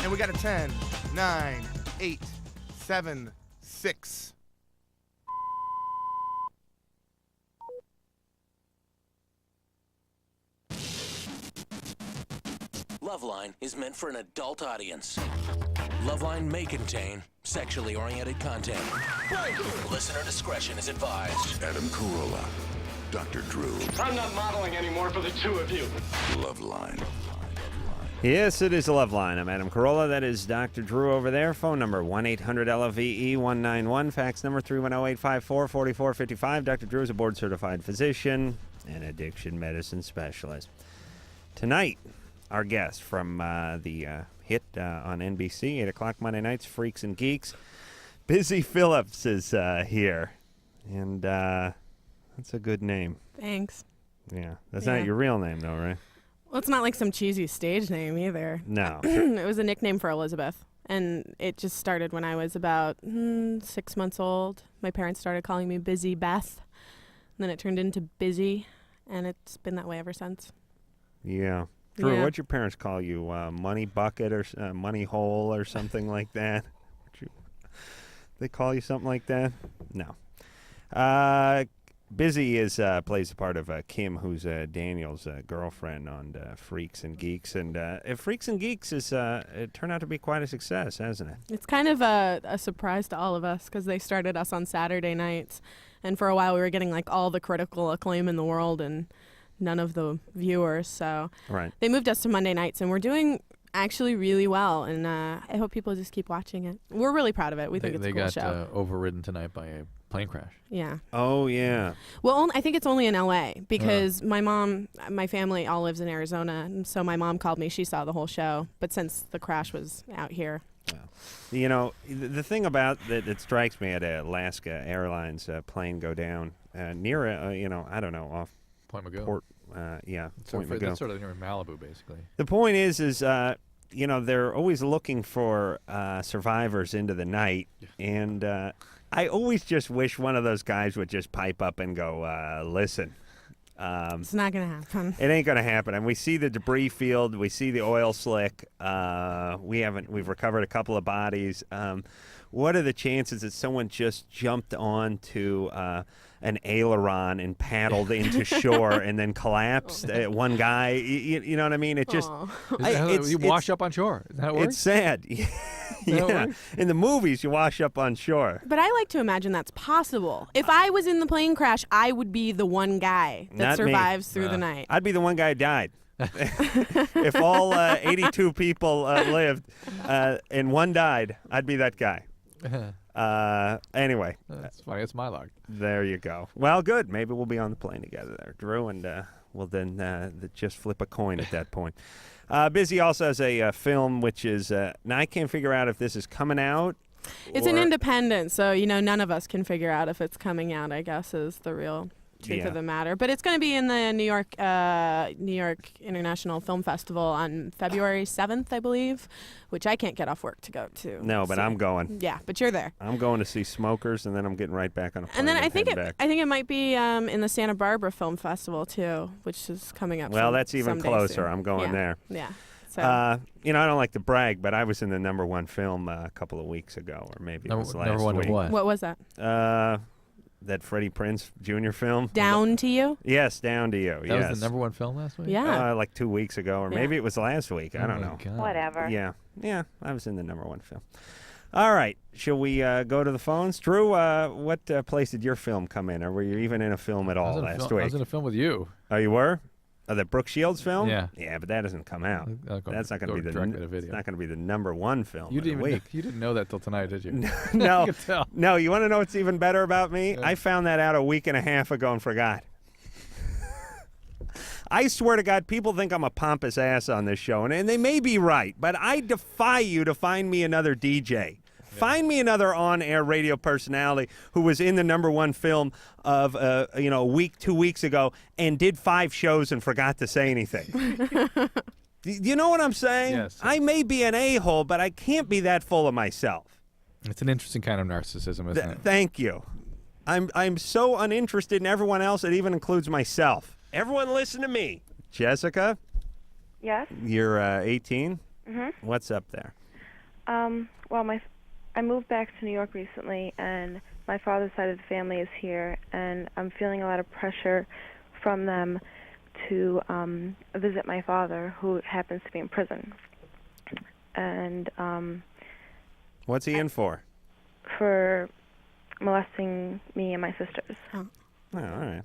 And we got a 10, 9, 8, 7, 6. LoveLine is meant for an adult audience. LoveLine may contain sexually oriented content. Listener discretion is advised. Adam Carolla, Dr. Drew. I'm not modeling anymore for the two of you. LoveLine. Yes, it is LoveLine. I'm Adam Carolla. That is Dr. Drew over there. Phone number 1-800-LOVE-191. Fax number 310-854-4455. Dr. Drew is a board-certified physician and addiction medicine specialist. Tonight, our guest from the hit on NBC, 8 o'clock Monday nights, Freaks and Geeks. Busy Phillips is here. And that's a good name. Thanks. Yeah. That's not your real name, though, right? Well, it's not like some cheesy stage name either. No. It was a nickname for Elizabeth. And it just started when I was about 6 months old. My parents started calling me Busy Beth. And then it turned into Busy. And it's been that way ever since. Yeah. Drew, Yeah. what'd your parents call you? Money Bucket or Money Hole or something like that? They call you something like that? No. Busy plays the part of Kim, who's Daniel's girlfriend on Freaks and Geeks. And Freaks and Geeks it turned out to be quite a success, hasn't it? It's kind of a surprise to all of us because they started us on Saturday nights. And for a while we were getting like all the critical acclaim in the world and none of the viewers. So they moved us to Monday nights, and we're doing actually really well. And I hope people just keep watching it. We're really proud of it. We think it's a cool show. They got overridden tonight by a plane crash. Yeah. Oh, yeah. Well, I think it's only in L.A. because my family all lives in Arizona, and so my mom called me. She saw the whole show, but since the crash was out here. You know, the thing about that strikes me at Alaska Airlines plane go down near, I don't know, off Point McGill. Point McGill. That's sort of near Malibu, basically. The point is they're always looking for survivors into the night, and I always just wish one of those guys would just pipe up and go, listen. It's not going to happen. It ain't going to happen. And we see the debris field. We see the oil slick. We've recovered a couple of bodies. What are the chances that someone just jumped onto an aileron and paddled into shore and then collapsed? One guy, you know what I mean? It just you wash up on shore. Is that how it works? It's sad. Yeah, in the movies you wash up on shore. But I like to imagine that's possible. If I was in the plane crash, I would be the one guy that survives through the night. I'd be the one guy who died. If all 82 people lived and one died, I'd be that guy. Anyway. That's funny. It's my luck. There you go. Well, good. Maybe we'll be on the plane together there, Drew, and we'll then just flip a coin at that point. Busy also has a film, which is, now I can't figure out if this is coming out. It's an independent, so, none of us can figure out if it's coming out, I guess, is the real truth of the matter. But it's going to be in the New York International Film Festival on February 7th, I believe, which I can't get off work to go to. No, but I'm going. Yeah, but you're there. I'm going to see Smokers, and then I'm getting right back on a plane. And then I think it might be in the Santa Barbara Film Festival too, which is coming up. Well, that's even closer. Soon. I'm going there. Yeah. So. I don't like to brag, but I was in the #1 film a couple of weeks ago, or maybe it was last week. What was that? That Freddie Prinze Jr. film. Down to You? Yes, Down to You. That was the #1 film last week? Yeah. Like 2 weeks ago, or maybe it was last week. I don't know. God. Whatever. Yeah, I was in the #1 film. All right, shall we go to the phones? Drew, what place did your film come in, or were you even in a film at all last week? I was in a film with you. Oh, you were? Oh, the Brooke Shields film? Yeah. Yeah, but that doesn't come out. That's not going to be video. It's not going to be the #1 film. You didn't you didn't know that till tonight, did you? No. I could tell. No, you want to know what's even better about me? Yeah. I found that out a week and a half ago and forgot. I swear to God, people think I'm a pompous ass on this show, and they may be right, but I defy you to find me another DJ. Find me another on-air radio personality who was in the #1 film of a week, 2 weeks ago, and did 5 shows and forgot to say anything. Do you know what I'm saying? Yes. I may be an a-hole, but I can't be that full of myself. It's an interesting kind of narcissism, isn't it? Thank you. I'm so uninterested in everyone else, it even includes myself. Everyone listen to me. Jessica? Yes? You're 18? Mm-hmm. What's up there? Well, I moved back to New York recently, and my father's side of the family is here, and I'm feeling a lot of pressure from them to visit my father, who happens to be in prison. And what's he in for? For molesting me and my sisters. Oh, all right.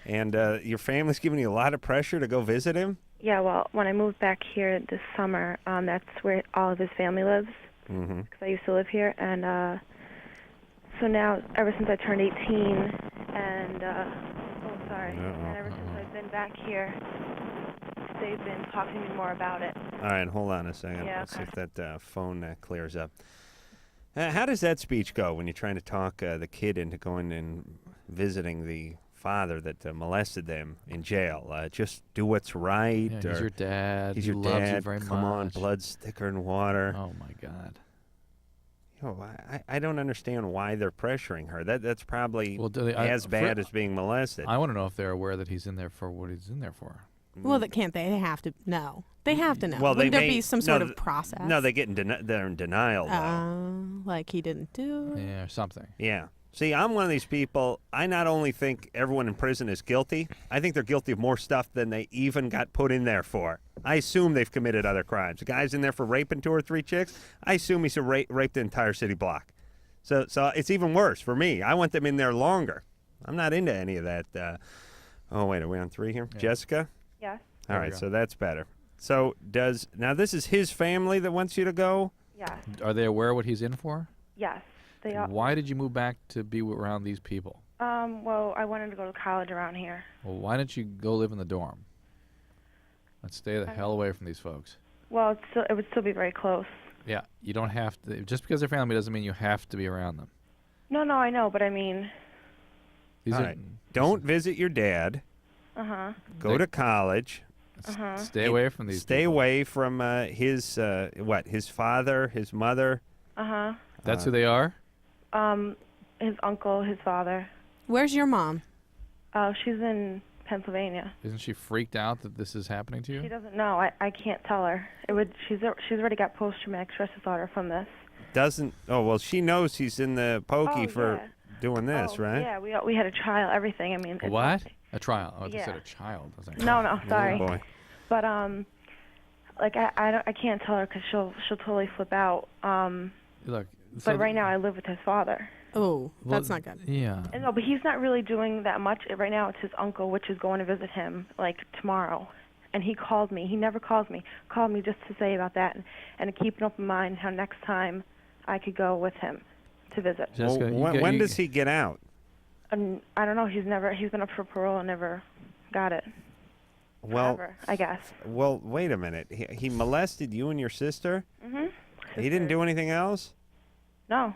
And your family's giving you a lot of pressure to go visit him? Yeah, well, when I moved back here this summer, that's where all of his family lives, because I used to live here. And so now, ever since I turned 18, and, and ever since I've been back here, they've been talking to me more about it. All right, hold on a second. Yeah, Let's see if that phone clears up. How does that speech go when you're trying to talk the kid into going and visiting the father that molested them in jail? Just do what's right. Yeah, he's your dad. He's he your loves dad. You very Come on, much. blood's thicker than water. Oh my God. I don't understand why they're pressuring her. That's probably as bad as being molested. I want to know if they're aware that he's in there for what he's in there for. Well, they can't. They have to know. They have to know. Well, Wouldn't there be some sort of process? No, they're in denial, though. Like he didn't do it? Yeah, or something. Yeah. See, I'm one of these people. I not only think everyone in prison is guilty, I think they're guilty of more stuff than they even got put in there for. I assume they've committed other crimes. The guy's in there for raping 2 or 3 chicks. I assume he's raped the entire city block. So it's even worse for me. I want them in there longer. I'm not into any of that. Oh, wait, are we on 3 here? Yeah. Jessica? Yes. All right, so that's better. So now this is his family that wants you to go? Yes. Are they aware of what he's in for? Yes, they are. Why did you move back to be around these people? Well, I wanted to go to college around here. Well, why didn't you go live in the dorm? Let's stay the hell away from these folks. Well, it would still be very close. Yeah, you don't have to. Just because they're family doesn't mean you have to be around them. No, I know, but I mean... All right. Don't visit your dad. Go to college. Stay away from these Stay people. away from his father, his mother. That's who they are? His uncle, his father. Where's your mom? She's in Pennsylvania. Isn't she freaked out that this is happening to you? She doesn't know. I can't tell her. She's already got post-traumatic stress disorder from this. Oh, well, she knows he's in the pokey for doing this, right? Yeah, we had a trial, everything. I mean... What? A trial? Oh, yeah. You said a child. I was like, No, sorry. Oh, boy. But, I can't tell her because she'll totally flip out. Look... But right now I live with his father. Oh, that's not good. Yeah. No, but he's not really doing that much. Right now it's his uncle, which is going to visit him, tomorrow. And he called me. He never calls me. Called me just to say about that and to keep an open mind how next time I could go with him to visit. Jessica, when does he get out? And I don't know. He's been up for parole and never got it. Well, Forever, I guess. Well, wait a minute. He molested you and your sister? Mm-hmm. He didn't do anything else? No.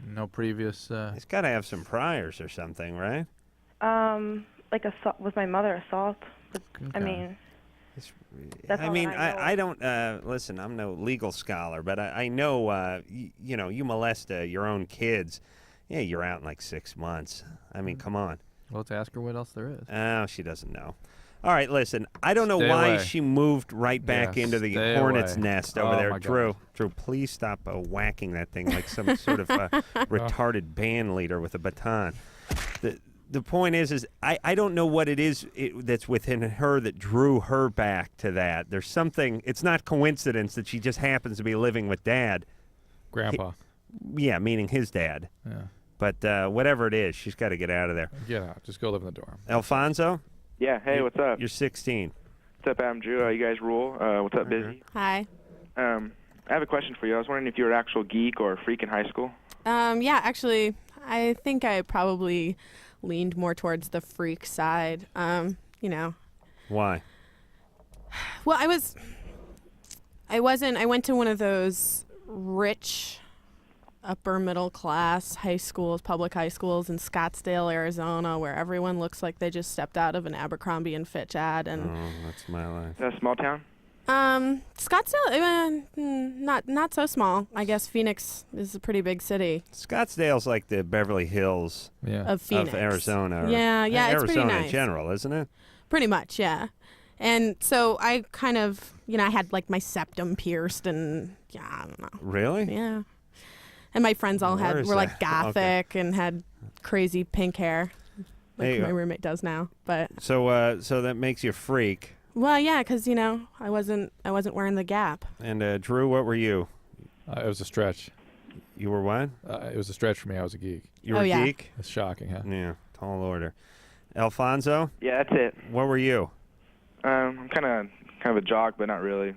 No previous... He's got to have some priors or something, right? Assault, was my mother assault? But, Okay. I mean... I don't listen, I'm no legal scholar, but I know, you molest your own kids. Yeah, you're out in 6 months. I mean, come on. Well, let's ask her what else there is. Oh, she doesn't know. All right, listen, I don't know Stay why away. she moved right back into the stay hornet's away. nest over Oh, there. my Drew, God. Drew, please stop whacking that thing like some sort of retarded band leader with a baton. The point is I don't know what it is that's within her that drew her back to that. There's something. It's not coincidence that she just happens to be living with Dad. Grandpa. Meaning his dad. Yeah. But whatever it is, she's got to get out of there. Get out. Just go live in the dorm. Alfonso? Yeah, hey, what's up? You're 16. What's up, Adam Drew? You guys rule. What's up, Busy? Hi. I have a question for you. I was wondering if you were an actual geek or a freak in high school. Yeah, actually, I think I probably leaned more towards the freak side. Why? Well, I went to one of those rich upper middle class high schools, public high schools in Scottsdale, Arizona, where everyone looks like they just stepped out of an Abercrombie and Fitch ad. And that's my life. Is that a small town? Scottsdale, not so small. I guess Phoenix is a pretty big city. Scottsdale's like the Beverly Hills of Phoenix. of Arizona. Yeah, it's Arizona pretty nice. in general, isn't it? Pretty much, yeah. And so I kind of, I had like my septum pierced and I don't know. Really? Yeah. And my friends all were like gothic and had crazy pink hair, like my roommate does now. But so that makes you a freak. Well, yeah, because I wasn't wearing the Gap. And Drew, what were you? It was a stretch. You were what? It was a stretch for me. I was a geek. You were a geek? It's shocking, huh? Yeah, tall order. Alfonso? Yeah, that's it. What were you? I'm kind of a jock, but not really.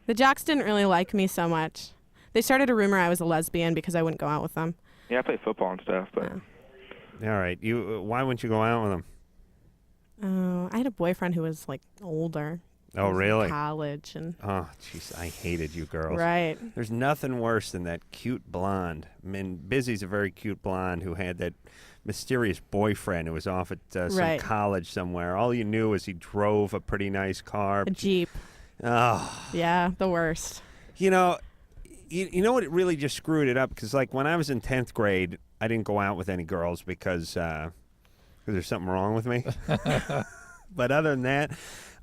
The jocks didn't really like me so much. They started a rumor I was a lesbian because I wouldn't go out with them. Yeah, I play football and stuff, but. All right. Why wouldn't you go out with them? Oh, I had a boyfriend who was like older. Oh, really? In college and. Oh, jeez, I hated you girls. Right. There's nothing worse than that cute blonde. I mean, Busy's a very cute blonde who had that mysterious boyfriend who was off at some college somewhere. All you knew was he drove a pretty nice car. A Jeep. Oh. Yeah, the worst. You know what? It really just screwed it up because, like, when I was in 10th grade, I didn't go out with any girls because there's something wrong with me. But other than that,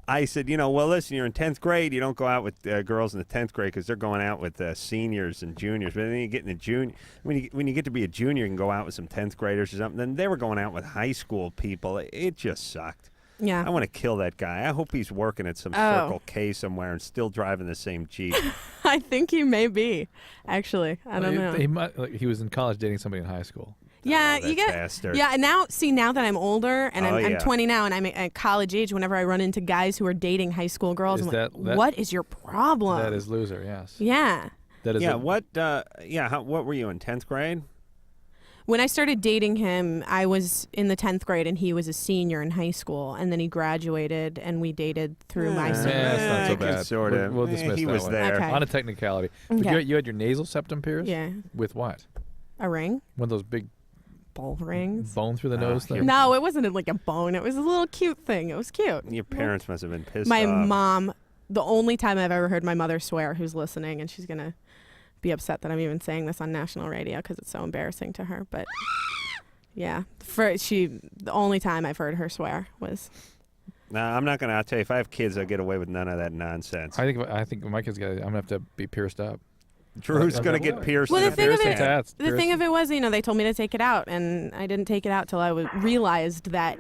I said, well, listen, you're in 10th grade. You don't go out with girls in the 10th grade because they're going out with seniors and juniors. But then you get in the junior, when you get to be a junior, you can go out with some 10th graders or something. Then they were going out with high school people. It just sucked. Yeah. I want to kill that guy. I hope he's working at some Circle K somewhere and still driving the same Jeep. I think he may be, actually. I don't know. He was in college dating somebody in high school. Yeah, you get. Bastard. Yeah, and now that I'm older and I'm 20 now and I'm at college age, whenever I run into guys who are dating high school girls, I'm like, what is your problem? That is loser. Yes. Yeah. That is. What were you in 10th grade? When I started dating him, I was in the 10th grade and he was a senior in high school, and then he graduated and we dated through my senior. Yeah, it's not so bad. Sort of. We'll dismiss he that was one. there. Okay. On a technicality. Okay. But you had your nasal septum pierced? Yeah. With what? A ring? One of those big ball rings. Bone through the nose thing? No, it wasn't like a bone. It was a little cute thing. It was cute. Your parents must have been pissed My off. mom, the only time I've ever heard my mother swear, who's listening, and she's going to be upset that I'm even saying this on national radio because it's so embarrassing to her. But yeah, the only time I've heard her swear was. No, I'm not gonna. I'll tell you, if I have kids, I'll get away with none of that nonsense. I think when my kids I'm gonna have to be pierced up. Drew's gonna get pierced. Well, the thing of it was, they told me to take it out, and I didn't take it out till I realized that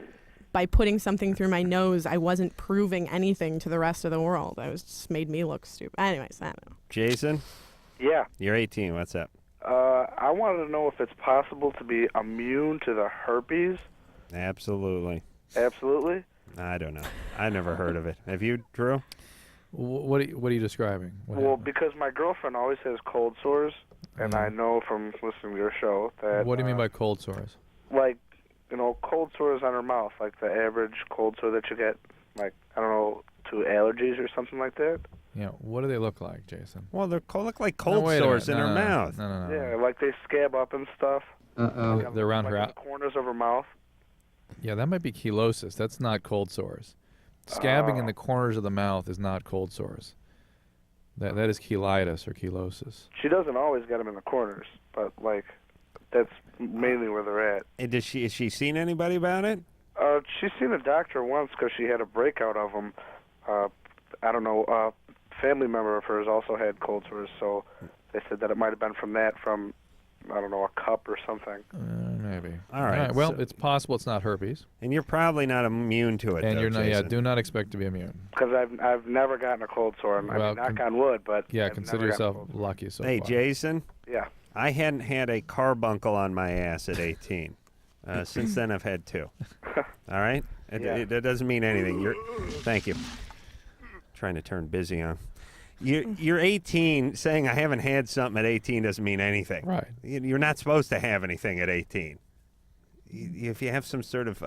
by putting something through my nose, I wasn't proving anything to the rest of the world. I was just made me look stupid. Anyways, I don't know. Jason? Yeah. You're 18. What's up? I wanted to know if it's possible to be immune to the herpes. Absolutely. Absolutely? I don't know. I've never heard of it. Have you, Drew? What are you describing? Because my girlfriend always has cold sores, and I know from listening to your show that... What do you mean by cold sores? Like, cold sores on her mouth, like the average cold sore that you get, like, I don't know, to allergies or something like that. Yeah, what do they look like, Jason? Well, they look like cold sores in her mouth. No. Yeah, like they scab up and stuff. Uh-oh. They're around her... in the corners of her mouth. Yeah, that might be chelosis. That's not cold sores. Scabbing in the corners of the mouth is not cold sores. That is cheilitis or chelosis. She doesn't always get them in the corners, but, like, that's mainly where they're at. And has she seen anybody about it? She's seen a doctor once because she had a breakout of them. I don't know, a family member of hers also had cold sores, so they said that it might have been from I don't know, a cup or something. Maybe. All right. Well, it's possible it's not herpes. And you're probably not immune to it, and though, you're not. Jason. Yeah, do not expect to be immune. Because I've never gotten a cold sore. I mean, knock on wood, but yeah, I've consider never yourself lucky so Hey, far. Jason. Yeah. I hadn't had a carbuncle on my ass at 18. Since then, I've had 2. All right. That doesn't mean anything. Thank you. Trying to turn busy on. You're 18. Saying I haven't had something at 18 doesn't mean anything. Right. You're not supposed to have anything at 18. If you have some sort of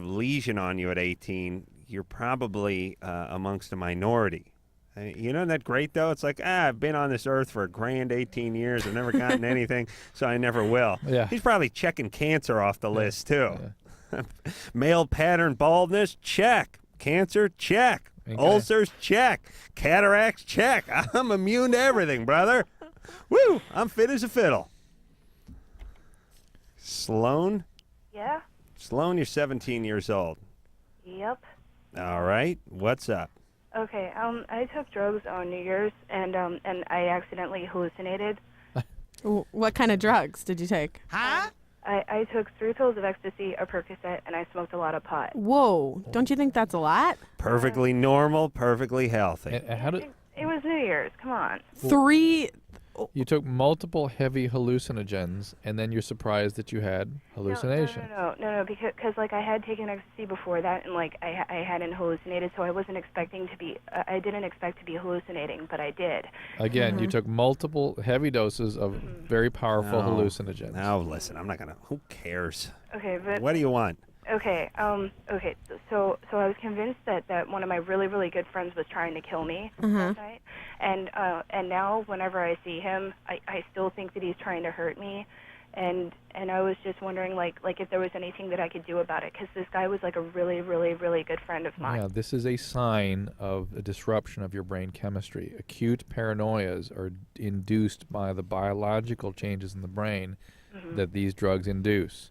lesion on you at 18, you're probably amongst a minority. Isn't that great, though? It's like, I've been on this earth for a grand 18 years. I've never gotten anything, so I never will. Yeah. He's probably checking cancer off the list, too. Yeah. Male pattern baldness, check. Cancer, check. Ulcers, check. Cataracts, check. I'm immune to everything, brother. Woo! I'm fit as a fiddle. Sloan? Yeah? Sloan, you're 17 years old. Yep. All right. What's up? Okay. I took drugs on New Year's, and I accidentally hallucinated. What kind of drugs did you take? Huh? I took 3 pills of ecstasy, a Percocet, and I smoked a lot of pot. Whoa! Don't you think that's a lot? Perfectly normal, perfectly healthy. How did It was New Year's. Come on. 3. you took multiple heavy hallucinogens, and then you're surprised that you had hallucination? No, because like I had taken ecstasy before that, and like I hadn't hallucinated, so I wasn't expecting to be. I didn't expect to be hallucinating, but I did. Again, you took multiple heavy doses of very powerful hallucinogens. Now listen, I'm not gonna. Who cares? Okay, but What do you want? okay, so I was convinced that one of my really, really good friends was trying to kill me last night, and now whenever I see him, I still think that he's trying to hurt me, and I was just wondering like if there was anything that I could do about it, because this guy was like a really, really, really good friend of mine. Yeah, this is a sign of a disruption of your brain chemistry. Acute paranoias are induced by the biological changes in the brain that these drugs induce.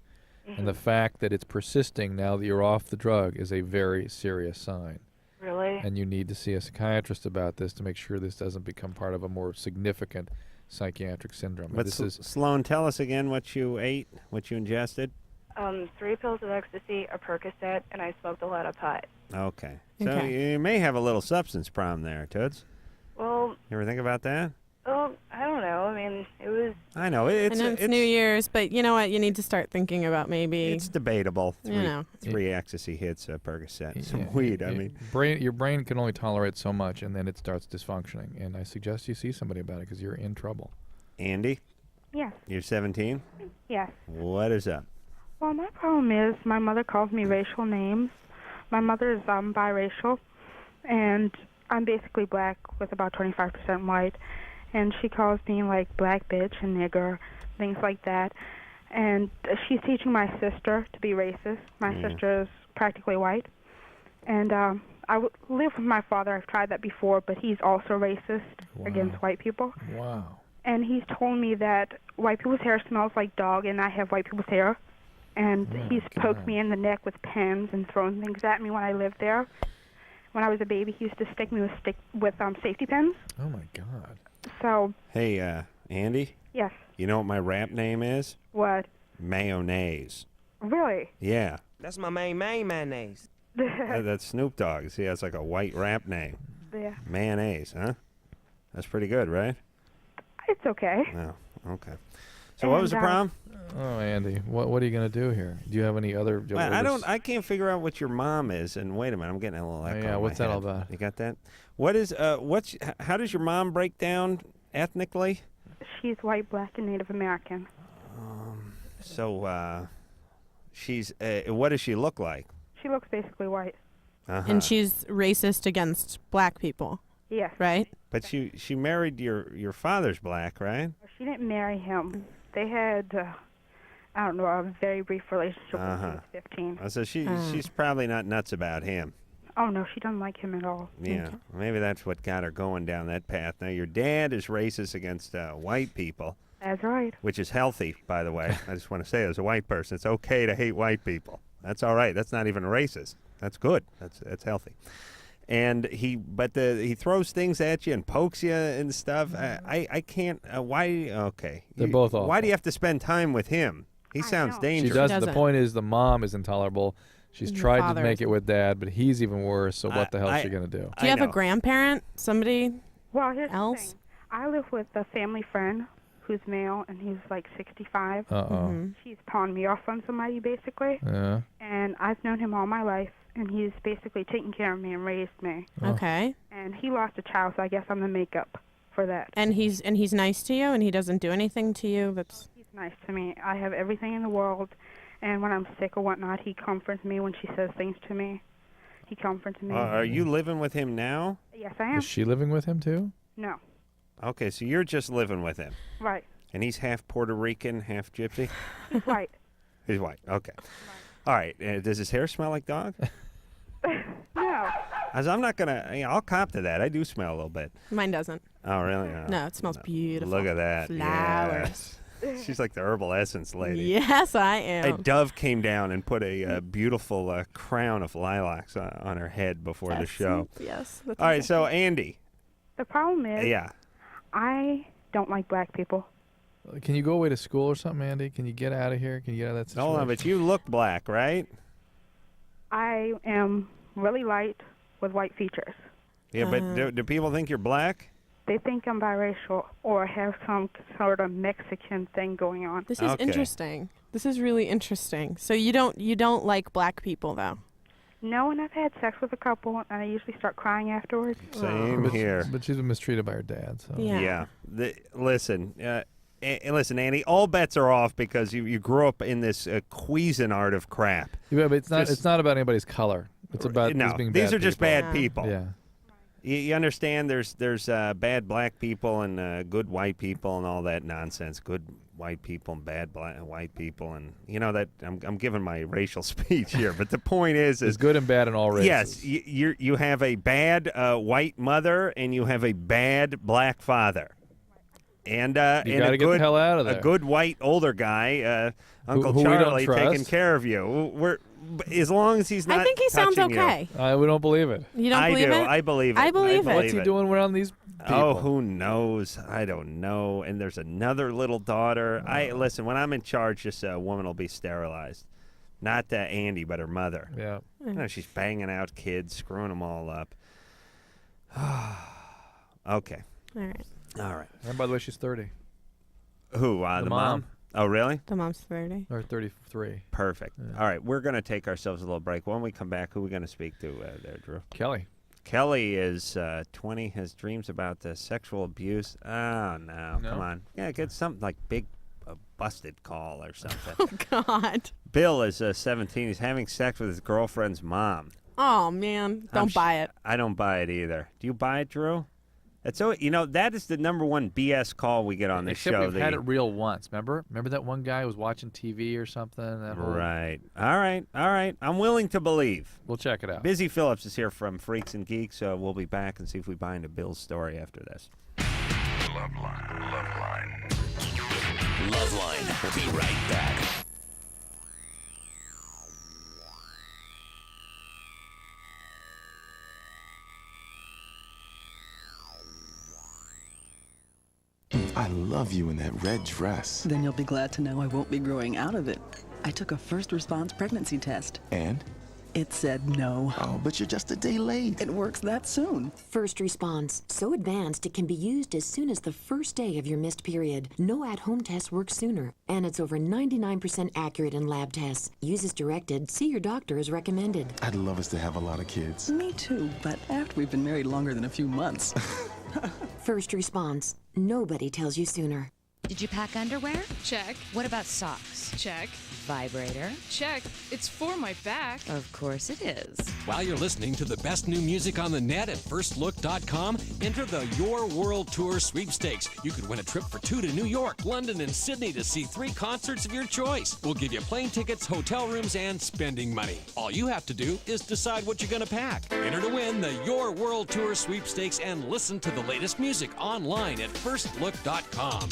And the fact that it's persisting now that you're off the drug is a very serious sign. Really? And you need to see a psychiatrist about this to make sure this doesn't become part of a more significant psychiatric syndrome. But Sloan, tell us again what you ate, what you ingested. 3 pills of ecstasy, a Percocet, and I smoked a lot of pot. Okay. So you may have a little substance problem there, Toots. Well, You ever think about that? oh, I don't know. I mean, it was. I know I know it's New Year's, but you know what? You need to start thinking about maybe. It's debatable. You Three ecstasy hits, a Percocet, some weed. I mean, your brain can only tolerate so much, and then it starts dysfunctioning. And I suggest you see somebody about it because you're in trouble. Andy, Yes. you're 17. Yes. What is up? Well, my problem is my mother calls me racial names. My mother is biracial, and I'm basically black with about 25% white. And she calls me like black bitch and nigger, things like that. And she's teaching my sister to be racist. My sister is practically white. And live with my father. I've tried that before, but he's also racist against white people. Wow. And he's told me that white people's hair smells like dog, and I have white people's hair. And he's poked me in the neck with pens and thrown things at me when I lived there. When I was a baby, he used to stick me with safety pins. Oh my God. So. Hey, Andy? Yes. You know what my rap name is? What? Mayonnaise. Really? Yeah. That's my main mayonnaise. That's Snoop Dogg. See, that's like a white rap name. Yeah. Mayonnaise, huh? That's pretty good, right? It's okay. Oh, okay. So what was the problem? Oh, Andy, what are you gonna do here? Do you have any other? Well, I can't figure out what your mom is. And wait a minute, I'm getting a little echo. Yeah, in what's my that all head. about? You got that? What is how does your mom break down ethnically? She's white, black, and Native American. So she's what does she look like? She looks basically white. And she's racist against black people. Yes. Right? But she married your father's black, right? She didn't marry him. They had, I don't know, a very brief relationship when she was 15. So she's probably not nuts about him. Oh, no, she doesn't like him at all. Yeah, maybe that's what got her going down that path. Now, your dad is racist against white people. That's right. Which is healthy, by the way. I just want to say, as a white person, it's okay to hate white people. That's all right. That's not even racist. That's good. That's healthy. And he throws things at you and pokes you and stuff. I can't. Why? Okay. They're both awful. Why do you have to spend time with him? He sounds dangerous. She doesn't. The point is, the mom is intolerable. She's tried to make it with dad, but he's even worse. So what the hell is she gonna do? Do you have a grandparent? Somebody? Well, here's else? the thing. I live with a family friend who's male, and he's like 65. She's pawned me off on somebody, basically. Yeah. And I've known him all my life, and he's basically taken care of me and raised me. Okay. And he lost a child, so I guess I'm the makeup for that. And he's nice to you, and he doesn't do anything to you that's. He's nice to me. I have everything in the world, and when I'm sick or whatnot, he comforts me when she says things to me. He comforts me. Are you living with him now? Yes, I am. Is she living with him too? No. Okay, so you're just living with him. Right. And he's half Puerto Rican, half gypsy? He's white. He's white. Okay. All right. Does his hair smell like dog? No. I'm not going to... I'll cop to that. I do smell a little bit. Mine doesn't. Oh, really? No, it smells beautiful. Look at that. Flowers. She's like the herbal essence lady. Yes, I am. A dove came down and put a beautiful crown of lilacs on her head before the show. Yes. All right, so Andy. The problem is, Yeah. I don't like black people. Can you go away to school or something, Andy? Can you get out of here? Can you get out of that situation? Hold on, but you look black, right? I am really light with white features. Yeah, but do people think you're black? They think I'm biracial or have some sort of Mexican thing going on. This is interesting. This is really interesting. So you don't like black people, though? No, and I've had sex with a couple, and I usually start crying afterwards. Same here. But she's been mistreated by her dad. So. Yeah. Listen, Andy, all bets are off because you grew up in this Cuisinart of crap. Yeah, but it's not about anybody's color. It's about these being these bad are just people. bad people. Yeah. You understand? There's bad black people and good white people and all that nonsense. Good white people and bad white people, and that I'm giving my racial speech here, but the point is good and bad in all races. Yes, you have a bad white mother and you have a bad black father. And you got to get the hell out of there. A good white older guy, Uncle who Charlie, we don't trust. taking care of you. As long as he's not. I think he sounds touching okay. We don't believe it. You don't believe it? I believe it. I believe it. What's he doing around these people? Oh, who knows? I don't know. And there's another little daughter. Listen. When I'm in charge, this woman will be sterilized. Not Andy, but her mother. Yeah. She's banging out kids, screwing them all up. Okay. All right. And by the way, she's 30. Who? The mom? Oh, really? The mom's 30. Or 33. Perfect. Yeah. All right, we're going to take ourselves a little break. When we come back, who are we going to speak to there, Drew? Kelly. Kelly is 20, has dreams about sexual abuse. Oh, no, come on. Yeah, get something like big busted call or something. Oh, God. Bill is 17. He's having sex with his girlfriend's mom. Oh, man. Don't buy it. I don't buy it either. Do you buy it, Drew? So that is the number one BS call we get on this Except show. We've had it real once. Remember that one guy who was watching TV or something? Right. All right. I'm willing to believe. We'll check it out. Busy Phillips is here from Freaks and Geeks. We'll be back and see if we buy into Bill's story after this. LoveLine. LoveLine. We'll be right back. I love you in that red dress. Then you'll be glad to know I won't be growing out of it. I took a first response pregnancy test. And? It said no. Oh, but you're just a day late. It works that soon. First response. So advanced it can be used as soon as the first day of your missed period. No at-home test works sooner. And it's over 99% accurate in lab tests. Use as directed. See your doctor as recommended. I'd love us to have a lot of kids. Me too, but after we've been married longer than a few months. First response. Nobody tells you sooner. Did you pack underwear? Check. What about socks? Check. Vibrator? Check. It's for my back. Of course it is. While you're listening to the best new music on the net at firstlook.com, enter the Your World Tour sweepstakes. You could win a trip for 2 to New York, London, and Sydney to see 3 concerts of your choice. We'll give you plane tickets, hotel rooms, and spending money. All you have to do is decide what you're going to pack. Enter to win the Your World Tour sweepstakes and listen to the latest music online at firstlook.com.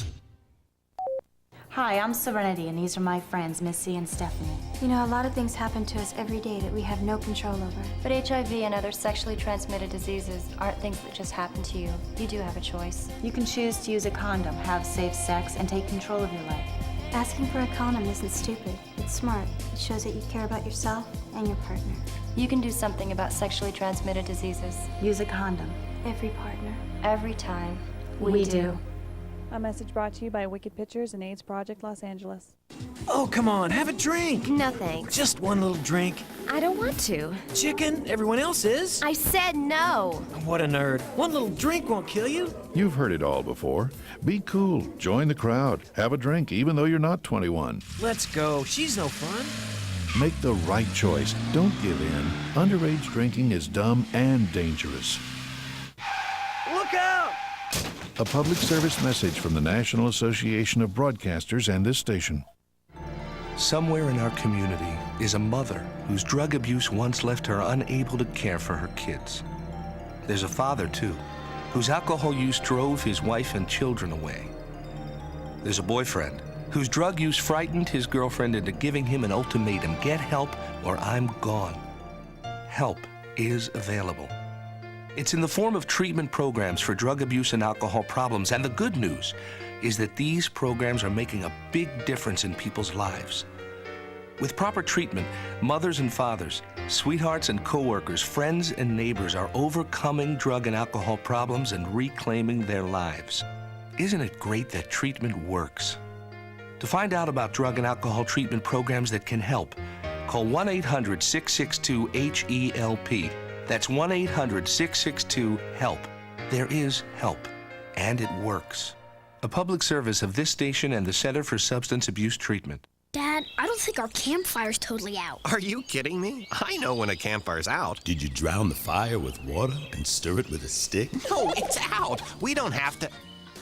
Hi, I'm Serenity, and these are my friends, Missy and Stephanie. You know, a lot of things happen to us every day that we have no control over. But HIV and other sexually transmitted diseases aren't things that just happen to you. You do have a choice. You can choose to use a condom, have safe sex, and take control of your life. Asking for a condom isn't stupid. It's smart. It shows that you care about yourself and your partner. You can do something about sexually transmitted diseases. Use a condom. Every partner. Every time. We do. A message brought to you by Wicked Pictures and AIDS Project Los Angeles. Oh, come on, have a drink. No thanks. Just one little drink. I don't want to. Chicken, everyone else is. I said no. What a nerd. One little drink won't kill you. You've heard it all before. Be cool, join the crowd, have a drink even though you're not 21. Let's go, she's no fun. Make the right choice. Don't give in. Underage drinking is dumb and dangerous. Look out! A public service message from the National Association of Broadcasters and this station. Somewhere in our community is a mother whose drug abuse once left her unable to care for her kids. There's a father, too, whose alcohol use drove his wife and children away. There's a boyfriend whose drug use frightened his girlfriend into giving him an ultimatum: get help or I'm gone. Help is available. It's in the form of treatment programs for drug abuse and alcohol problems, and the good news is that these programs are making a big difference in people's lives. With proper treatment, mothers and fathers, sweethearts and coworkers, friends and neighbors are overcoming drug and alcohol problems and reclaiming their lives. Isn't it great that treatment works? To find out about drug and alcohol treatment programs that can help, call 1-800-662-HELP. That's 1-800-662-HELP. There is help, and it works. A public service of this station and the Center for Substance Abuse Treatment. Dad, I don't think our campfire's totally out. Are you kidding me? I know when a campfire's out. Did you drown the fire with water and stir it with a stick? No, it's out. We don't have to.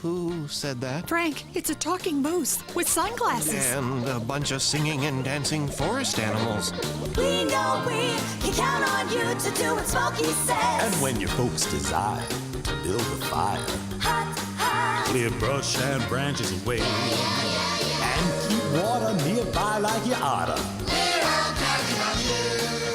Who said that? Frank, it's a talking moose with sunglasses. And a bunch of singing and dancing forest animals. We know we can count on you to do what Smokey says. And when your folks desire to build a fire, Hot, hot. clear brush and branches away, and keep water nearby like you oughta.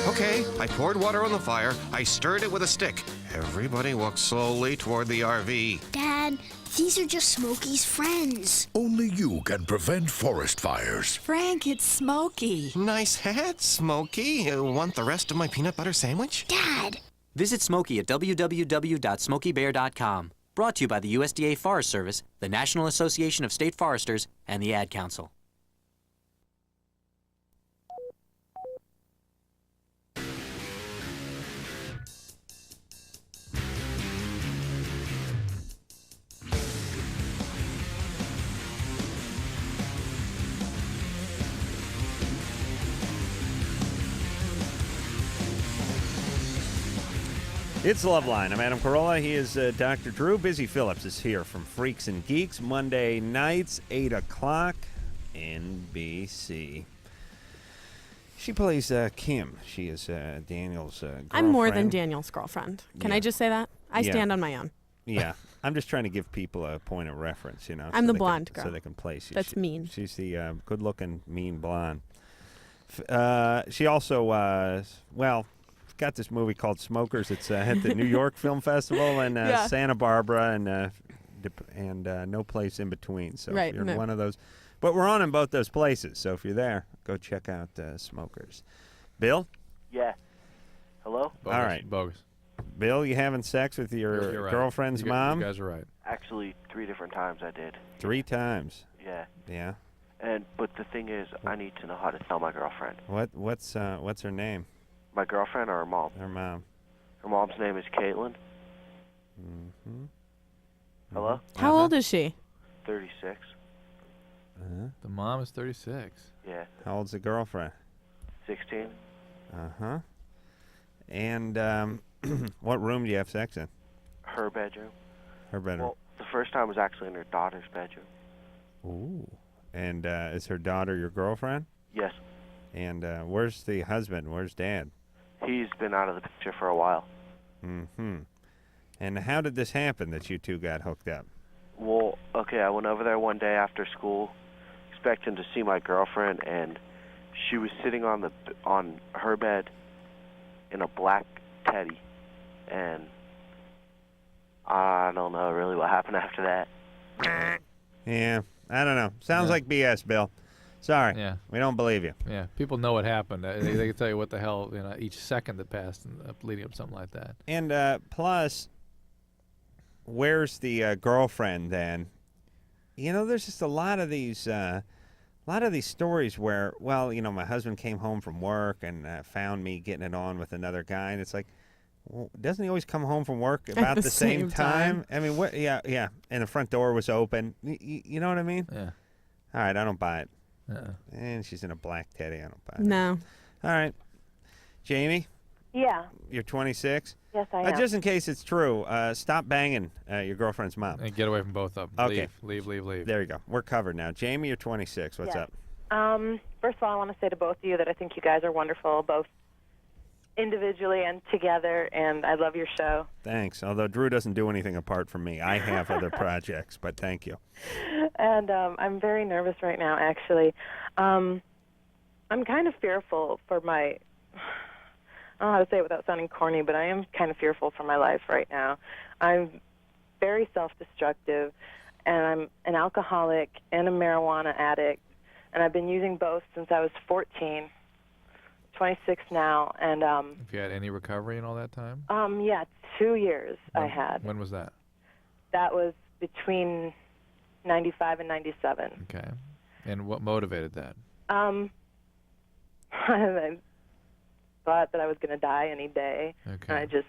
Okay, I poured water on the fire. I stirred it with a stick. Everybody walked slowly toward the RV. Dad, these are just Smokey's friends. Only you can prevent forest fires. Frank, it's Smokey. Nice hat, Smokey. Want the rest of my peanut butter sandwich? Dad! Visit Smokey at www.smokeybear.com. Brought to you by the USDA Forest Service, the National Association of State Foresters, and the Ad Council. It's LoveLine. I'm Adam Carolla. He is Dr. Drew. Busy Phillips is here from Freaks and Geeks. Monday nights, 8 o'clock, NBC. She plays Kim. She is Daniel's girlfriend. I'm more than Daniel's girlfriend. Can I just say that? I stand on my own. Yeah. I'm just trying to give people a point of reference, you know. I'm the blonde girl. So they can place you. That's mean. She's the good-looking, mean blonde. She also, got this movie called Smokers. It's at the New York Film Festival and Santa Barbara and no place in between. So if you're one of those. But we're on in both those places. So if you're there, go check out Smokers. Bill? Yeah. Hello? Bogus. All right. Bogus. Bill, you having sex with your right. girlfriend's mom? You guys are right. Actually, 3 different times I did. 3 times? Yeah. Yeah. But the thing is, I need to know how to tell my girlfriend. What's her name? My girlfriend or her mom? Her mom. Her mom's name is Caitlin. Mm-hmm. Hello? How old is she? 36. The mom is 36. Yeah. How old's the girlfriend? 16. Uh-huh. And what room do you have sex in? Her bedroom. Her bedroom. Well, the first time was actually in her daughter's bedroom. Ooh. And is her daughter your girlfriend? Yes. And where's the husband? Where's Dad? He's been out of the picture for a while. Mm-hmm. And how did this happen that you two got hooked up? Well, okay, I went over there one day after school expecting to see my girlfriend, and she was sitting on her bed in a black teddy, and I don't know really what happened after that. Yeah, I don't know. Sounds like BS, Bill. Sorry. Yeah. We don't believe you. Yeah. People know what happened. They can tell you what the hell, each second that passed leading up to something like that. And plus, where's the girlfriend then? There's just a lot of these stories where, my husband came home from work and found me getting it on with another guy, and it's like, well, doesn't he always come home from work about the same time? I mean, what? Yeah. And the front door was open. You know what I mean? Yeah. All right, I don't buy it. And she's in a black teddy. I don't buy it. No. All right. Jamie? Yeah. You're 26? Yes, I am. Just in case it's true, stop banging your girlfriend's mom. And get away from both of them. Okay. Leave. There you go. We're covered now. Jamie, you're 26. What's up? First of all, I want to say to both of you that I think you guys are wonderful, both individually and together, and I love your show. Thanks. Although Drew doesn't do anything apart from me. I have other projects, but thank you. And I'm very nervous right now, actually. I'm kind of fearful for my... I don't know how to say it without sounding corny, but I am kind of fearful for my life right now. I'm very self-destructive, and I'm an alcoholic and a marijuana addict, and I've been using both since I was 14. 26 now, and Have you had any recovery in all that time? yeah, 2 years I had. When was that? That was between 95 and 97. Okay. And what motivated that? I thought that I was going to die any day. Okay. And I just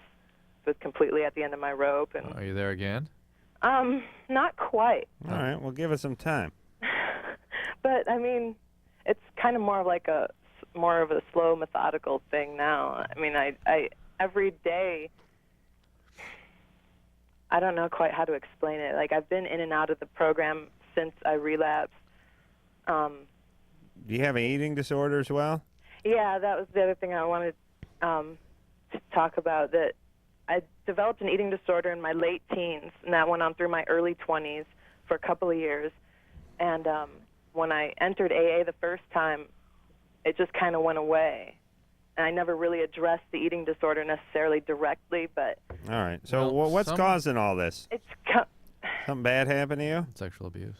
was completely at the end of my rope. And Are you there again? not quite. All right, well, give us some time. But I mean, it's kind of more of a slow, methodical thing now. I mean, I every day, I don't know quite how to explain it. Like, I've been in and out of the program since I relapsed. Do you have an eating disorder as well? Yeah, that was the other thing I wanted to talk about, that I developed an eating disorder in my late teens, and that went on through my early 20s for a couple of years. And when I entered AA the first time, it just kind of went away. And I never really addressed the eating disorder necessarily directly, but... All right. So what's causing all this? It's Something bad happened to you? Sexual abuse.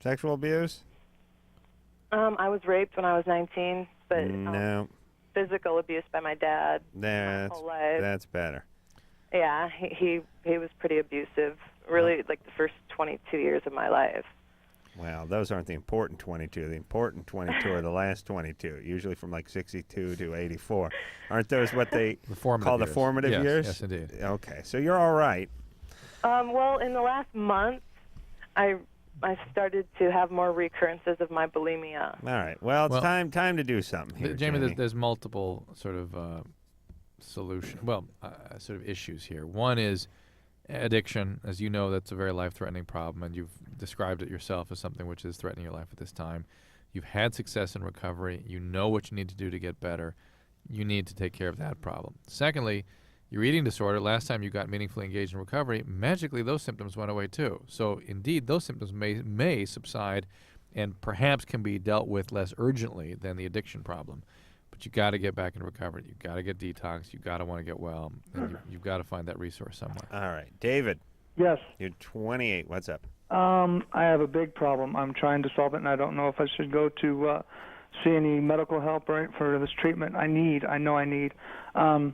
Sexual abuse? I was raped when I was 19, but No. physical abuse by my dad. That's, whole life. that's better. Yeah, he was pretty abusive, really, like the first 22 years of my life. Well, those aren't the important 22. The important 22 are the last 22, usually from like 62 to 84. Aren't those what they call the formative Yes, years? yes, indeed. Okay, so you're all right. Well, in the last month, I started to have more recurrences of my bulimia. All right. Well, it's time to do something here, Jamie, there's multiple sort of sort of issues here. One is addiction. As you know, that's a very life-threatening problem, and you've described it yourself as something which is threatening your life at this time. You've had success in recovery. You know what you need to do to get better. You need to take care of that problem. Secondly, your eating disorder, last time you got meaningfully engaged in recovery, magically those symptoms went away too. So indeed, those symptoms may subside and perhaps can be dealt with less urgently than the addiction problem. But you got to get back in recovery. You got to get detox. You got to want to get well. And you've got to find that resource somewhere. All right. David. Yes. You're 28. What's up? I have a big problem. I'm trying to solve it, and I don't know if I should go to see any medical help for this treatment I know I need. About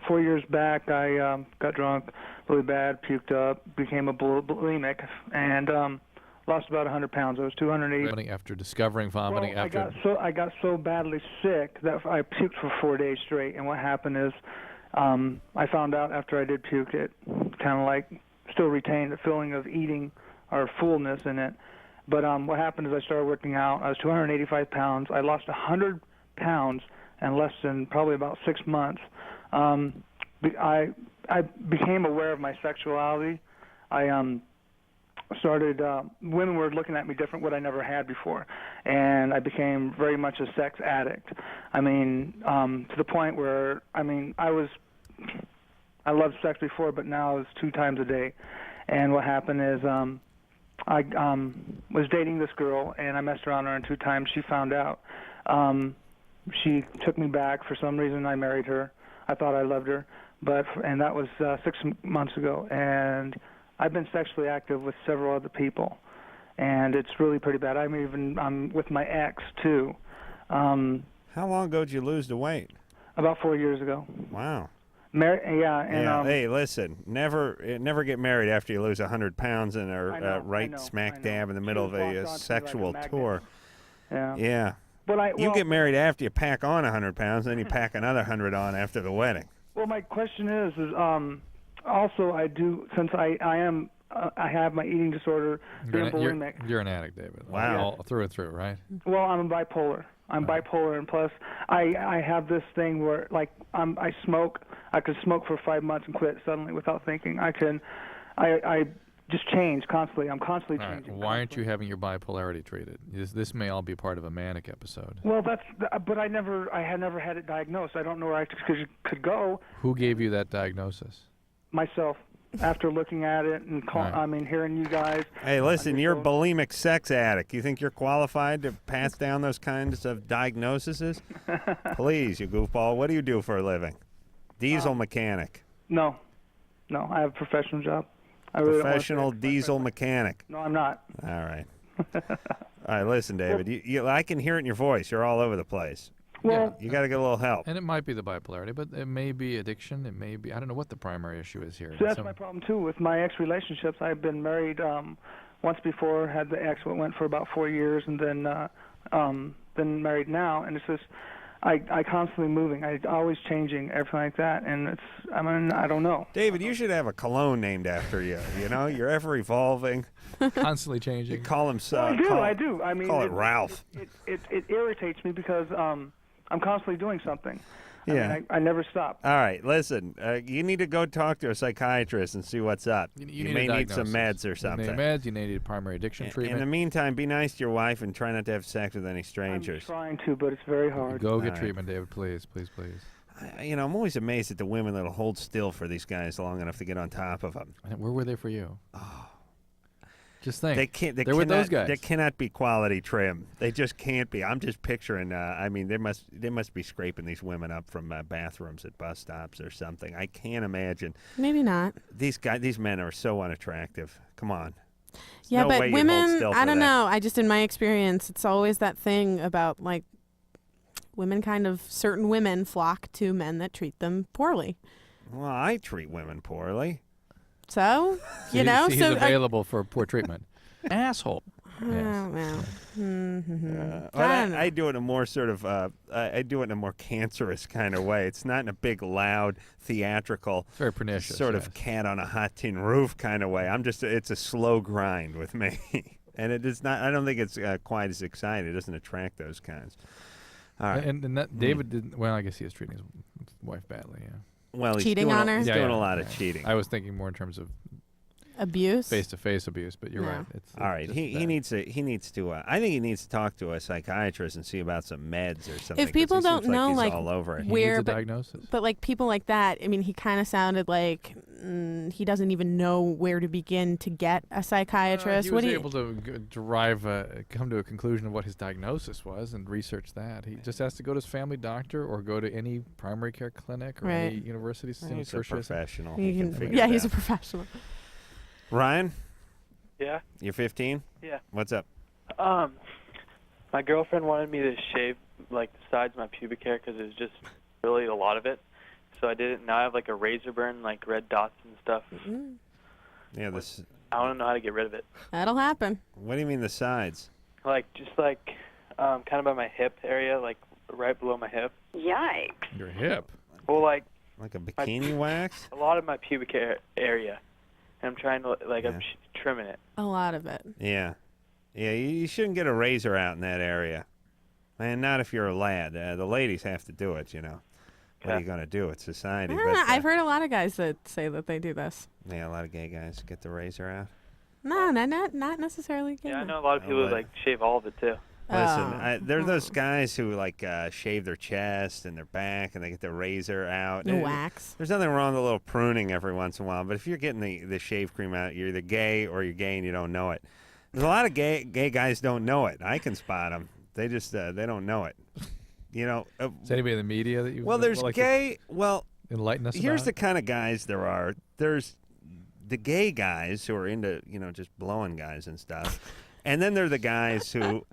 4 years back, I got drunk really bad, puked up, became a bulimic, and lost about 100 pounds. I was 280. After discovering vomiting, I got so badly sick that I puked for 4 days straight. And what happened is, I found out after I did puke, it kind of like still retained the feeling of eating or fullness in it. But what happened is I started working out. I was 285 pounds. I lost 100 pounds in less than probably about 6 months. I became aware of my sexuality. I started, women were looking at me different, what I never had before. And I became very much a sex addict. I mean, to the point where, I loved sex before, but now it's 2 times a day. And what happened is I was dating this girl, and I messed around her, and 2 times she found out. She took me back. For some reason, I married her. I thought I loved her, and that was 6 months ago. And I've been sexually active with several other people, and it's really pretty bad. I'm with my ex too. How long ago did you lose the weight? About 4 years ago. Wow. Hey, listen, never get married after you lose 100 pounds and are smack dab in the middle of a sexual tour. Yeah. Yeah. You get married after you pack on 100 pounds, then you pack another 100 on after the wedding. Well, my question is also I do, since I have my eating disorder, bulimic. You're an addict, David. Wow. All through and through, right? Well, I'm bipolar. I'm bipolar, and plus I have this thing where, like, I smoke. I could smoke for 5 months and quit suddenly without thinking. I just change constantly. I'm constantly All right. changing. Why aren't you having your bipolarity treated? This may all be part of a manic episode. Well, but I had never had it diagnosed. I don't know where I could go. Who gave you that diagnosis? Myself, after looking at it and hearing you guys. Hey, listen, you're a bulimic sex addict. You think you're qualified to pass down those kinds of diagnoses? Please, you goofball. What do you do for a living? Diesel mechanic. No, I have a professional job. I really Professional diesel mechanic. No, I'm not. All right. All right, listen, David. I can hear it in your voice. You're all over the place. Well, you got to get a little help. And it might be the bipolarity, but it may be addiction. It may be, I don't know what the primary issue is here. So that's my problem, too, with my ex-relationships. I've been married once before, had the ex, went for about 4 years, and then been married now, and it's just, I constantly moving. I always changing, everything like that, and I don't know. David, you should have a cologne named after you. You know, you're ever evolving. Constantly changing. You call him I do. I mean, call it Ralph. It irritates me because I'm constantly doing something. Yeah. I never stop. All right, listen. You need to go talk to a psychiatrist and see what's up. You may need some meds or something. You need meds. You need primary addiction treatment. In the meantime, be nice to your wife and try not to have sex with any strangers. I'm trying to, but it's very hard. Go get treatment, David. Please, please, please. I'm always amazed at the women that'll hold still for these guys long enough to get on top of them. Where were they for you? Oh. Just think. They can't. They're with those guys. They cannot be quality trim. They just can't be. I'm just picturing. They must be scraping these women up from bathrooms at bus stops or something. I can't imagine. Maybe not. These men are so unattractive. Come on. Yeah, no but way you'd hold women. still I for don't that. know. I just, in my experience, it's always that thing about like women. Certain women flock to men that treat them poorly. Well, I treat women poorly. So, he's available for poor treatment. Asshole. Well. I do it in a more sort of I do it in a more cancerous kind of way. It's not in a big, loud, theatrical, very pernicious, sort of cat on a hot tin roof kind of way. It's a slow grind with me, and it is not. I don't think it's quite as exciting. It doesn't attract those kinds. All right. And that David didn't. Well, I guess he is treating his wife badly. Yeah. Well, he's cheating on her. He's doing a lot of cheating. I was thinking more in terms of abuse, face-to-face abuse, but you're right. All right, he needs to. I think he needs to talk to a psychiatrist and see about some meds or something. If people don't know, like, all over it. where, he needs a diagnosis. But like people like that, I mean, he kind of sounded like he doesn't even know where to begin to get a psychiatrist. He was able to come to a conclusion of what his diagnosis was and research that. He just has to go to his family doctor or go to any primary care clinic or any university. He's a professional. He's a professional. Ryan? Yeah? You're 15? Yeah. What's up? My girlfriend wanted me to shave, like, the sides of my pubic hair because it was just really a lot of it. So I did it. Now I have, like, a razor burn, like, red dots and stuff. Mm-hmm. Yeah, I don't know how to get rid of it. That'll happen. What do you mean the sides? Like, just, like, kind of by my hip area, like, right below my hip. Yikes. Your hip? Well, like a bikini wax? A lot of my pubic hair area. I'm trying to, like, I'm trimming it. A lot of it. Yeah. Yeah, you shouldn't get a razor out in that area. Man, not if you're a lad. The ladies have to do it, you know. What are you going to do? It's society. I've heard a lot of guys that say that they do this. Yeah, a lot of gay guys get the razor out. No, not necessarily gay. Yeah, I know a lot of people who, like, shave all of it, too. Listen, there are those guys who like shave their chest and their back, and they get the razor out. The wax. There's nothing wrong with a little pruning every once in a while, but if you're getting the shave cream out, you're either gay or you're gay and you don't know it. There's a lot of gay guys don't know it. I can spot them. They just they don't know it. You know. Is anybody in the media that you? Well, there's like gay. Well, enlighten us. Here's about the kind of guys there are. There's the gay guys who are into just blowing guys and stuff, and then there are the guys who.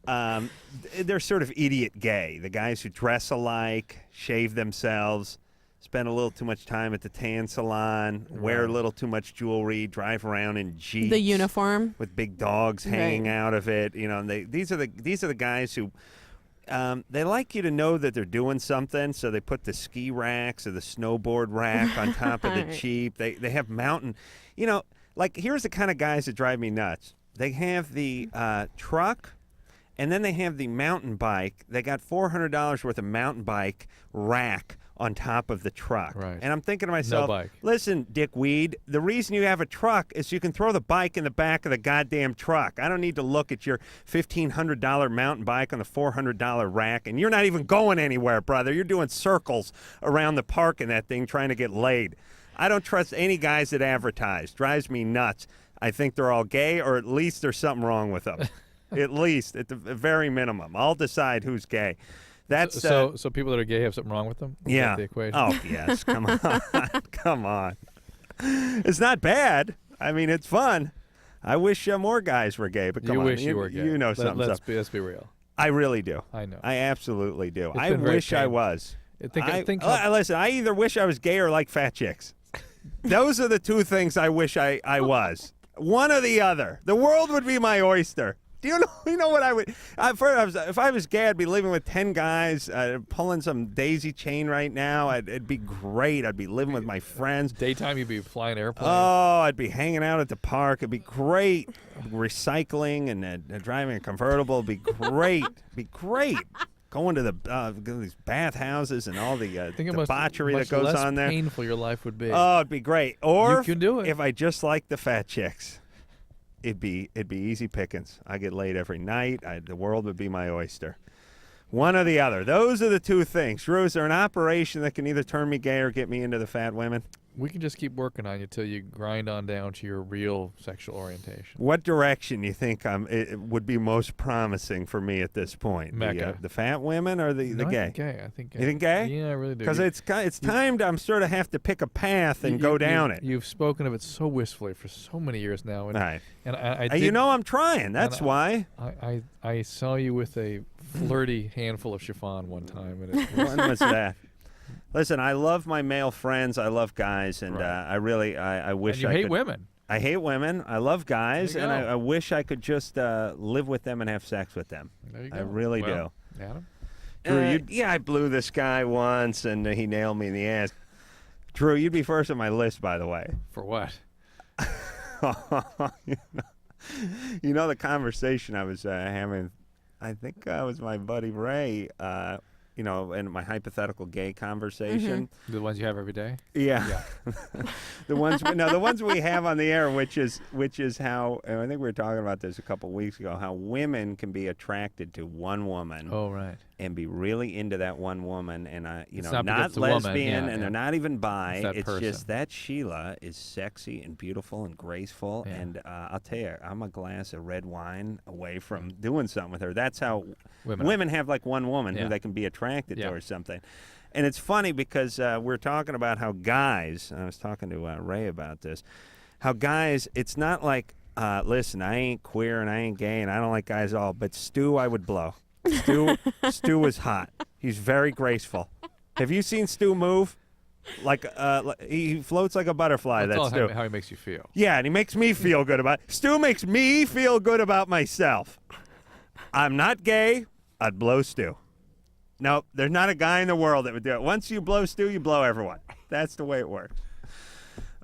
They're sort of idiot gay. The guys who dress alike, shave themselves, spend a little too much time at the tan salon, wear a little too much jewelry, drive around in Jeeps. The uniform with big dogs hanging out of it. You know, and these are the guys who they like you to know that they're doing something, so they put the ski racks or the snowboard rack on top of the Jeep. They have mountain. Like here's the kind of guys that drive me nuts. They have the truck. And then they have the mountain bike. They got $400 worth of mountain bike rack on top of the truck. Right. And I'm thinking to myself, bike. listen, dickweed, the reason you have a truck is so you can throw the bike in the back of the goddamn truck. I don't need to look at your $1,500 mountain bike on the $400 rack, and you're not even going anywhere, brother. You're doing circles around the park in that thing trying to get laid. I don't trust any guys that advertise. Drives me nuts. I think they're all gay, or at least there's something wrong with them. At least, at the very minimum. I'll decide who's gay. That's so people that are gay have something wrong with them? Is yeah. that the equation? Oh, yes. Come on. Come on. It's not bad. I mean, it's fun. I wish more guys were gay, but come on. You wish you were gay. You know something. Let's be real. I really do. I know. I absolutely do. It's I been very wish I was. Listen, I either wish I was gay or like fat chicks. Those are the two things I wish I was. One or the other. The world would be my oyster. Do you know? You know what I would? If I was gay, I'd be living with 10 guys, pulling some daisy chain right now. It'd be great. I'd be living with my friends. Daytime, you'd be flying airplanes. Oh, I'd be hanging out at the park. It'd be great. Recycling and driving a convertible. It'd be great. It'd be great. Going to these bathhouses and all the debauchery that goes on there. Much less painful your life would be. Oh, it'd be great. Or you can do it. If I just like the fat chicks. It'd be easy pickings. I get laid every night. The world would be my oyster. One or the other. Those are the two things. Drew, is there an operation that can either turn me gay or get me into the fat women? We can just keep working on you till you grind on down to your real sexual orientation. What direction do you think it would be most promising for me at this point? Mecca. The fat women or the gay? I think gay. You think gay? Yeah, I really do. Because it's time to sort of have to pick a path and go down it. You've spoken of it so wistfully for so many years now. And, right. And I you know I'm trying. That's why. I saw you with a flirty handful of chiffon one time. And when was that? Listen, I love my male friends. I love guys, and I wish and you hate women. I hate women. I love guys, and I wish I could just live with them and have sex with them. There you go. I really do. Adam? Drew, I blew this guy once, and he nailed me in the ass. Drew, you'd be first on my list, by the way. For what? You know the conversation I was having. I think it was my buddy Ray. In my hypothetical gay conversation. Mm-hmm. The ones you have every day? Yeah. the ones we have on the air, which is how, and I think we were talking about this a couple of weeks ago, how women can be attracted to one woman. Oh, right. And be really into that one woman, and not lesbian, and they're not even bi. It's just that Sheila is sexy and beautiful and graceful, and I'll tell you, I'm a glass of red wine away from doing something with her. That's how women have like one woman who they can be attracted to or something. And it's funny because we're talking about how guys, I was talking to Ray about this, how guys, it's not like, listen, I ain't queer and I ain't gay and I don't like guys at all, but Stu I would blow. Stu is hot. He's very graceful. Have you seen Stu move? Like he floats like a butterfly. That's Stu. How he makes you feel. Yeah, and he makes me feel good about it. Stu makes me feel good about myself. I'm not gay. I'd blow Stu. No, there's not a guy in the world that would do it. Once you blow Stu, you blow everyone. That's the way it works.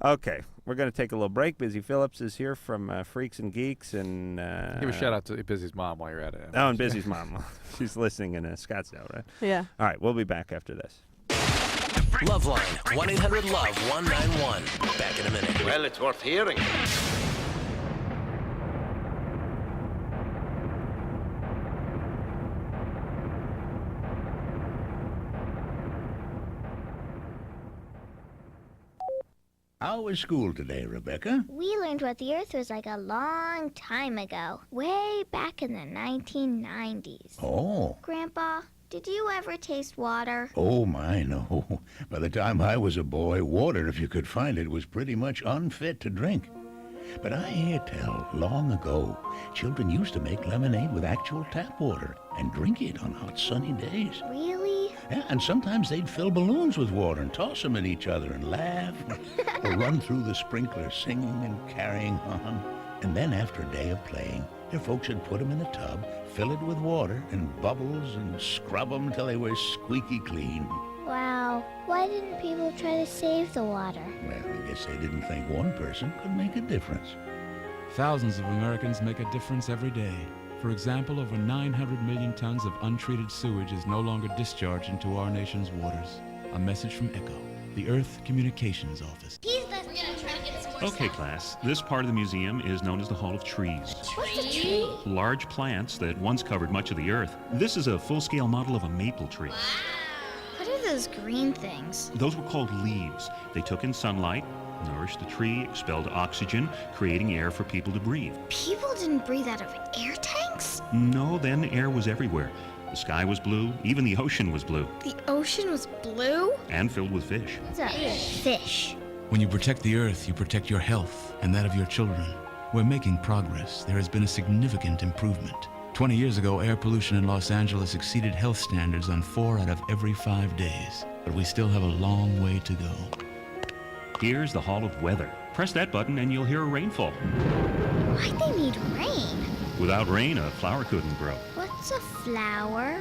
Okay, we're going to take a little break. Busy Phillips is here from Freaks and Geeks. And give a shout out to Busy's mom while you're at it. Oh, and Busy's mom. She's listening in Scottsdale, right? Yeah. All right, we'll be back after this. LoveLine, 1-800-LOVE-191. Back in a minute. Well, it's worth hearing. How was school today, Rebecca? We learned what the Earth was like a long time ago, way back in the 1990s. Oh. Grandpa, did you ever taste water? Oh, my, no. By the time I was a boy, water, if you could find it, was pretty much unfit to drink. But I hear tell, long ago, children used to make lemonade with actual tap water and drink it on hot, sunny days. Really? Yeah, and sometimes they'd fill balloons with water and toss them at each other and laugh, or run through the sprinkler singing and carrying on. And then after a day of playing, their folks would put them in a tub, fill it with water and bubbles, and scrub them till they were squeaky clean. Wow. Why didn't people try to save the water? Well, I guess they didn't think one person could make a difference. Thousands of Americans make a difference every day. For example, over 900 million tons of untreated sewage is no longer discharged into our nation's waters. A message from ECHO, the Earth Communications Office. Okay, class. This part of the museum is known as the Hall of Trees. What's a tree? Large plants that once covered much of the Earth. This is a full-scale model of a maple tree. What are those green things? Those were called leaves. They took in sunlight, nourished the tree, expelled oxygen, creating air for people to breathe. People didn't breathe out of air tanks? No, then air was everywhere. The sky was blue, even the ocean was blue. The ocean was blue? And filled with fish. What's a fish? When you protect the Earth, you protect your health and that of your children. We're making progress. There has been a significant improvement. 20 years ago, air pollution in Los Angeles exceeded health standards on 4 out of every 5 days. But we still have a long way to go. Here's the Hall of Weather. Press that button and you'll hear a rainfall. Why'd they need rain? Without rain, a flower couldn't grow. What's a flower?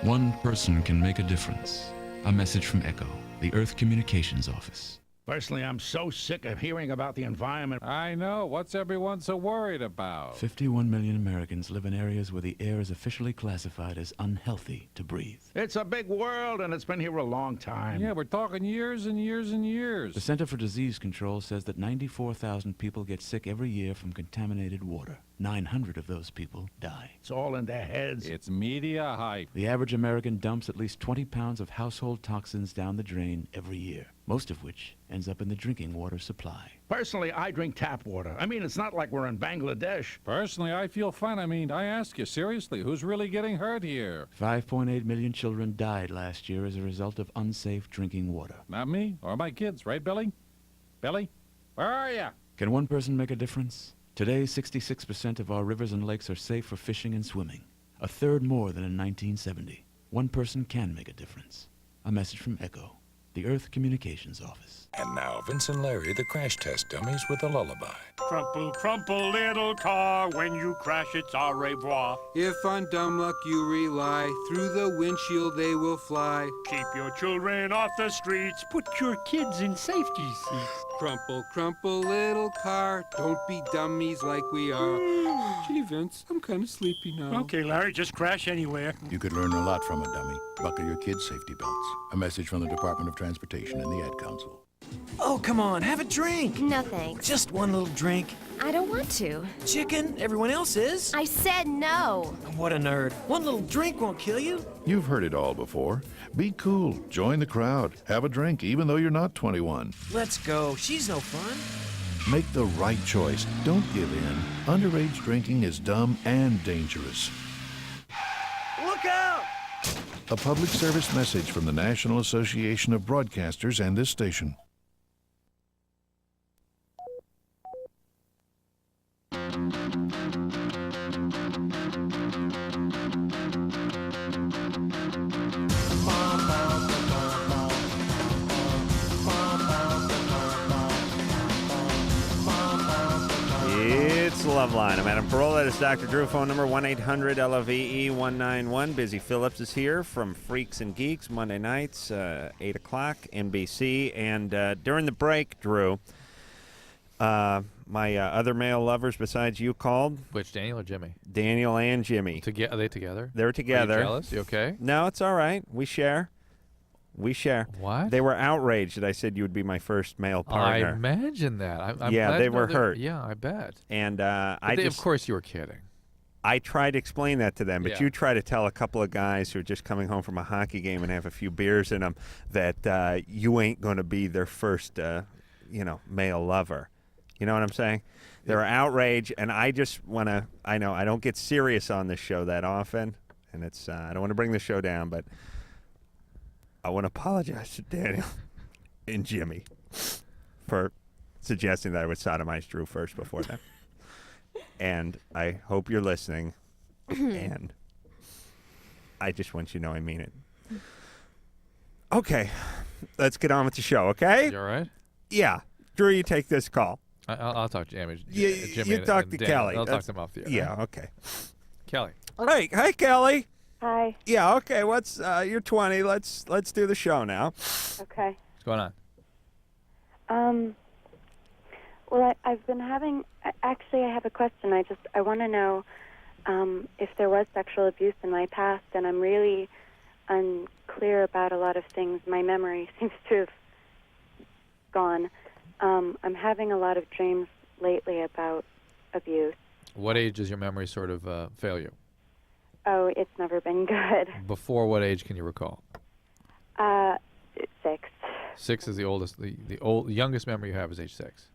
One person can make a difference. A message from ECHO, the Earth Communications Office. Personally, I'm so sick of hearing about the environment. I know. What's everyone so worried about? 51 million Americans live in areas where the air is officially classified as unhealthy to breathe. It's a big world, and it's been here a long time. Yeah, we're talking years and years and years. The Center for Disease Control says that 94,000 people get sick every year from contaminated water. 900 of those people die. It's all in their heads. It's media hype. The average American dumps at least 20 pounds of household toxins down the drain every year, most of which ends up in the drinking water supply. Personally, I drink tap water. I mean, it's not like we're in Bangladesh. Personally, I feel fine. I mean, I ask you, seriously, who's really getting hurt here? 5.8 million children died last year as a result of unsafe drinking water. Not me or my kids, right, Billy? Billy? Where are you? Can one person make a difference? Today, 66% of our rivers and lakes are safe for fishing and swimming, a third more than in 1970. One person can make a difference. A message from ECHO, the Earth Communications Office. And now, Vince and Larry, the crash test dummies, with a lullaby. Crumple, crumple, little car. When you crash, it's au revoir. If on dumb luck you rely, through the windshield they will fly. Keep your children off the streets. Put your kids in safety seats. Crumple, crumple, little car. Don't be dummies like we are. Gee, Vince, I'm kind of sleepy now. Okay, Larry, just crash anywhere. You could learn a lot from a dummy. Buckle your kids' safety belts. A message from the Department of Transportation and the Ad Council. Oh, come on, have a drink. No thanks. Just one little drink. I don't want to. Chicken, everyone else is. I said no. What a nerd. One little drink won't kill you. You've heard it all before. Be cool. Join the crowd. Have a drink, even though you're not 21. Let's go. She's no fun. Make the right choice. Don't give in. Underage drinking is dumb and dangerous. Look out! A public service message from the National Association of Broadcasters and this station. It's LoveLine. I'm Adam Carolla. That is Dr. Drew. Phone number 1-800-LOVE-191. Busy Phillips is here from Freaks and Geeks, Monday nights, 8 o'clock, NBC. And during the break, Drew, my other male lovers besides you called. Which, Daniel or Jimmy? Daniel and Jimmy. Are they together? They're together. Are you jealous? You okay? No, it's all right. We share. What? They were outraged that I said you would be my first male partner. I imagine that. I'm yeah, glad they to know were hurt. Yeah, I bet. And of course you were kidding. I tried to explain that to them, but Yeah. you try to tell a couple of guys who are just coming home from a hockey game and have a few beers in them that you ain't going to be their first, male lover. You know what I'm saying? They're outraged, and I just want to. I know I don't get serious on this show that often, and it's I don't want to bring the show down, but I want to apologize to Daniel and Jimmy for suggesting that I would sodomize Drew first before them. And I hope you're listening, and I just want you to know I mean it. Okay, let's get on with the show, okay? You all right? Yeah. Drew, you take this call. I'll talk to Jimmy. You talk to Kelly. I'll talk to them off the air. Yeah, okay. Kelly. Hey, Kelly. Hi. Yeah, okay. What's you're 20. Let's do the show now. Okay. What's going on? Well, I've been having. Actually, I have a question. I want to know if there was sexual abuse in my past, and I'm really unclear about a lot of things. My memory seems to have gone. I'm having a lot of dreams lately about abuse. What age does your memory sort of fail you? Oh, it's never been good. Before what age can you recall? 6. 6 is the oldest. The youngest memory you have is age 6.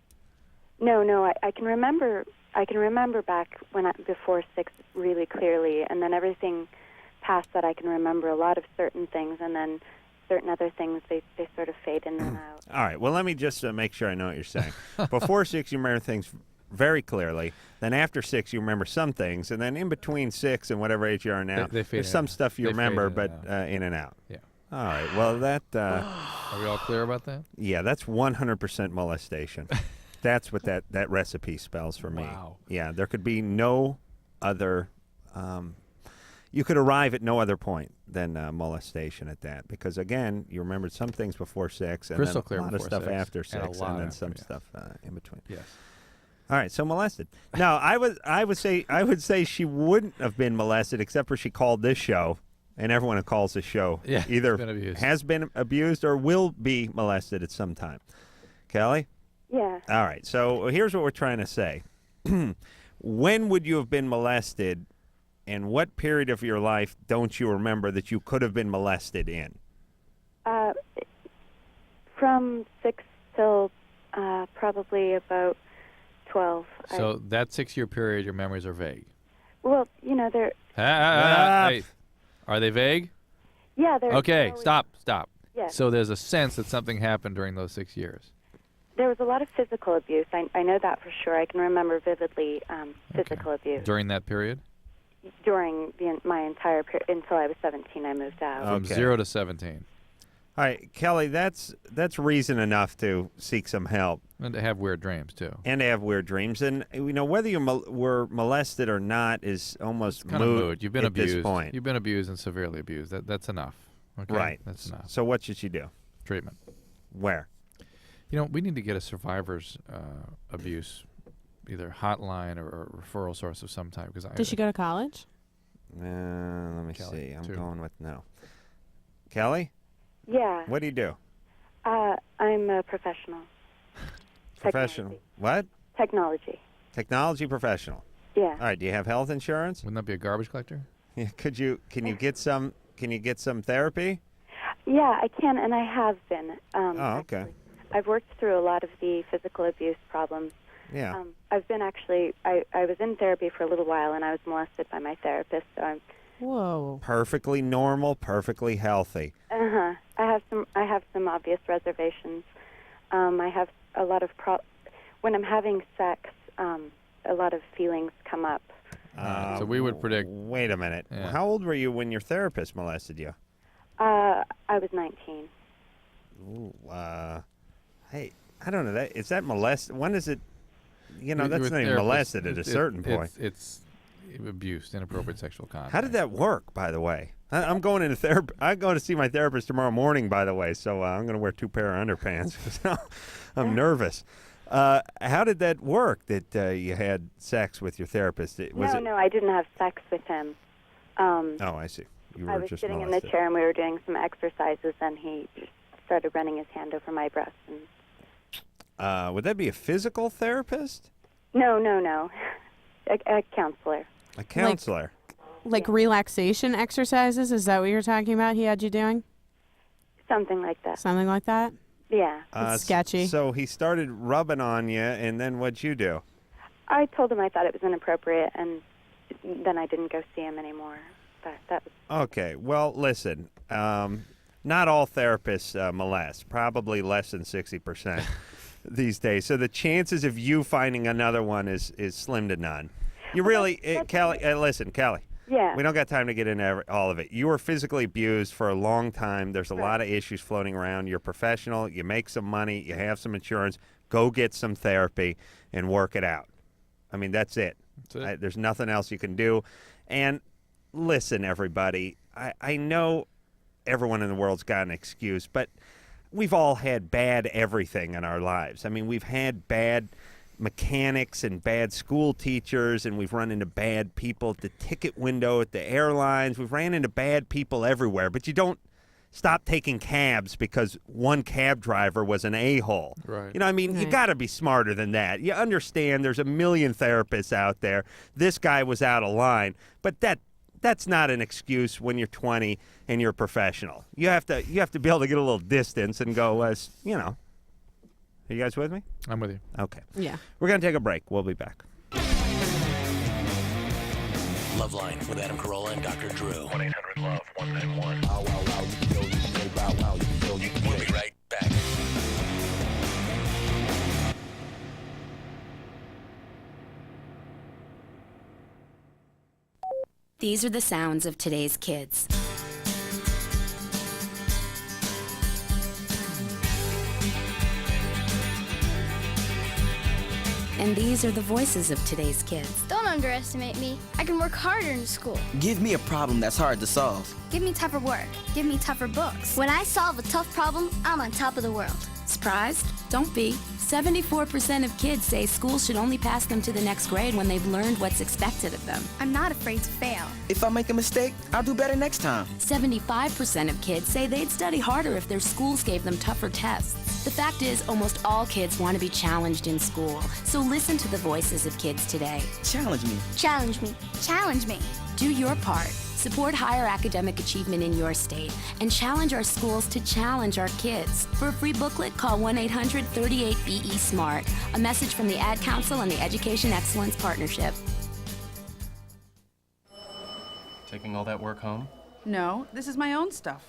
No, I can remember. I can remember back before 6 really clearly, and then everything past that I can remember a lot of certain things, and then certain other things they sort of fade in and out. All right. Well, let me just make sure I know what you're saying. Before 6, you remember things very clearly. Then after 6, you remember some things, and then in between 6 and whatever age you are now, there's some stuff you remember, but in and out. Yeah. All right. Well, that. Are we all clear about that? Yeah, that's 100% molestation. That's what that recipe spells for me. Wow. Yeah, there could be no other. You could arrive at no other point than molestation at that, because again, you remembered some things before 6, and Crystal then clear a lot of before stuff 6, after and 6, a and, lot then after, some yeah. stuff in between. Yes. All right, so molested. No, I would say she wouldn't have been molested, except for she called this show, and everyone who calls this show either has been abused or will be molested at some time. Kelly? Yeah. All right, so here's what we're trying to say. When would you have been molested, and what period of your life don't you remember that you could have been molested in? From 6 till probably about 12. So that 6-year period, your memories are vague. Well, they're... Hey, are they vague? Yeah, they're... Okay, always, stop. Yes. So there's a sense that something happened during those 6 years. There was a lot of physical abuse. I know that for sure. I can remember vividly physical abuse. During that period? During my entire period, until I was 17, I moved out. From 0 to 17. All right, Kelly, that's reason enough to seek some help. And to have weird dreams, too. And to have weird dreams. And, whether you were molested or not is almost moot. You've been at abused. This point. You've been abused and severely abused. That's enough. Okay? Right. That's enough. So what should she do? Treatment. Where? We need to get a survivor's abuse, either hotline or referral source of some type. Did she go to college? Let me Kelly, see. I'm too. going with no. Kelly? Yeah. What do you do? I'm a professional. Professional. What? Technology. Technology professional. Yeah. All right. Do you have health insurance? Wouldn't that be a garbage collector? Yeah. Can you get some? Can you get some therapy? Yeah, I can, and I have been. Okay. Actually. I've worked through a lot of the physical abuse problems. Yeah. I've been I was in therapy for a little while, and I was molested by my therapist. So I'm. Whoa. Perfectly normal, perfectly healthy. I have some obvious reservations. I have a lot of when I'm having sex, a lot of feelings come up. So we would predict. Wait a minute. Yeah. How old were you when your therapist molested you? I was 19. Ooh, hey, I don't know. Is that molested? When is it? That's not even molested at a certain point. It's abuse, inappropriate sexual contact. How did that work, by the way? I'm going into therapy. I'm going to see my therapist tomorrow morning, by the way. So I'm going to wear 2 pair of underpants because I'm nervous. How did that work? That you had sex with your therapist? No, I didn't have sex with him. Oh, I see. You were I was just sitting molested. in the chair and we were doing some exercises, and he started running his hand over my breast. And would that be a physical therapist? No. A counselor. A counselor. Like relaxation exercises? Is that what you're talking about? He had you doing? Something like that. Something like that? Yeah. It's sketchy. So he started rubbing on you, and then what'd you do? I told him I thought it was inappropriate, and then I didn't go see him anymore. But that was... Okay. Well, listen. Not all therapists molest. Probably less than 60% these days. So the chances of you finding another one is slim to none. You really, Kelly. Listen, Kelly. Yeah. We don't got time to get into all of it. You were physically abused for a long time. There's a lot of issues floating around. You're professional. You make some money. You have some insurance. Go get some therapy and work it out. I mean, that's it. There's nothing else you can do. And listen, everybody, I know everyone in the world's got an excuse, but we've all had bad everything in our lives. I mean, we've had bad mechanics and bad school teachers, and we've run into bad people at the ticket window at the airlines. We've ran into bad people everywhere, but you don't stop taking cabs because one cab driver was an a-hole. Right. You know, I mean, you got to be smarter than that. You understand there's a million therapists out there. This guy was out of line, but that's not an excuse when you're 20 and you're a professional. You have to be able to get a little distance and go, you know. Are you guys with me? I'm with you. Okay. Yeah. We're going to take a break. We'll be back. Loveline with Adam Carolla and Dr. Drew. 1-800-LOVE-191. We'll be right back. These are the sounds of today's kids. And these are the voices of today's kids. Don't underestimate me. I can work harder in school. Give me a problem that's hard to solve. Give me tougher work. Give me tougher books. When I solve a tough problem, I'm on top of the world. Surprised? Don't be. 74% of kids say school should only pass them to the next grade when they've learned what's expected of them. I'm not afraid to fail. If I make a mistake, I'll do better next time. 75% of kids say they'd study harder if their schools gave them tougher tests. The fact is, almost all kids want to be challenged in school. So listen to the voices of kids today. Challenge me. Challenge me. Challenge me. Do your part. Support higher academic achievement in your state and challenge our schools to challenge our kids. For a free booklet, call 1-800-38-BE-SMART. A message from the Ad Council and the Education Excellence Partnership. Taking all that work home? No, this is my own stuff.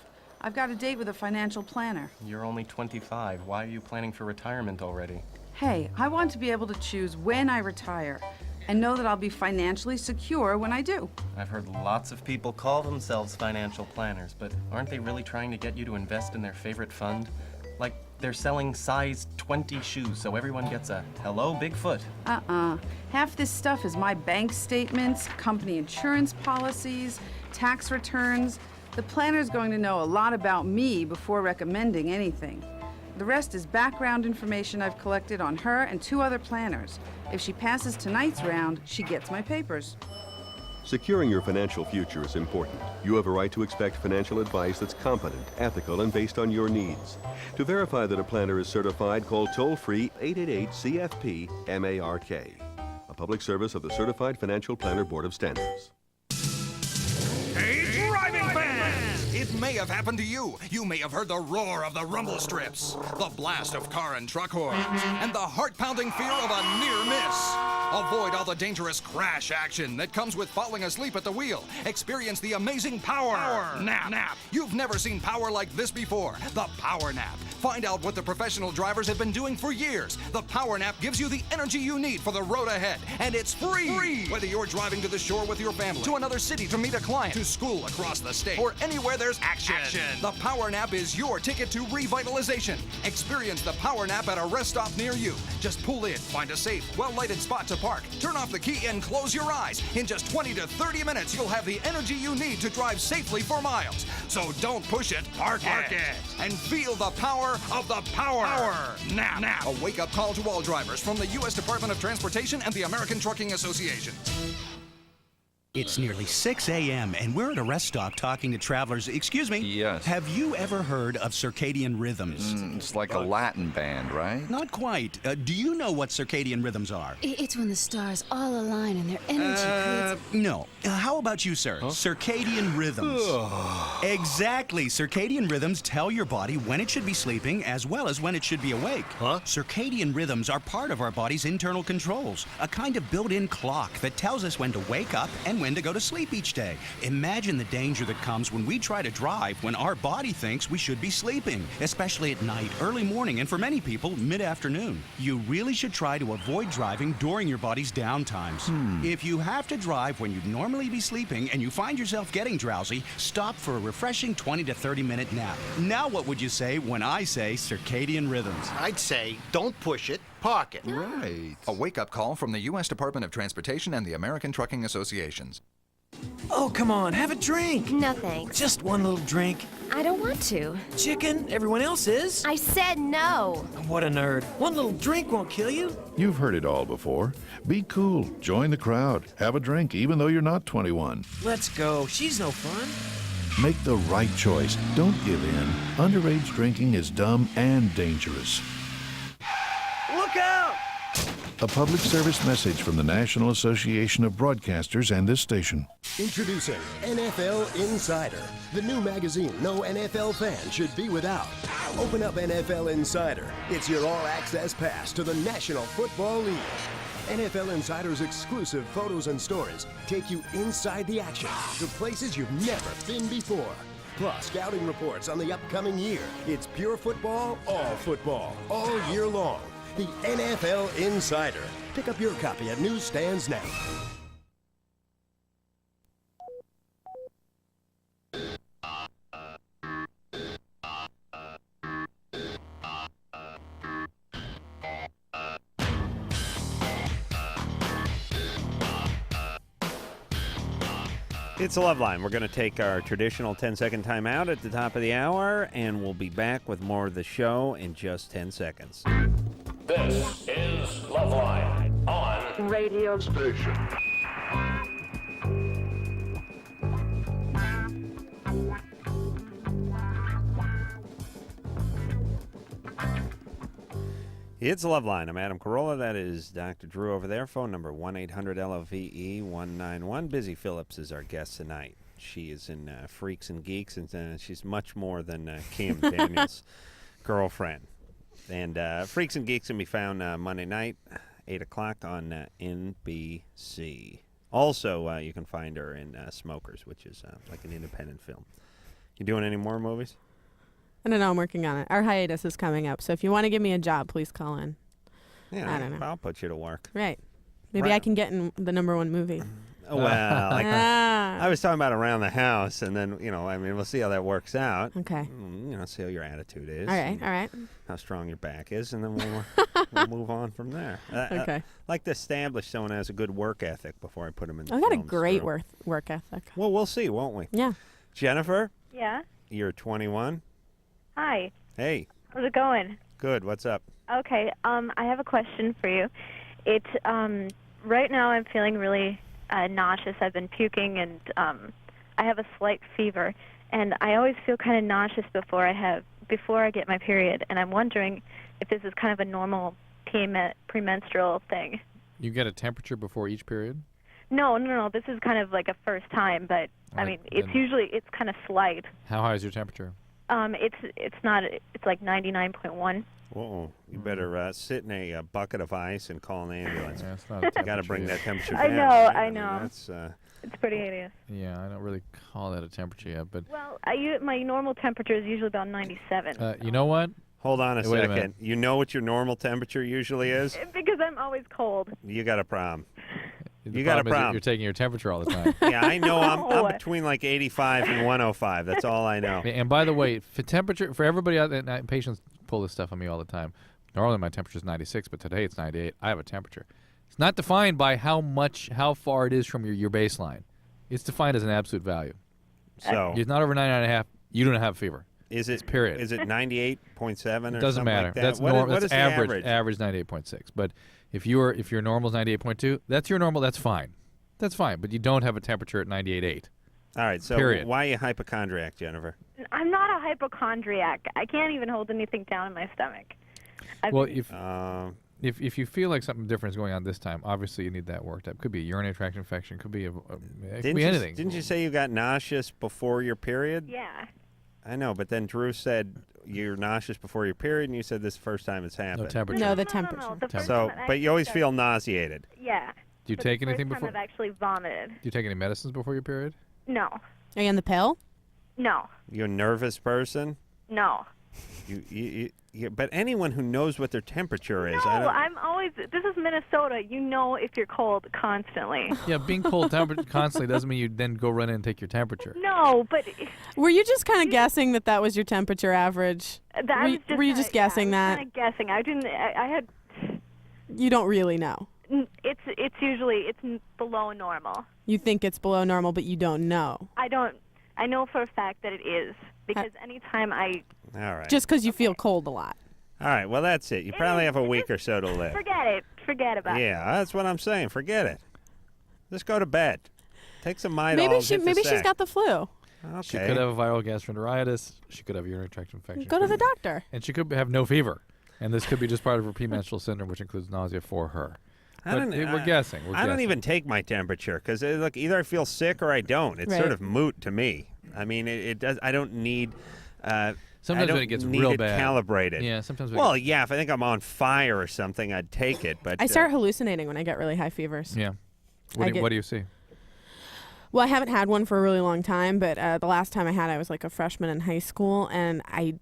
I've got a date with a financial planner. You're only 25. Why are you planning for retirement already? Hey, I want to be able to choose when I retire and know that I'll be financially secure when I do. I've heard lots of people call themselves financial planners, but aren't they really trying to get you to invest in their favorite fund? Like they're selling size 20 shoes so everyone gets a hello Bigfoot. Half this stuff is my bank statements, company insurance policies, tax returns. The planner's going to know a lot about me before recommending anything. The rest is background information I've collected on her and 2 other planners. If she passes tonight's round, she gets my papers. Securing your financial future is important. You have a right to expect financial advice that's competent, ethical, and based on your needs. To verify that a planner is certified, call toll-free 888-CFP-MARK. A public service of the Certified Financial Planner Board of Standards. Hey, driving fans! It may have happened to you. You may have heard the roar of the rumble strips, the blast of car and truck horns, and the heart-pounding fear of a near miss. Avoid all the dangerous crash action that comes with falling asleep at the wheel. Experience the amazing power nap. You've never seen power like this before. The Power Nap. Find out what the professional drivers have been doing for years. The Power Nap gives you the energy you need for the road ahead, and it's free. Whether you're driving to the shore with your family, to another city to meet a client, to school across the state, or anywhere there's action. The Power Nap is your ticket to revitalization. Experience the Power Nap at a rest stop near you. Just pull in, find a safe, well-lighted spot to park, turn off the key, and close your eyes. In just 20 to 30 minutes, you'll have the energy you need to drive safely for miles. So don't push it, park it, and feel the power of the Power Nap. A wake-up call to all drivers from the U.S. Department of Transportation and the American Trucking Association. It's nearly 6 a.m. and we're at a rest stop talking to travelers. Excuse me? Yes. Have you ever heard of circadian rhythms? It's like a Latin band, right? Not quite. Do you know what circadian rhythms are? It's when the stars all align and their energy creates... No. How about you, sir? Huh? Circadian rhythms. Exactly. Circadian rhythms tell your body when it should be sleeping as well as when it should be awake. Huh? Circadian rhythms are part of our body's internal controls, a kind of built-in clock that tells us when to wake up and when to go to sleep each day. Imagine the danger that comes when we try to drive when our body thinks we should be sleeping, especially at night, early morning, and for many people, mid-afternoon. You really should try to avoid driving during your body's down times. If you have to drive when you'd normally be sleeping and you find yourself getting drowsy, stop for a refreshing 20 to 30-minute nap. Now what would you say when I say circadian rhythms? I'd say don't push it, park it. Right. A wake-up call from the U.S. Department of Transportation and the American Trucking Associations. Oh, come on, have a drink. No thanks. Just one little drink. I don't want to. Chicken, everyone else is. I said no. What a nerd. One little drink won't kill you. You've heard it all before. Be cool. Join the crowd. Have a drink, even though you're not 21. Let's go. She's no fun. Make the right choice. Don't give in. Underage drinking is dumb and dangerous. Look out! A public service message from the National Association of Broadcasters and this station. Introducing NFL Insider, the new magazine no NFL fan should be without. Open up NFL Insider. It's your all-access pass to the National Football League. NFL Insider's exclusive photos and stories take you inside the action to places you've never been before. Plus, scouting reports on the upcoming year. It's pure football, all year long. The NFL Insider. Pick up your copy at newsstands now. It's a LoveLine. We're going to take our traditional 10-second timeout at the top of the hour, and we'll be back with more of the show in just 10 seconds. This is LoveLine on radio station. It's LoveLine. I'm Adam Carolla. That is Dr. Drew over there. Phone number 1-800-LOVE-191. Busy Phillips is our guest tonight. She is in Freaks and Geeks, and she's much more than Kim Daniels' girlfriend. And Freaks and Geeks can be found Monday night, 8 o'clock on NBC. Also, you can find her in Smokers, which is like an independent film. You doing any more movies? I don't know. I'm working on it. Our hiatus is coming up, so if you want to give me a job, please call in. Yeah, I don't know. I'll put you to work. Right. Maybe I can get in the #1 movie. Well, I was talking about around the house, and then, we'll see how that works out. Okay. See how your attitude is. All right. How strong your back is, and then we'll move on from there. Okay. I like to establish someone has a good work ethic before I put them in the I got a films, great so. work ethic. Well, we'll see, won't we? Yeah. Jennifer, Yeah. you're 21. Hi. Hey. How's it going? Good. What's up? Okay. I have a question for you. It's right now I'm feeling really nauseous. I've been puking, and I have a slight fever, and I always feel kind of nauseous before I get my period, and I'm wondering if this is kind of a normal premenstrual thing. You get a temperature before each period? No. This is kind of like a first time, but I mean, it's kind of slight. How high is your temperature? It's like 99.1. Whoa, you better sit in a bucket of ice and call an ambulance. Yeah, it's not a you got to bring that temperature I down. know. I mean, that's, it's pretty hideous. Yeah, I don't really call that a temperature yet, but... Well, my normal temperature is usually about 97. You know what? Hold on a Wait a second. minute. You know what your normal temperature usually is? Because I'm always cold. You got a problem. You got a problem. You're taking your temperature all the time. Yeah, I know. I'm between like 85 and 105. That's all I know. And by the way, for everybody out there, patients pull this stuff on me all the time. Normally my temperature is 96, but today it's 98. I have a temperature. It's not defined by how far it is from your baseline. It's defined as an absolute value. So it's not over 99.5. You don't have fever. Is it? Period. Is it 98.7 or something? Doesn't matter. Like that? That's What is the average. Average 98.6. But if your normal is 98.2, that's your normal. That's fine. That's fine. But you don't have a temperature at 98.8. All right. So period. Why are you hypochondriac, Jennifer? I'm not a hypochondriac. I can't even hold anything down in my stomach. If you feel like something different is going on this time, obviously you need that worked up. Could be a urinary tract infection. Could be anything. Didn't you say you got nauseous before your period? Yeah. I know, but then Drew said you're nauseous before your period, and you said this is the first time it's happened. No temperature. No, the temperature. No, the first So, time I but you always actually feel nauseated. Yeah. Do you take anything before? before? I've actually vomited. Do you take any medicines before your period? No. Are you on the pill? No. You a nervous person? No. But anyone who knows what their temperature is. No, I'm always. This is Minnesota. You know if you're cold constantly. Yeah, being cold constantly doesn't mean you then go run in and take your temperature. No, but. Were you just kind of guessing that was your temperature average? Were you just guessing that? Kind of guessing. I didn't. I had. You don't really know. It's usually below normal. You think it's below normal, but you don't know. I don't. I know for a fact that it is because anytime I. All right. Just because you feel cold a lot. All right. Well, that's it. You probably have a week or so to live. Forget it. Forget about it. Yeah, that's what I'm saying. Forget it. Just go to bed. Take some Midol. Maybe she's got the flu. Okay. She could have a viral gastroenteritis. She could have urinary tract infection. Go to the doctor. And she could have no fever. And this could be just part of her premenstrual syndrome, which includes nausea for her. We're guessing. I don't even take my temperature because look, either I feel sick or I don't. It's sort of moot to me. I mean, it does. I don't need. Sometimes when it gets real bad, calibrated. Yeah, sometimes. Well, yeah, if I think I'm on fire or something, I'd take it. But I start hallucinating when I get really high fevers. Yeah. What do you see? Well, I haven't had one for a really long time, but the last time I was like a freshman in high school, and I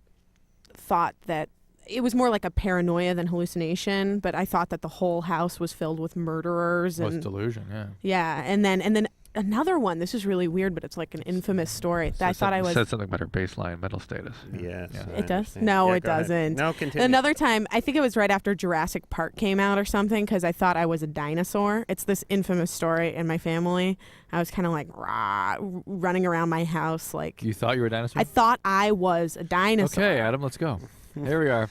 thought that it was more like a paranoia than hallucination, but I thought that the whole house was filled with murderers. It's delusion, yeah. Yeah, and then another one. This is really weird, but it's like an infamous story. I thought I was said something about her baseline mental status. Yes, yeah. It does. No, it doesn't. No, continue. Another time, I think it was right after Jurassic Park came out or something, because I thought I was a dinosaur. It's this infamous story in my family. I was kind of like running around my house like. You thought you were a dinosaur? I thought I was a dinosaur. Okay, Adam, let's go. There we are.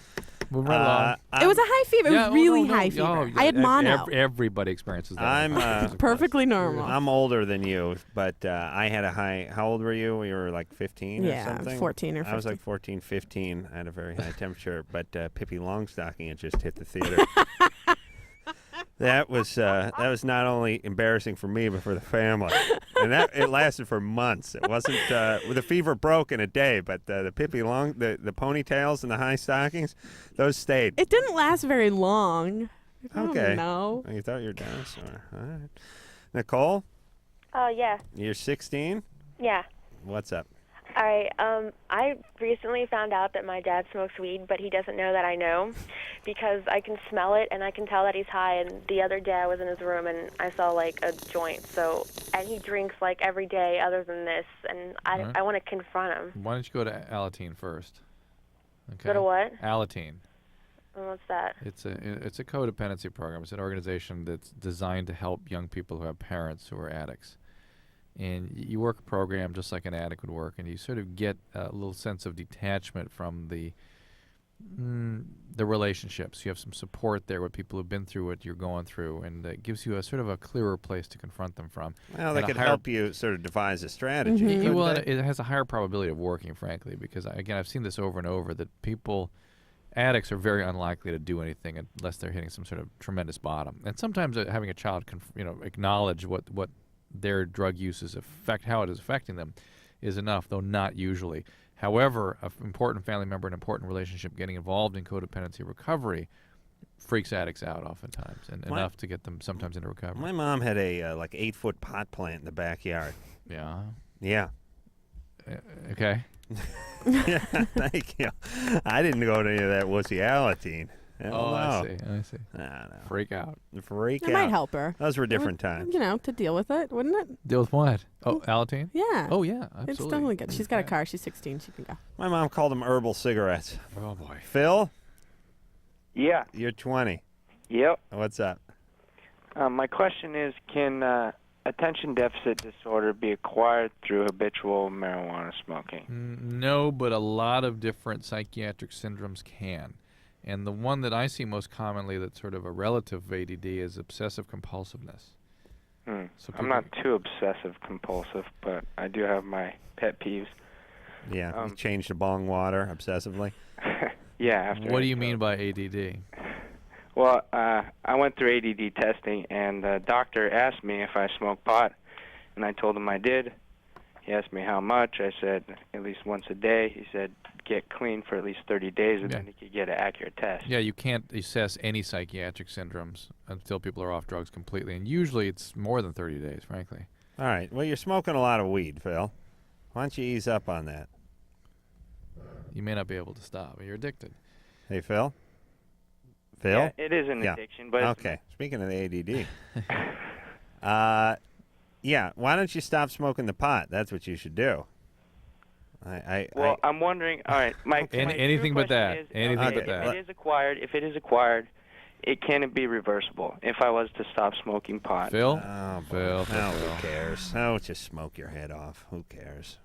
Moving right along. It was a high fever. It was really high fever. I had mono. Everybody experiences that. I'm perfectly normal. I'm older than you, but I had a high. How old were you? You were like 15 or something? 14 or 15. I was like 14, 15. I had a very high temperature, but Pippi Longstocking had just hit the theater. That was not only embarrassing for me, but for the family. And it lasted for months. It wasn't the fever broke in a day, but the Pippi the ponytails and the high stockings, those stayed. It didn't last very long. I Okay. don't know. You thought you were a dinosaur. All right. Nicole? Yeah. You're 16? Yeah. What's up? All right. I recently found out that my dad smokes weed, but he doesn't know that I know because I can smell it and I can tell that he's high. And the other day I was in his room and I saw like a joint. And he drinks like every day other than this, and I want to confront him. Why don't you go to Alateen first? Okay. Go to what? Alateen. And what's that? It's a codependency program. It's an organization that's designed to help young people who have parents who are addicts. And you work a program just like an addict would work, and you sort of get a little sense of detachment from the relationships. You have some support there with people who've been through what you're going through, and it gives you a sort of a clearer place to confront them from. Well, they could help you sort of devise a strategy. Well, it has a higher probability of working, frankly, because, again, I've seen this over and over, that addicts are very unlikely to do anything unless they're hitting some sort of tremendous bottom. And sometimes having a child acknowledge what their drug use how it is affecting them is enough, though not usually. However, an important family member, an important relationship getting involved in codependency recovery freaks addicts out oftentimes, and enough to get them sometimes into recovery. My mom had a 8-foot pot plant in the backyard. Yeah. Yeah. Okay. Yeah, thank you. I didn't go to any of that wussy Alateen. I see. No. Freak out. Freak out. It might help her. Those were different times. To deal with it, wouldn't it? Deal with what? Oh, Alateen? Yeah. Oh, yeah, absolutely. It's definitely good. She's got a car. She's 16. She can go. My mom called them herbal cigarettes. Oh, boy. Phil? Yeah. You're 20. Yep. What's up? My question is, can attention deficit disorder be acquired through habitual marijuana smoking? No, but a lot of different psychiatric syndromes can. And the one that I see most commonly that's sort of a relative of ADD is obsessive compulsiveness. So I'm not too obsessive compulsive, but I do have my pet peeves. Yeah, you change the bong water obsessively? Yeah. What do you mean by ADD? Well, I went through ADD testing, and the doctor asked me if I smoked pot, and I told him I did. He asked me how much. I said at least once a day. He said get clean for at least 30 days, and then he could get an accurate test. Yeah, you can't assess any psychiatric syndromes until people are off drugs completely, and usually it's more than 30 days, frankly. All right. Well, you're smoking a lot of weed, Phil. Why don't you ease up on that? You may not be able to stop. You're addicted. Hey, Phil? Phil? Yeah, it is an addiction, but okay. Speaking of the ADD, yeah. Why don't you stop smoking the pot? That's what you should do. I'm wondering. All right, anything but that. Anything but that. If it is acquired, can it be reversible if I was to stop smoking pot? Phil? Phil. Who cares? Oh, just smoke your head off. Who cares?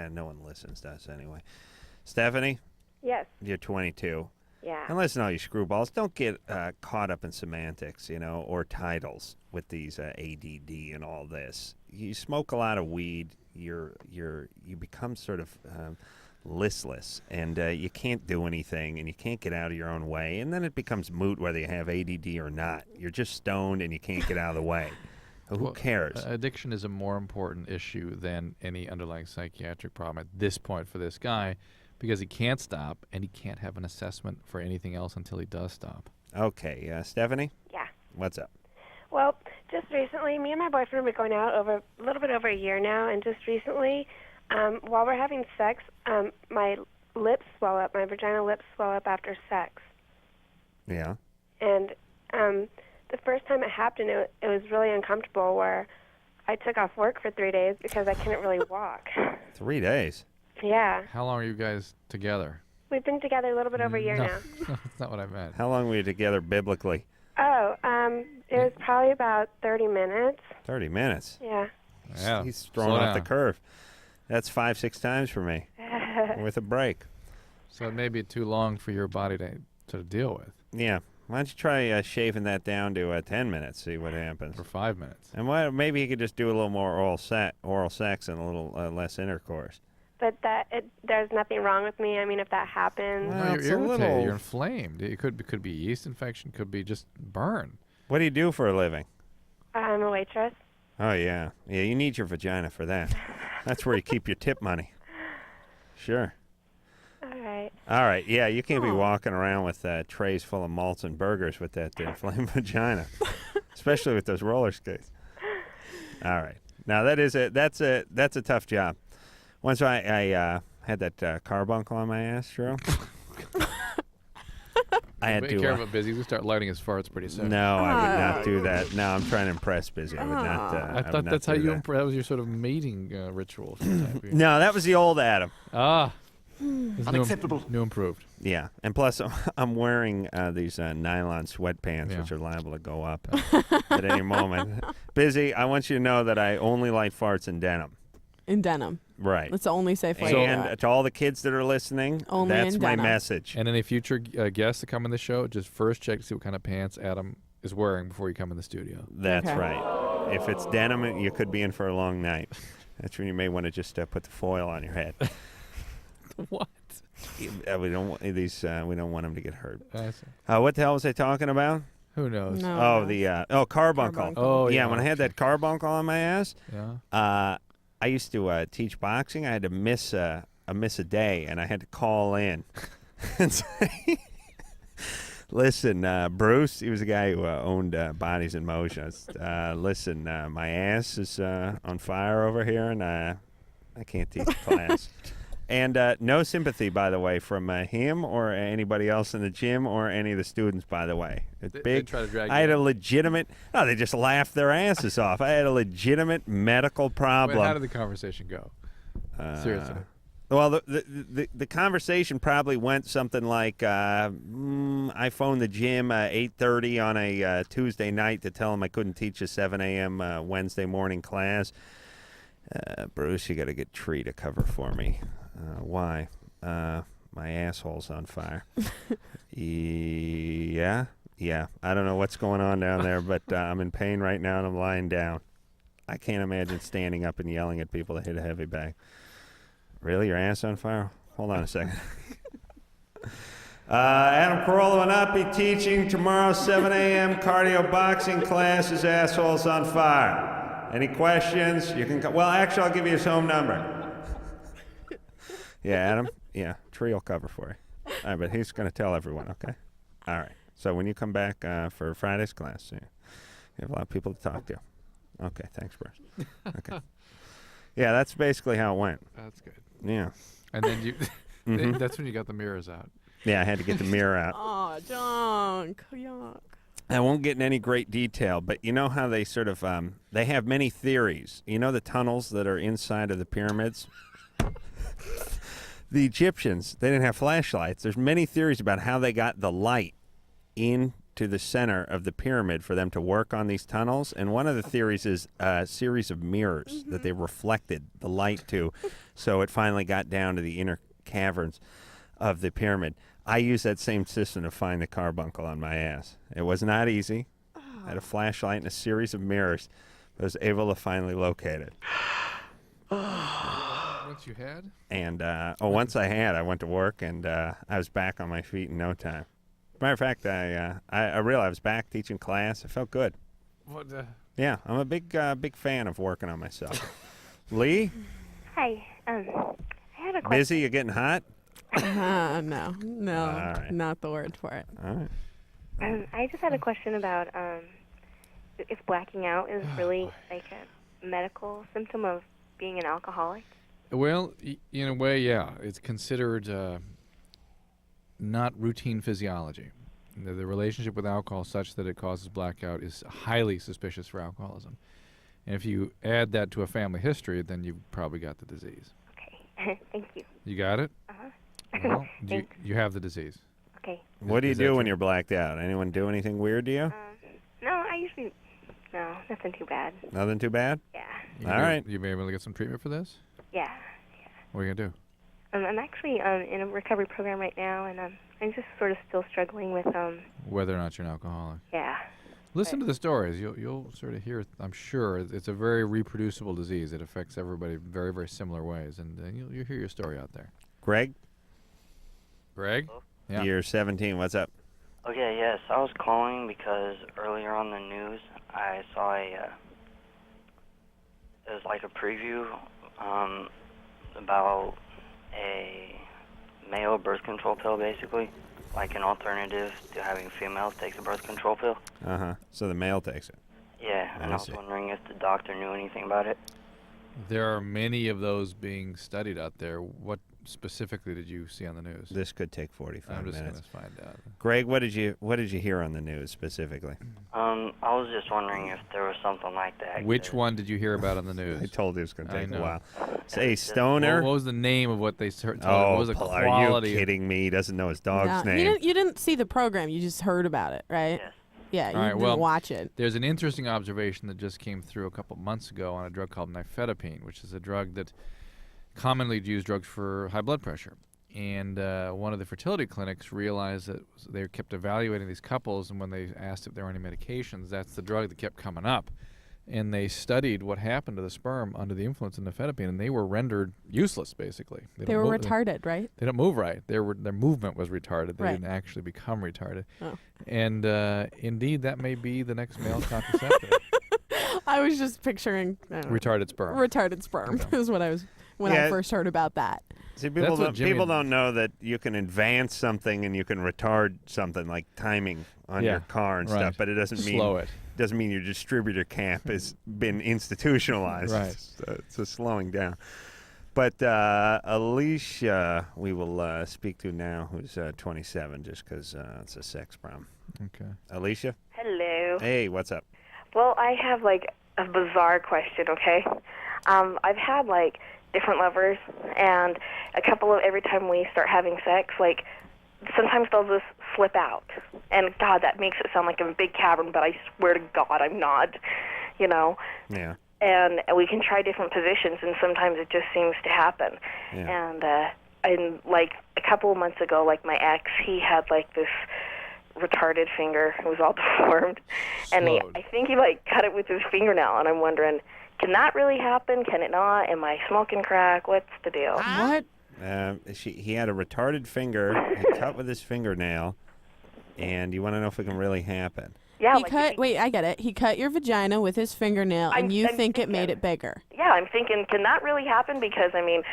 No one listens to us anyway. Stephanie? Yes. You're 22. Yeah. And listen, all you screwballs, don't get caught up in semantics, or titles with these ADD and all this. You smoke a lot of weed, you become sort of listless, and you can't do anything, and you can't get out of your own way, and then it becomes moot whether you have ADD or not. You're just stoned, and you can't get out of the way. Who cares? Addiction is a more important issue than any underlying psychiatric problem at this point for this guy, because he can't stop, and he can't have an assessment for anything else until he does stop. Okay, Stephanie? Yeah. What's up? Well, just recently, me and my boyfriend have been going out over a little bit over a year now, and just recently, while we're having sex, my lips swell up, my vagina lips swell up after sex. Yeah. And the first time it happened, it was really uncomfortable, where I took off work for 3 days because I couldn't really walk. 3 days? Yeah. How long are you guys together? We've been together a little bit over a year now. That's not what I meant. How long were you together biblically? Oh, it was probably about 30 minutes. 30 minutes? Yeah. Yeah. He's throwing off the curve. That's 5-6 times for me with a break. So it may be too long for your body to deal with. Yeah. Why don't you try shaving that down to 10 minutes, see what happens. Or 5 minutes. And maybe you could just do a little more oral sex and a little less intercourse. But there's nothing wrong with me. I mean, if that happens. No, you're irritated. You're inflamed. It could be yeast infection. Could be just burn. What do you do for a living? I'm a waitress. Oh, yeah. Yeah, you need your vagina for that. That's where you keep your tip money. Sure. All right. All right. Yeah, you can't be walking around with trays full of malts and burgers with that inflamed vagina, especially with those roller skates. All right. Now that's a tough job. Once I had that carbuncle on my ass, Drew. I had Be to. careful, Busy. We start lighting his farts pretty soon. No, I would not do that. No, I'm trying to impress Busy. I would not. I thought that's how you. That was your sort of mating ritual. No, that was the old Adam. Unacceptable. New improved. Yeah, and plus I'm wearing these nylon sweatpants, which are liable to go up at any moment. Busy, I want you to know that I only like farts in denim. In denim. Right. That's the only safe way to do And it. to all the kids that are listening, Only that's in my denim. message. And any future guests that come in the show, just first check to see what kind of pants Adam is wearing before you come in the studio. That's right. If it's denim, you could be in for a long night. That's when you may want to just put the foil on your head. What? We don't want these. We don't want them to get hurt. I see. What the hell was I talking about? Who knows? No, the carbuncle. Oh, yeah. When I had that carbuncle on my ass. Yeah. I used to teach boxing. I had to miss a day, and I had to call in and say, "Listen, Bruce." He was a guy who owned Bodies in Motion. Listen, my ass is on fire over here, and I can't teach class. And no sympathy, by the way, from him or anybody else in the gym or any of the students, by the way. It's big. They try to drag I had you a legitimate... No, they just laughed their asses off. I had a legitimate medical problem. Wait, how did the conversation go? Seriously. Well, the conversation probably went something like, I phoned the gym 8:30 on a Tuesday night to tell them I couldn't teach a 7 a.m. Wednesday morning class. Bruce, you got to get Tree to cover for me. Why? My asshole's on fire. Yeah. I don't know what's going on down there, but I'm in pain right now and I'm lying down. I can't imagine standing up and yelling at people to hit a heavy bag. Really? Your ass on fire? Hold on a second. Adam Carolla will not be teaching tomorrow's 7 a.m. cardio boxing class. His asshole's on fire. Any questions? You can. Well, actually, I'll give you his home number. Yeah, Adam. Yeah, Tree will cover for you. All right, but he's going to tell everyone. Okay. All right. So when you come back for Friday's class, you have a lot of people to talk to. Okay. Thanks, Bruce. Okay. Yeah, that's basically how it went. That's good. Yeah. And then you. That's when you got the mirrors out. Yeah, I had to get the mirror out. Oh, junk. Yuck. I won't get in any great detail, but you know how they sort of, they have many theories. You know the tunnels that are inside of the pyramids? The Egyptians, they didn't have flashlights. There's many theories about how they got the light into the center of the pyramid for them to work on these tunnels. And one of the theories is a series of mirrors that they reflected the light to, so it finally got down to the inner caverns of the pyramid. I used that same system to find the carbuncle on my ass. It was not easy. I had a flashlight and a series of mirrors. I was able to finally locate it. Once you had? And once I had, I went to work, and I was back on my feet in no time. Matter of fact, I realized I was back teaching class. I felt good. What? Yeah, I'm a big fan of working on myself. Lee? Hi. I had a question. Busy? You getting hot? All No, right. not the word for it. All right. I just had a question about if blacking out is really like a medical symptom of being an alcoholic. Well, in a way, yeah. It's considered not routine physiology. The relationship with alcohol such that it causes blackout is highly suspicious for alcoholism. And if you add that to a family history, then you've probably got the disease. Okay. Thank you. You got it? Uh-huh. Well, you have the disease. Okay. What do you Is that do when true? you're blacked out? Anyone do anything weird to you? No, I usually nothing too bad. Nothing too bad? Yeah. All right. You be able to get some treatment for this? Yeah. What are you going to do? I'm actually in a recovery program right now, and I'm just sort of still struggling with Whether or not you're an alcoholic. yeah. Listen to the stories. You'll sort of hear, I'm sure, it's a very reproducible disease. It affects everybody very, very similar ways. And you'll hear your story out there. Greg? Greg? Yeah. You're 17. What's up? Okay, yes. I was calling because earlier on the news, I saw it was like a preview about a male birth control pill, basically, like an alternative to having females take the birth control pill. Uh-huh. So the male takes it. Yeah, and I was wondering if the doctor knew anything about it. There are many of those being studied out there. What specifically did you see on the news? This could take 45 I'm just minutes. going to find out. Greg, what did you hear on the news specifically? I was just wondering if there was something like that. Which one did you hear about on the news? I told you it was going to take a know. while. Say Stoner. What was the name of what they told you? Oh, What was the are quality? you kidding me? He doesn't know his dog's No, name. you didn't see the program. You just heard about it, right? Yes. Yeah, you All right, didn't well, watch it. There's an interesting observation that just came through a couple months ago on a drug called nifedipine, which is a drug that commonly used drugs for high blood pressure. And one of the fertility clinics realized that they kept evaluating these couples, and when they asked if there were any medications, that's the drug that kept coming up. And they studied what happened to the sperm under the influence of nifedipine, and they were rendered useless, basically. They were retarded, right? They don't move right. Their movement was retarded. They Right. didn't actually become retarded. Oh. And indeed, that may be the next male contraceptive. I was just picturing Retarded sperm. Retarded sperm is what I was when I first heard about that. See, people don't know that you can advance something and you can retard something like timing on your car and right. stuff, but it doesn't mean Slow it. Doesn't mean your distributor cap has been institutionalized. Right. It's a slowing down. But Alicia, we will speak to now, who's 27, just because it's a sex problem. Okay. Alicia? Hello. Hey, what's up? Well, I have like a bizarre question, okay? I've had like different lovers, and a couple of every time we start having sex, like sometimes they'll just slip out. And God, that makes it sound like I'm a big cavern, but I swear to God I'm not, you know? Yeah. And we can try different positions, and sometimes it just seems to happen. Yeah. And like a couple of months ago, like my ex, he had like this retarded finger. It was all deformed. And I think he like cut it with his fingernail, and I'm wondering, can that really happen? Can it not? Am I smoking crack? What's the deal? What? He had a retarded finger. He cut with his fingernail, and you want to know if it can really happen? Yeah. He cut. Wait, I get it. He cut your vagina with his fingernail, and you think it made it bigger. Yeah, I'm thinking, can that really happen? Because, I mean,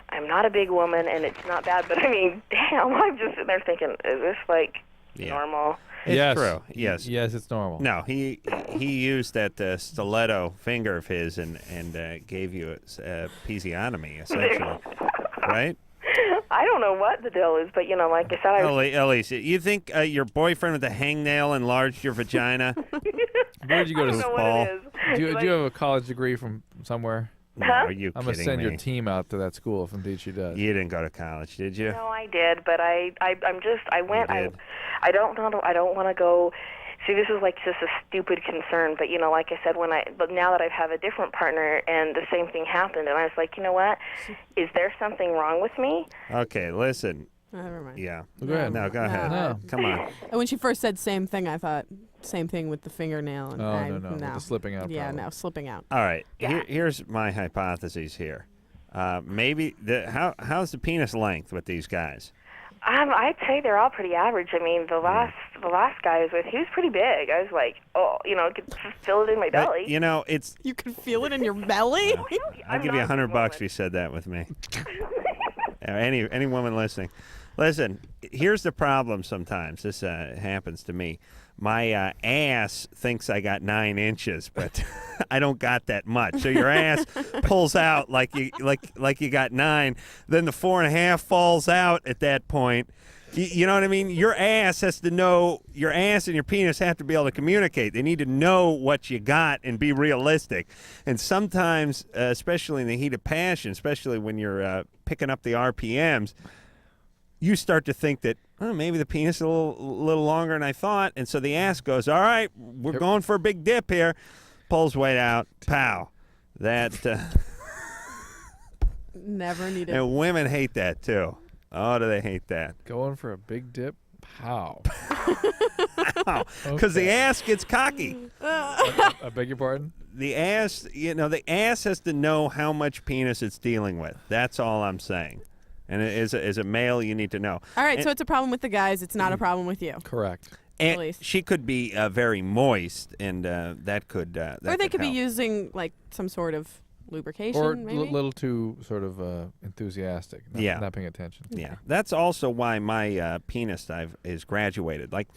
I'm not a big woman, and it's not bad, but, I mean, damn, I'm just sitting there thinking, is this, like, normal? It's true. Yes. Yes, it's normal. No, he used that stiletto finger of his and gave you a episiotomy, essentially. Right? I don't know what the deal is, but, you know, like I said, I was... Elise, you think your boyfriend with the hangnail enlarged your vagina? Where did you go to I don't know school? what it is. Do you have a college degree from somewhere? No, are you I'm kidding going to send me? your team out to that school if indeed she does. You didn't go to college, did you? No, I did, but I went. You did? I don't want to go. See, this is like just a stupid concern, but like I said, but now that I have a different partner and the same thing happened, and I was like, you know what? Is there something wrong with me? Okay, listen. Never mind. Yeah. Go ahead. No, go ahead. No. Come on. And when she first said same thing, I thought same thing with the fingernail. And No, with the slipping out Yeah, problem. no, slipping out. All right. Here's my hypothesis here. Maybe how's the penis length with these guys? I'd say they're all pretty average. I mean, the last guy I was with, he was pretty big. I was like, I could feel it in my belly. It's you can feel it in your belly. I'll give you $100 if you said that with me. Any woman listening. Listen, here's the problem sometimes. This happens to me. My ass thinks I got 9 inches, but I don't got that much. So your ass pulls out like you got 9. Then the 4.5 falls out at that point. You know what I mean? Your ass has to know. Your ass and your penis have to be able to communicate. They need to know what you got and be realistic. And sometimes, especially in the heat of passion, especially when you're picking up the RPMs, you start to think that maybe the penis is a little longer than I thought. And so the ass goes, all right, we're going for a big dip here. Pulls weight out. Pow. That. Never needed. And women hate that, too. Oh, do they hate that? Going for a big dip? How? Because the ass gets cocky. I beg your pardon? The ass, the ass has to know how much penis it's dealing with. That's all I'm saying. And as a male, you need to know. All right, so it's a problem with the guys. It's not a problem with you. Correct. And she could be very moist, and that could or they could be help. using like some sort of lubrication, Or maybe. little too sort of enthusiastic, not paying attention. Yeah, that's also why my penis is graduated. Like,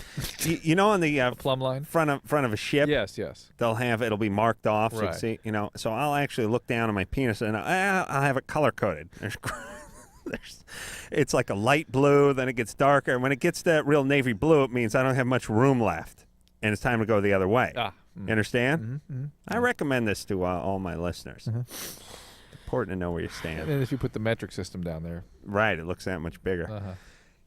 on the plumb line front of a ship. Yes. It'll be marked off. So you Right. see, so I'll actually look down on my penis and I'll have it color coded. It's like a light blue, then it gets darker, and when it gets that real navy blue, it means I don't have much room left, and it's time to go the other way. You understand? Mm-hmm. I recommend this to all my listeners. It's important to know where you stand. And then if you put the metric system down there. Right, it looks that much bigger. Yeah,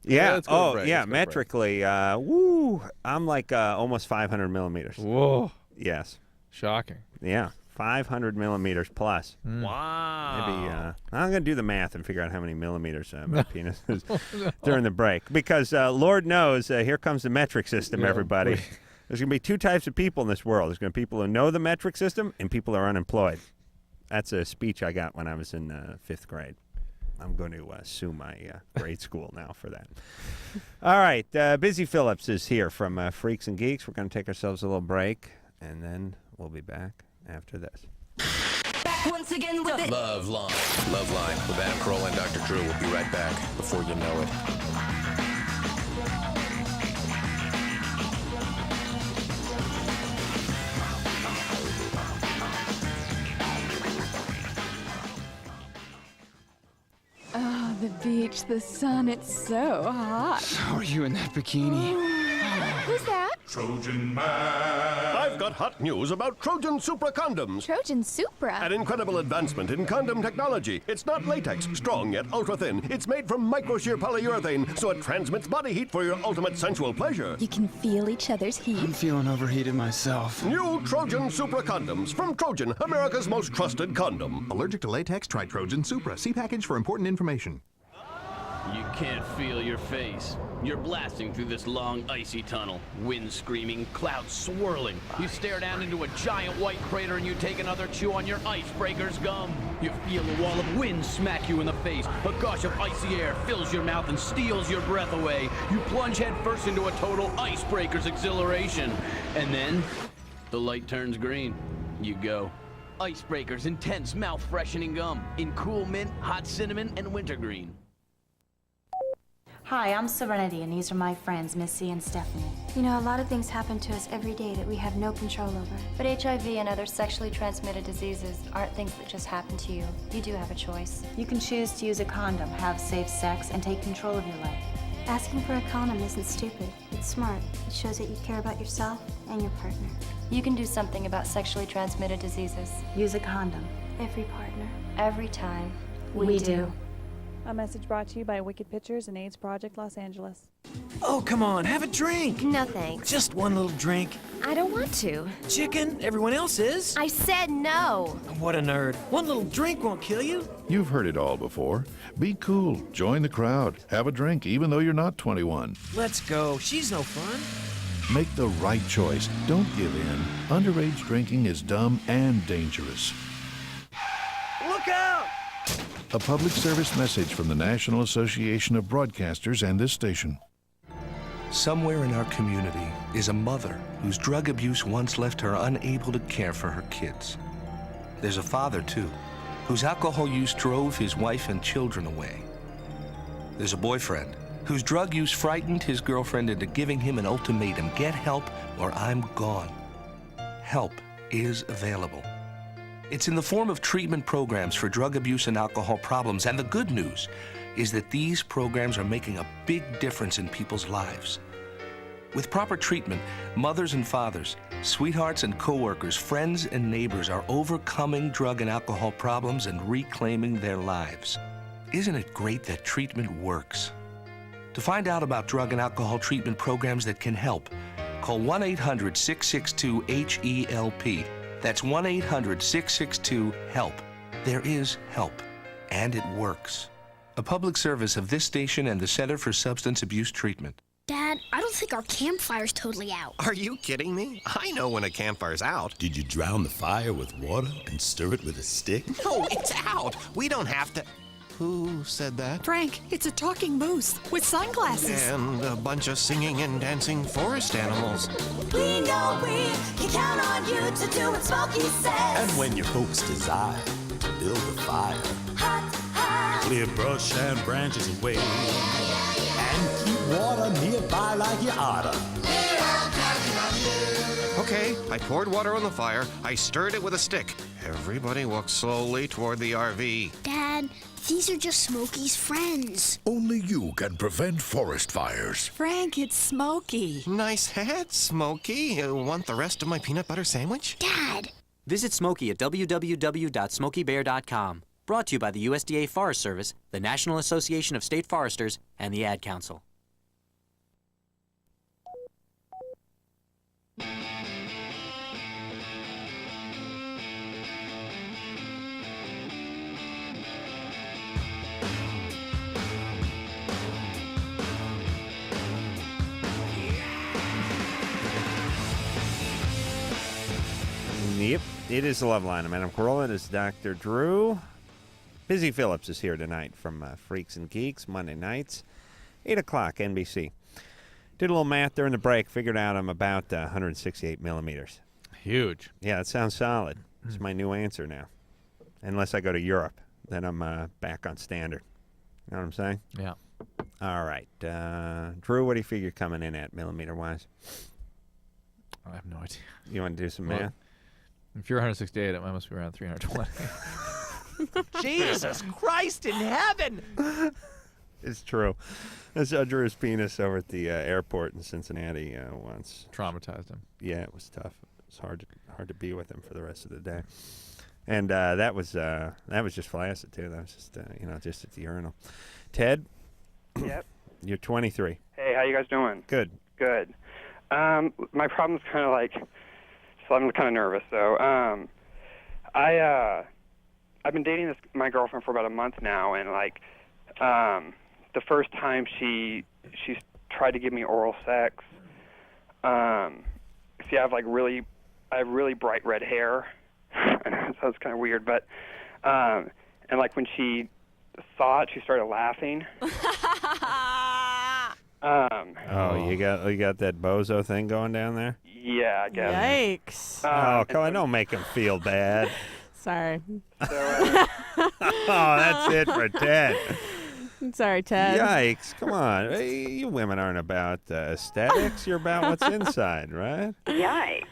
Yeah. let's go to break. Yeah. Let's go to break. Metrically, I'm like almost 500 millimeters. Whoa. Yes. Shocking. Yeah. 500 millimeters plus. Wow. Maybe I'm going to do the math and figure out how many millimeters my penis is during the break. Because Lord knows, here comes the metric system, everybody. There's going to be 2 types of people in this world. There's going to be people who know the metric system and people who are unemployed. That's a speech I got when I was in 5th grade. I'm going to sue my grade school now for that. All right. Busy Phillips is here from Freaks and Geeks. We're going to take ourselves a little break, and then we'll be back after this. Once again with it. LoveLine with Adam Carolla and Dr. Drew. We'll be right back before you know it. Oh, the beach, the sun, it's so hot. How are you in that bikini? Who's that? Trojan Man! I've got hot news about Trojan Supra condoms. Trojan Supra? An incredible advancement in condom technology. It's not latex, strong yet ultra-thin. It's made from micro-shear polyurethane, so it transmits body heat for your ultimate sensual pleasure. You can feel each other's heat. I'm feeling overheated myself. New Trojan Supra condoms from Trojan, America's most trusted condom. Allergic to latex? Try Trojan Supra. See package for important information. You can't feel your face. You're blasting through this long, icy tunnel. Wind screaming, clouds swirling. You stare down into a giant white crater and you take another chew on your icebreaker's gum. You feel a wall of wind smack you in the face. A gush of icy air fills your mouth and steals your breath away. You plunge headfirst into a total icebreaker's exhilaration. And then, the light turns green. You go. Icebreaker's intense, mouth-freshening gum in cool mint, hot cinnamon, and wintergreen. Hi, I'm Serenity, and these are my friends, Missy and Stephanie. You know, a lot of things happen to us every day that we have no control over. But HIV and other sexually transmitted diseases aren't things that just happen to you. You do have a choice. You can choose to use a condom, have safe sex, and take control of your life. Asking for a condom isn't stupid. It's smart. It shows that you care about yourself and your partner. You can do something about sexually transmitted diseases. Use a condom. Every partner, every time. We do. A message brought to you by Wicked Pictures and AIDS Project Los Angeles. Oh, come on, have a drink. No thanks. Just one little drink. I don't want to. Chicken, everyone else is. I said no. What a nerd. One little drink won't kill you. You've heard it all before. Be cool. Join the crowd. Have a drink even though you're not 21. Let's go. She's no fun. Make the right choice. Don't give in. Underage drinking is dumb and dangerous. Look out! A public service message from the National Association of Broadcasters and this station. Somewhere in our community is a mother whose drug abuse once left her unable to care for her kids. There's a father, too, whose alcohol use drove his wife and children away. There's a boyfriend whose drug use frightened his girlfriend into giving him an ultimatum: get help or I'm gone. Help is available. It's in the form of treatment programs for drug abuse and alcohol problems, and the good news is that these programs are making a big difference in people's lives. With proper treatment, mothers and fathers, sweethearts and coworkers, friends and neighbors are overcoming drug and alcohol problems and reclaiming their lives. Isn't it great that treatment works? To find out about drug and alcohol treatment programs that can help, call 1-800-662-HELP. That's 1-800-662-HELP. There is help, and it works. A public service of this station and the Center for Substance Abuse Treatment. Dad, I don't think our campfire's totally out. Are you kidding me? I know when a campfire's out. Did you drown the fire with water and stir it with a stick? No, it's out. We don't have to. Who said that? Frank, it's a talking moose with sunglasses. And a bunch of singing and dancing forest animals. We know we can count on you to do what Smokey says. And when your folks desire to build a fire, clear brush and branches away, and keep water nearby like you oughta. Okay, I poured water on the fire. I stirred it with a stick. Everybody walked slowly toward the RV. Dad, these are just Smokey's friends. Only you can prevent forest fires. Frank, it's Smokey. Nice hat, Smokey. Want the rest of my peanut butter sandwich? Dad! Visit Smokey at www.smokeybear.com. Brought to you by the USDA Forest Service, the National Association of State Foresters, and the Ad Council. Yep, it is the LoveLine. I'm Adam Carolla. It is Dr. Drew. Busy Phillips is here tonight from Freaks and Geeks, Monday nights, 8 o'clock, NBC. Did a little math during the break, figured out I'm about 168 millimeters. Huge. Yeah, it sounds solid. It's my new answer now. Unless I go to Europe, then I'm back on standard. You know what I'm saying? Yeah. All right. Drew, what do you figure coming in at millimeter-wise? I have no idea. You want to do some math? If you're 168, it must be around 320. Jesus Christ in heaven! It's true. I saw Drew's penis over at the airport in Cincinnati once. Traumatized him. Yeah, it was tough. It was hard to be with him for the rest of the day. And that was just flaccid too. That was just just at the urinal. Ted. Yep. You're 23. Hey, how you guys doing? Good. Good. My problem's kind of like, so I'm kind of nervous. So, I've been dating my girlfriend for about a month now, and like, the first time she's tried to give me oral sex. See, I have really bright red hair. That sounds kind of weird, but and like when she saw it, she started laughing. You got that bozo thing going down there? Yeah, I guess. Yikes. Come on, don't make him feel bad. Sorry. So, that's it for Ted. Sorry, Ted. Yikes. Come on. You women aren't about aesthetics. You're about what's inside, right? Yikes.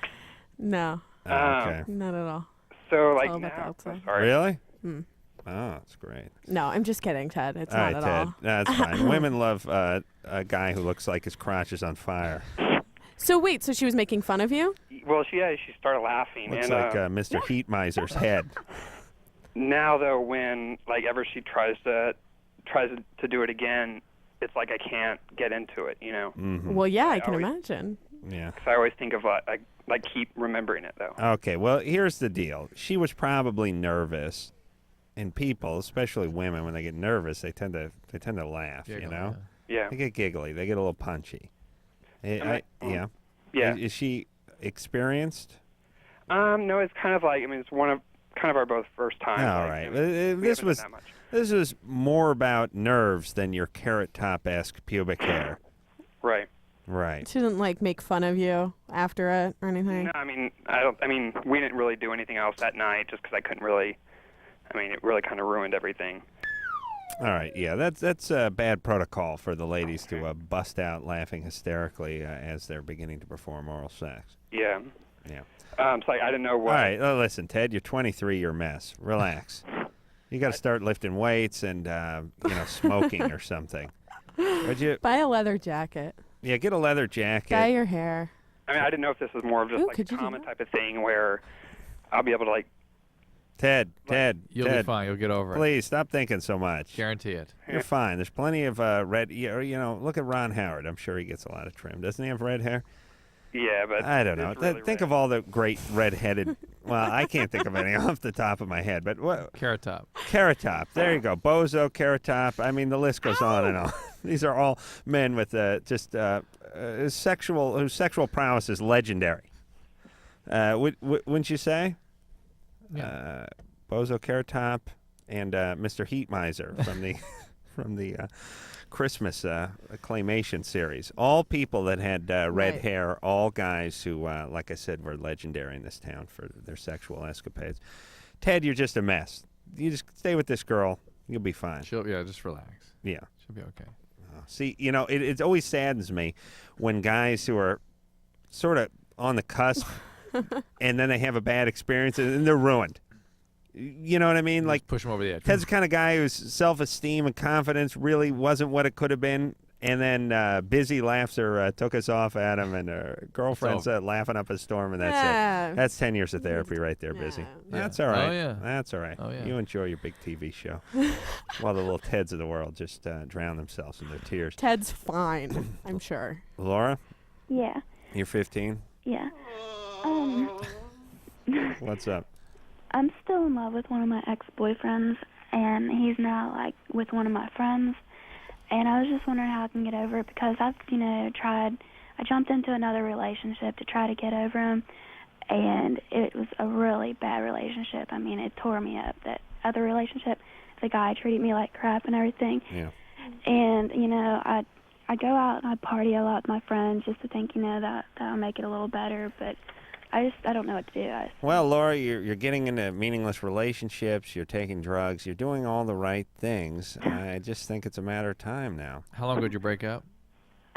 No. Okay. Not at all. So, It's like, all about the now, outside. sorry. Really? Hmm. Oh, that's great. No, I'm just kidding, Ted. It's All not right, at Ted. all. That's fine. Women love a guy who looks like his crotch is on fire. So wait, so she was making fun of you? Well, she started laughing. Looks and, like Mr. Heat Miser's head. now though, when like ever she tries to do it again, it's like I can't get into it, you know. Mm-hmm. Well, yeah, I can imagine. Yeah. Because I always think of I keep remembering it though. Okay, well, here's the deal. She was probably nervous, and people, especially women, when they get nervous, they tend to laugh. Giggle, you know. Yeah. They get giggly. They get a little punchy. Yeah. Yeah. Is she experienced? No, it's kind of like it's kind of our both first time. All like, right. we haven't done that much. This was more about nerves than your Carrot Top-esque pubic hair. Right. Right. She didn't like make fun of you after it or anything. No, I don't. We didn't really do anything else that night, just because I couldn't really. It really kind of ruined everything. All right, yeah, that's bad protocol for the ladies to bust out laughing hysterically as they're beginning to perform oral sex. Yeah. Yeah. So I didn't know what. All right, listen, Ted, you're 23, you're a mess. Relax. You got to start lifting weights and smoking or something. Would you buy a leather jacket? Yeah, get a leather jacket. Dye your hair. I didn't know if this was more of just like a common type of thing where I'll be able to like. Ted, You'll be fine. You'll get over it. Please stop thinking so much. Guarantee it. You're fine. There's plenty of red. Look at Ron Howard. I'm sure he gets a lot of trim. Doesn't he have red hair? Yeah, but I don't know. Really think of all the great red-headed. Well, I can't think of any off the top of my head. But what? Carrot Top. Carrot Top. There you go. Bozo, Carrot Top. The list goes on and on. These are all men with whose sexual prowess is legendary. Wouldn't you say? Yeah. Bozo, Carrot Top, and Mr. Heat Miser from the Christmas claymation series. All people that had red hair, all guys who, like I said, were legendary in this town for their sexual escapades. Ted, you're just a mess. You just stay with this girl. You'll be fine. Just relax. Yeah. She'll be okay. See, it always saddens me when guys who are sort of on the cusp and then they have a bad experience and they're ruined. You know what I mean? Like push him over the edge. Ted's the kind of guy whose self-esteem and confidence really wasn't what it could have been. And then Busy laughs or took us off at him, and her girlfriend's laughing up a storm, and that's it. That's 10 years of therapy right there, Busy. That's all right. Oh, yeah. That's all right. Oh, yeah. You enjoy your big TV show while the little Teds of the world just drown themselves in their tears. Ted's fine, I'm sure. Laura? Yeah. You're 15? Yeah. What's up? I'm still in love with one of my ex-boyfriends, and he's now, like, with one of my friends. And I was just wondering how I can get over it, because I've, I jumped into another relationship to try to get over him, and it was a really bad relationship. It tore me up. That other relationship, the guy treated me like crap and everything. Yeah. And, I go out and I party a lot with my friends just to think, that'll make it a little better, but I don't know what to do. Well, Laura, you're getting into meaningless relationships. You're taking drugs. You're doing all the right things. I just think it's a matter of time now. How long ago did you break up?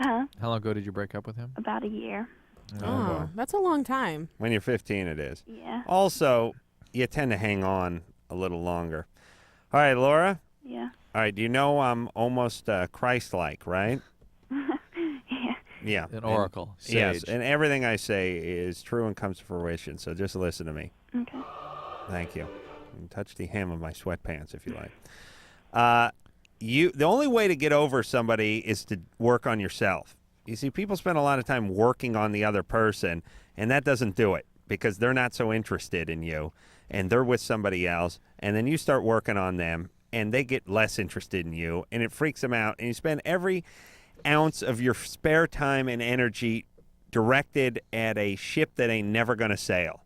Huh? How long ago did you break up with him? About a year. Oh, that's a long time. When you're 15, it is. Yeah. Also, you tend to hang on a little longer. All right, Laura? Yeah. All right, you know I'm almost Christ-like, right? Yeah. An oracle. Sage. Yes, and everything I say is true and comes to fruition, so just listen to me. Okay. Thank you. You can touch the hem of my sweatpants if you like. The only way to get over somebody is to work on yourself. You see, people spend a lot of time working on the other person, and that doesn't do it because they're not so interested in you, and they're with somebody else, and then you start working on them, and they get less interested in you, and it freaks them out, and you spend every ounce of your spare time and energy directed at a ship that ain't never going to sail.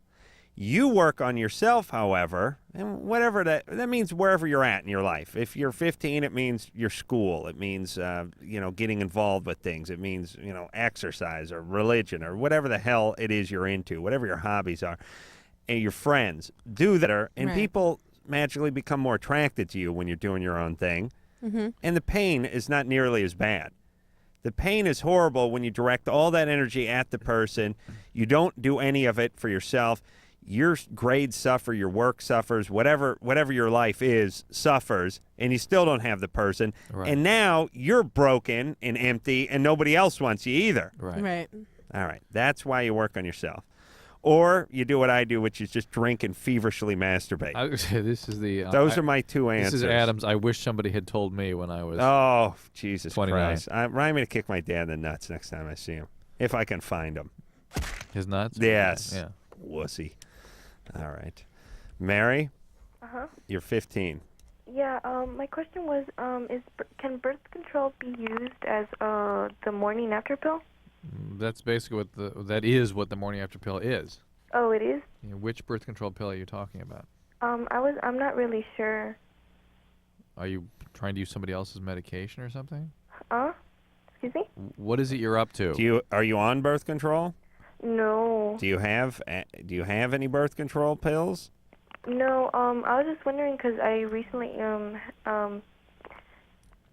You work on yourself, however, and whatever that means, wherever you're at in your life. If you're 15, it means your school. It means getting involved with things. It means exercise or religion or whatever the hell it is you're into, whatever your hobbies are, and your friends do that, and Right. people magically become more attracted to you when you're doing your own thing. Mm-hmm. And the pain is not nearly as bad. The pain is horrible when you direct all that energy at the person. You don't do any of it for yourself. Your grades suffer, your work suffers, whatever your life is suffers, and you still don't have the person. Right. And now you're broken and empty, and nobody else wants you either. Right. Right. All right. That's why you work on yourself. or you do what I do, which is just drink and feverishly masturbate. This is the. Those are my two answers. This is Adam's. I wish somebody had told me when I was. Oh, Jesus 29. Christ! Remind me to kick my dad in the nuts next time I see him, if I can find him. His nuts? Yes. Yeah. Wussy. All right, Mary. You're 15. Yeah. My question was, can birth control be used as the morning after pill? That's basically that is what the morning after pill is. Oh, it is? Which birth control pill are you talking about? I'm not really sure. Are you trying to use somebody else's medication or something? Excuse me? What is it you're up to? Are you on birth control? No. Do you have any birth control pills? No. I was just wondering because I recently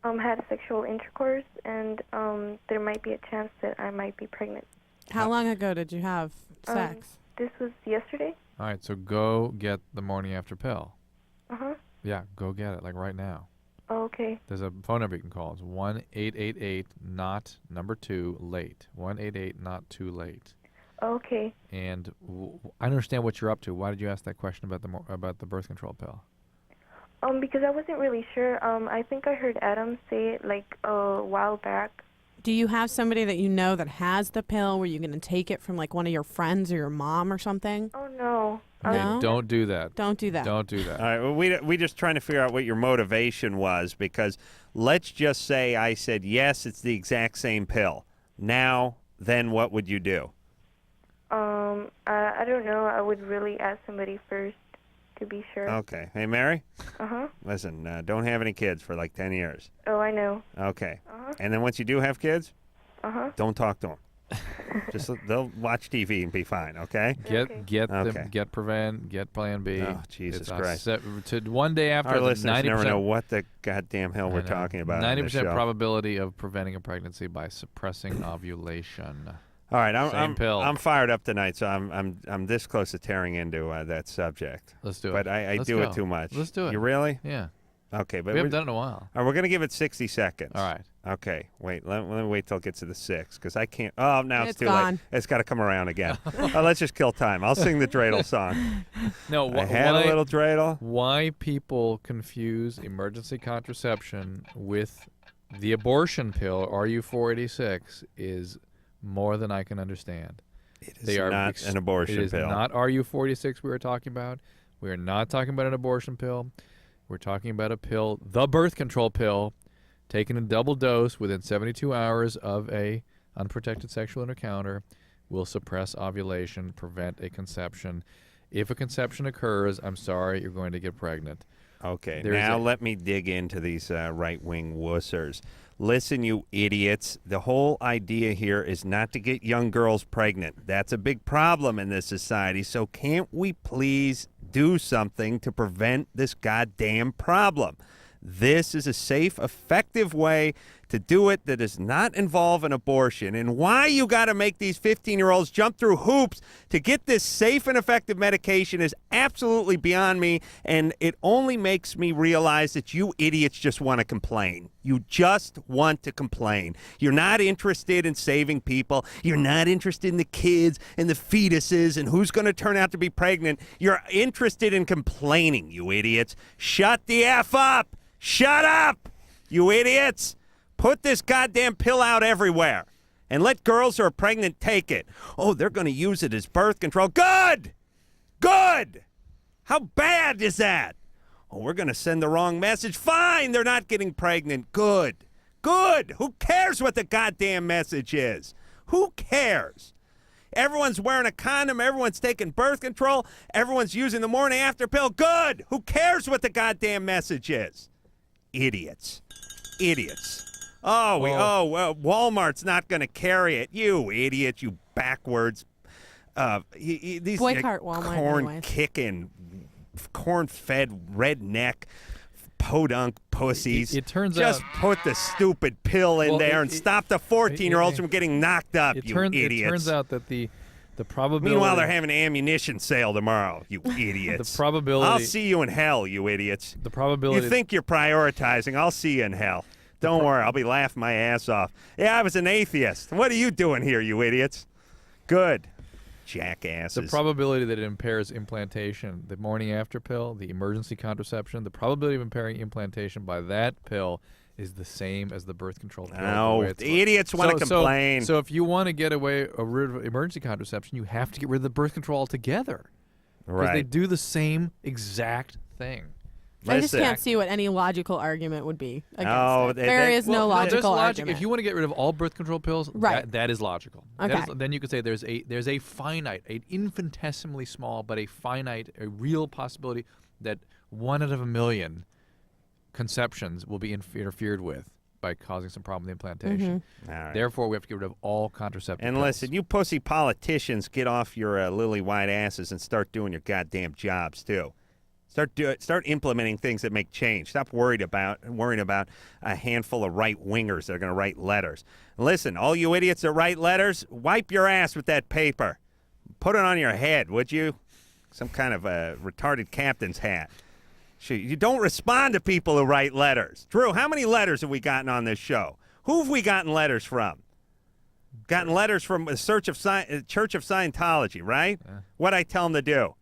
had sexual intercourse, and there might be a chance that I might be pregnant. How long ago did you have sex? This was yesterday. All right, so go get the morning after pill. Uh-huh. Yeah, go get it, like right now. Oh, okay. There's a phone number you can call. It's 1-888-NOT-2-LATE. 1-888-NOT-2-LATE. Okay. And I understand what you're up to. Why did you ask that question about the birth control pill? Because I wasn't really sure. I think I heard Adam say it like a while back. Do you have somebody that you know that has the pill? Were you going to take it from like one of your friends or your mom or something? Oh, no. No? Don't do that. Don't do that. Don't do that. All right. Well, we just trying to figure out what your motivation was, because let's just say I said yes, it's the exact same pill. Now, then what would you do? I don't know. I would really ask somebody first to be sure. Okay. Hey, Mary? Uh-huh. Listen, don't have any kids for like 10 years. Oh, I know. Okay. Uh-huh. And then once you do have kids, Uh-huh. don't talk to them. Just they'll watch TV and be fine, okay? Get Prevent, get Plan B. Oh, Jesus It's Christ. to one day after Our the listeners 90%, never know what the goddamn hell we're talking about. 90% probability of preventing a pregnancy by suppressing ovulation. All right, Same pill. I'm fired up tonight, so I'm this close to tearing into that subject. Let's do it. But I Let's do go. it too much. Let's do it. You really? Yeah. Okay, but we haven't done it in a while. All right, we're gonna give it 60 seconds. All right. Okay, wait. Let me wait till it gets to the 6, because I can't. Oh, now it's too gone. late. It's got to come around again. Let's just kill time. I'll sing the dreidel song. No, I had a little dreidel. Why people confuse emergency contraception with the abortion pill, RU486, is more than I can understand. It is not an abortion pill. It is not RU486 we were talking about. We are not talking about an abortion pill. We're talking about a pill, the birth control pill, taken in double dose within 72 hours of a unprotected sexual encounter, will suppress ovulation, prevent a conception. If a conception occurs, I'm sorry, you're going to get pregnant. Okay, now let me dig into these right-wing wussers. Listen, you idiots. The whole idea here is not to get young girls pregnant. That's a big problem in this society, so can't we please do something to prevent this goddamn problem? This is a safe, effective way to do it that does not involve an abortion. And why you got to make these 15-year-olds jump through hoops to get this safe and effective medication is absolutely beyond me, and it only makes me realize that you idiots just want to complain. You just want to complain. You're not interested in saving people. You're not interested in the kids and the fetuses and who's going to turn out to be pregnant. You're interested in complaining, you idiots. Shut the F up. Shut up, you idiots. Put this goddamn pill out everywhere and let girls who are pregnant take it. Oh, they're going to use it as birth control. Good. Good. How bad is that? Oh, we're going to send the wrong message. Fine, they're not getting pregnant. Good. Good. Who cares what the goddamn message is? Who cares? Everyone's wearing a condom. Everyone's taking birth control. Everyone's using the morning after pill. Good. Who cares what the goddamn message is? Idiots. Idiots. Oh, Walmart's not going to carry it. You idiot, you backwards. These boycott Walmart. Corn-kicking, corn-fed, redneck, podunk pussies. It turns just put the stupid pill in there and stop the 14-year-olds from getting knocked up, you idiots. It turns out that the probability... Meanwhile, they're having an ammunition sale tomorrow, you idiots. The probability... I'll see you in hell, you idiots. The probability... You think you're prioritizing. I'll see you in hell. Don't worry, I'll be laughing my ass off. Yeah, I was an atheist. What are you doing here, you idiots? Good. jackasses. The probability that it impairs implantation, the morning after pill, the emergency contraception, the probability of impairing implantation by that pill is the same as the birth control pill. No, the idiots want to complain. So if you want to get rid of emergency contraception, you have to get rid of the birth control altogether. Because they do the same exact thing. I just can't see what any logical argument would be against it. There is no logical argument. If you want to get rid of all birth control pills, that is logical. Okay. Then you could say there's a finite, an infinitesimally small, but a real possibility that 1 out of 1,000,000 conceptions will be interfered with by causing some problem with implantation. All right. Therefore, we have to get rid of all contraceptive And pills. listen, you pussy politicians, get off your lily white asses and start doing your goddamn jobs too. Start implementing things that make change. Stop worrying about a handful of right wingers that are going to write letters. Listen, all you idiots that write letters, wipe your ass with that paper. Put it on your head, would you? Some kind of a retarded captain's hat. You don't respond to people who write letters. Drew, how many letters have we gotten on this show? Who have we gotten letters from? Gotten letters from the Church of Scientology, right? Yeah. What'd I tell them to do?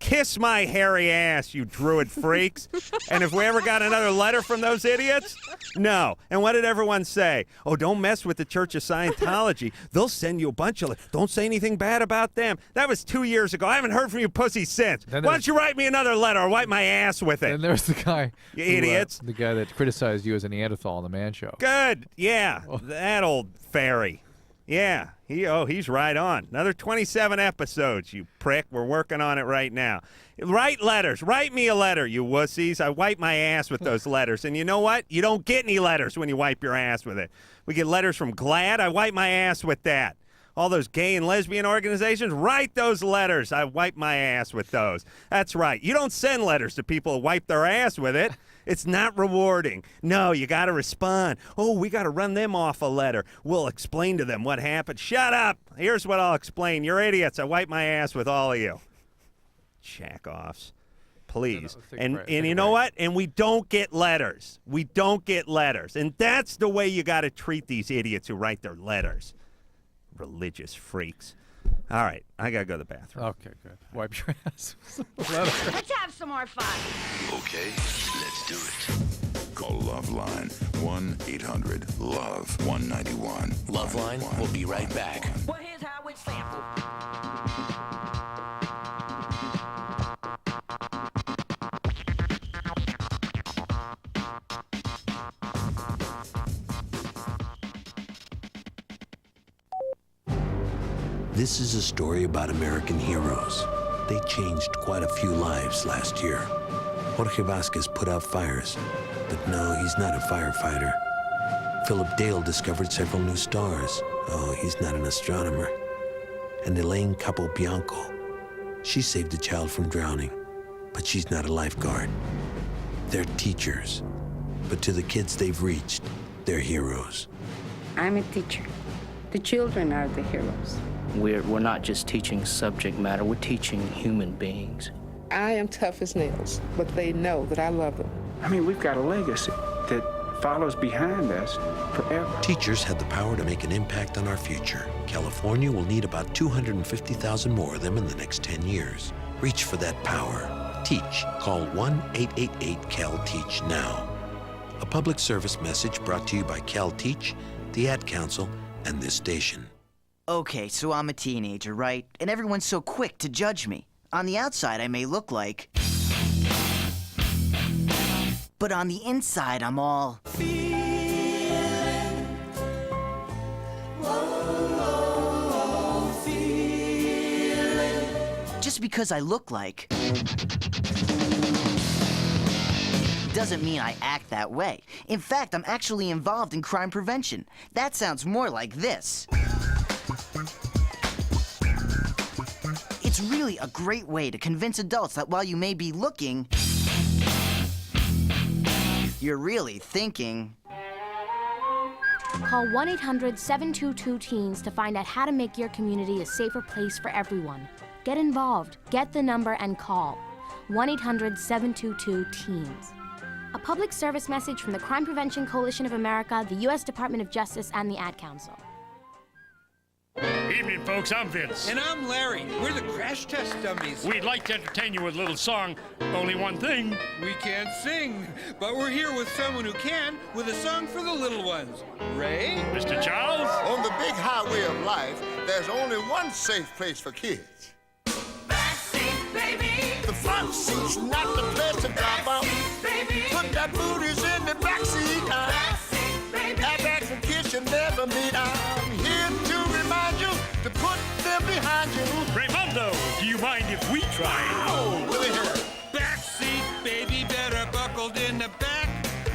Kiss my hairy ass, you druid freaks. And if we ever got another letter from those idiots? No. And what did everyone say? Oh, don't mess with the Church of Scientology. They'll send you a bunch of letters. Don't say anything bad about them. That was 2 years ago. I haven't heard from you pussies since. Why don't you write me another letter or wipe my ass with it? And there's the guy. You idiots. The guy that criticized you as a Neanderthal on the Man Show. Good. Yeah. That old fairy. Yeah, he's right on. Another 27 episodes, you prick. We're working on it right now. Write letters. Write me a letter, you wussies. I wipe my ass with those letters. And you know what? You don't get any letters when you wipe your ass with it. We get letters from GLAAD. I wipe my ass with that. All those gay and lesbian organizations, write those letters. I wipe my ass with those. That's right. You don't send letters to people who wipe their ass with it. It's not rewarding. No, you got to respond. Oh, we got to run them off a letter. We'll explain to them what happened. Shut up. Here's what I'll explain. You're idiots. I wipe my ass with all of you. Jack-offs. Please. And you know what? And we don't get letters. We don't get letters. And that's the way you got to treat these idiots who write their letters. Religious freaks. All right, I got to go to the bathroom. Okay, good. Wipe your ass. Let's have some more fun. Okay, let's do it. Call LoveLine 1-800-LOVE-191. LoveLine will be right back. Well, here's how it's sampled. This is a story about American heroes. They changed quite a few lives last year. Jorge Vasquez put out fires, but no, he's not a firefighter. Philip Dale discovered several new stars. Oh, he's not an astronomer. And Elaine Capobianco, she saved a child from drowning, but she's not a lifeguard. They're teachers, but to the kids they've reached, they're heroes. I'm a teacher. The children are the heroes. We're not just teaching subject matter, we're teaching human beings. I am tough as nails, but they know that I love them. I mean, we've got a legacy that follows behind us forever. Teachers have the power to make an impact on our future. California will need about 250,000 more of them in the next 10 years. Reach for that power. Teach. Call 1-888-CAL-TEACH now. A public service message brought to you by CalTeach, the Ad Council, and this station. Okay, so I'm a teenager, right? And everyone's so quick to judge me. On the outside, I may look like... But on the inside, I'm all... Just because I look like... doesn't mean I act that way. In fact, I'm actually involved in crime prevention. That sounds more like this. It's really a great way to convince adults that while you may be looking, you're really thinking. Call 1-800-722-TEENS to find out how to make your community a safer place for everyone. Get involved, get the number, and call 1-800-722-TEENS. A public service message from the Crime Prevention Coalition of America, the U.S. Department of Justice, and the Ad Council. Evening, folks. I'm Vince. And I'm Larry. We're the crash test dummies. We'd like to entertain you with a little song. Only one thing. We can't sing, but we're here with someone who can, with a song for the little ones. Ray? Mr. Charles? On the big highway of life, there's only one safe place for kids. Backseat, baby. The front seat's not the place to drop out. Baby. Put that booties in the backseat. Backseat, baby. Airbags and kids should never meet. I'm here to remind you to put them behind you. Raymundo, do you mind if we try? Oh, look at here. Backseat, baby, better buckled in the back.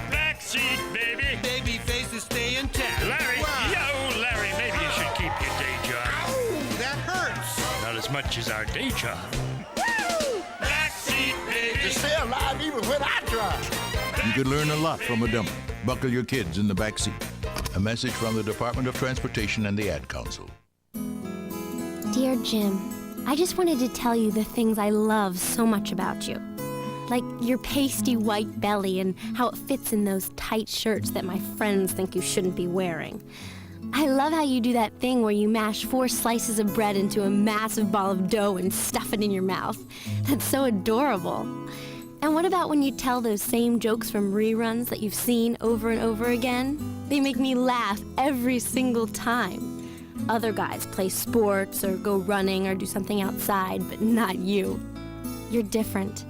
Backseat, baby. Baby faces stay intact. Larry, yo, Larry, maybe you should keep your day job. Ow, that hurts. Not as much as our day job. Backseat, baby. To stay alive even when I drive. You could learn a lot from a dummy. Buckle your kids in the back seat. A message from the Department of Transportation and the Ad Council. Dear Jim, I just wanted to tell you the things I love so much about you. Like your pasty white belly and how it fits in those tight shirts that my friends think you shouldn't be wearing. I love how you do that thing where you mash 4 slices of bread into a massive ball of dough and stuff it in your mouth. That's so adorable. And what about when you tell those same jokes from reruns that you've seen over and over again? They make me laugh every single time. Other guys play sports or go running or do something outside, but not you. You're different.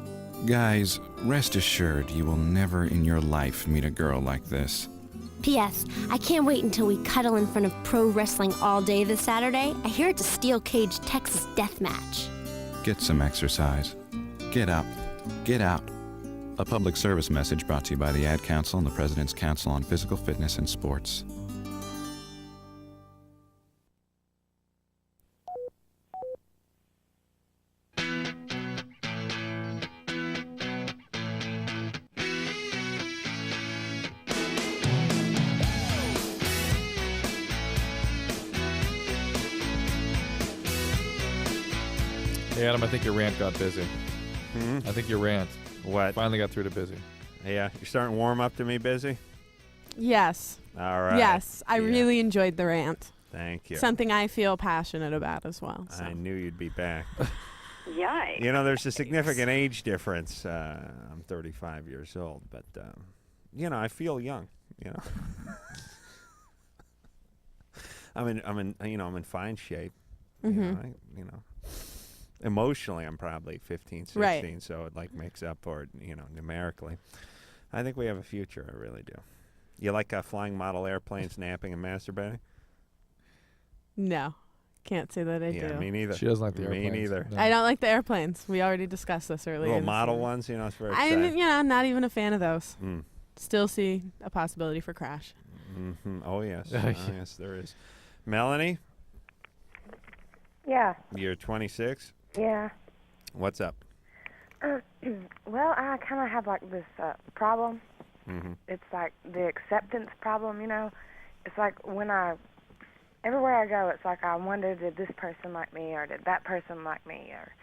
Guys, rest assured you will never in your life meet a girl like this. P.S. I can't wait until we cuddle in front of pro wrestling all day this Saturday. I hear it's a steel cage Texas death match. Get some exercise. Get up. Get out. A public service message brought to you by the Ad Council and the President's Council on Physical Fitness and Sports. Hey, Adam, I think your rant got busy. I think your rant finally got through to busy. Yeah, you're starting to warm up to me, busy? Yes. All right. Yes, I really enjoyed the rant. Thank you. Something I feel passionate about as well. So. I knew you'd be back. Yikes. You know, there's a significant age difference. I'm 35 years old, but, you know, I feel young, you know. I'm in fine shape. Mm-hmm. You know, emotionally, I'm probably 15, 16, right. So it like makes up for it, you know, numerically. I think we have a future. I really do. You like flying model airplanes, napping, and masturbating? No, can't say that I do. Yeah, me neither. She doesn't like the airplanes. Me neither. I don't like the airplanes. We already discussed this earlier. Little model ones, you know, it's very I'm, exciting. not even a fan of those. Mm. Still see a possibility for crash. Mm-hmm. Oh, yes. Yes, there is. Melanie? Yeah. You're 26? Yeah. What's up? Well, I kind of have like this problem. Mm-hmm. It's like the acceptance problem, you know. It's like everywhere I go, it's like I wonder, did this person like me or did that person like me, or,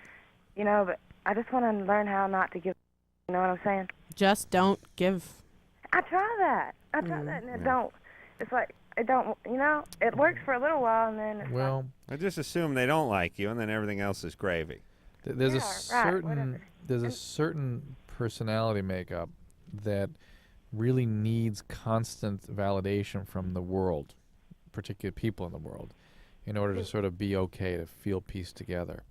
you know, but I just want to learn how not to give, you know what I'm saying? Just don't give. I try that. And it don't, it's like, it don't, you know, it works for a little while and then it's Well, I just assume they don't like you, and then everything else is gravy. There's whatever. a certain personality makeup that really needs constant validation from the world, particular people in the world, in order to sort of be okay, to feel peace together.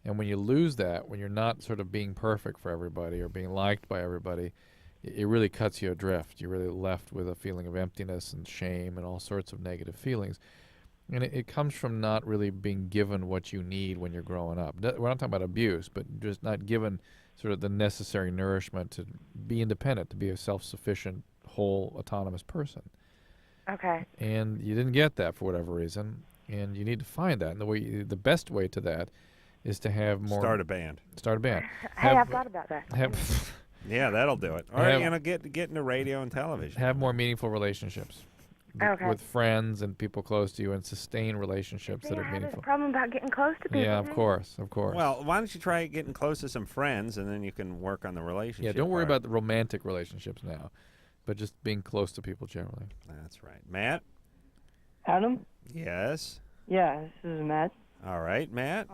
And when you lose that, when you're not sort of being perfect for everybody or being liked by everybody, it really cuts you adrift. You're really left with a feeling of emptiness and shame and all sorts of negative feelings. And it comes from not really being given what you need when you're growing up. We're not talking about abuse, but just not given sort of the necessary nourishment to be independent, to be a self-sufficient, whole, autonomous person. Okay. And you didn't get that for whatever reason, and you need to find that. And the best way to that is to have more. Start a band. Hey, I've thought about that. Yeah, that'll do it. Or you know, get into radio and television. Have more meaningful relationships. With friends and people close to you, and sustain relationships that are I have meaningful. this problem about getting close to people. Yeah, of course. Well, why don't you try getting close to some friends, and then you can work on the relationship. Yeah, don't worry part. about the romantic relationships now, but just being close to people generally. That's right. Matt? Adam? Yes? Yeah, this is Matt. All right, Matt.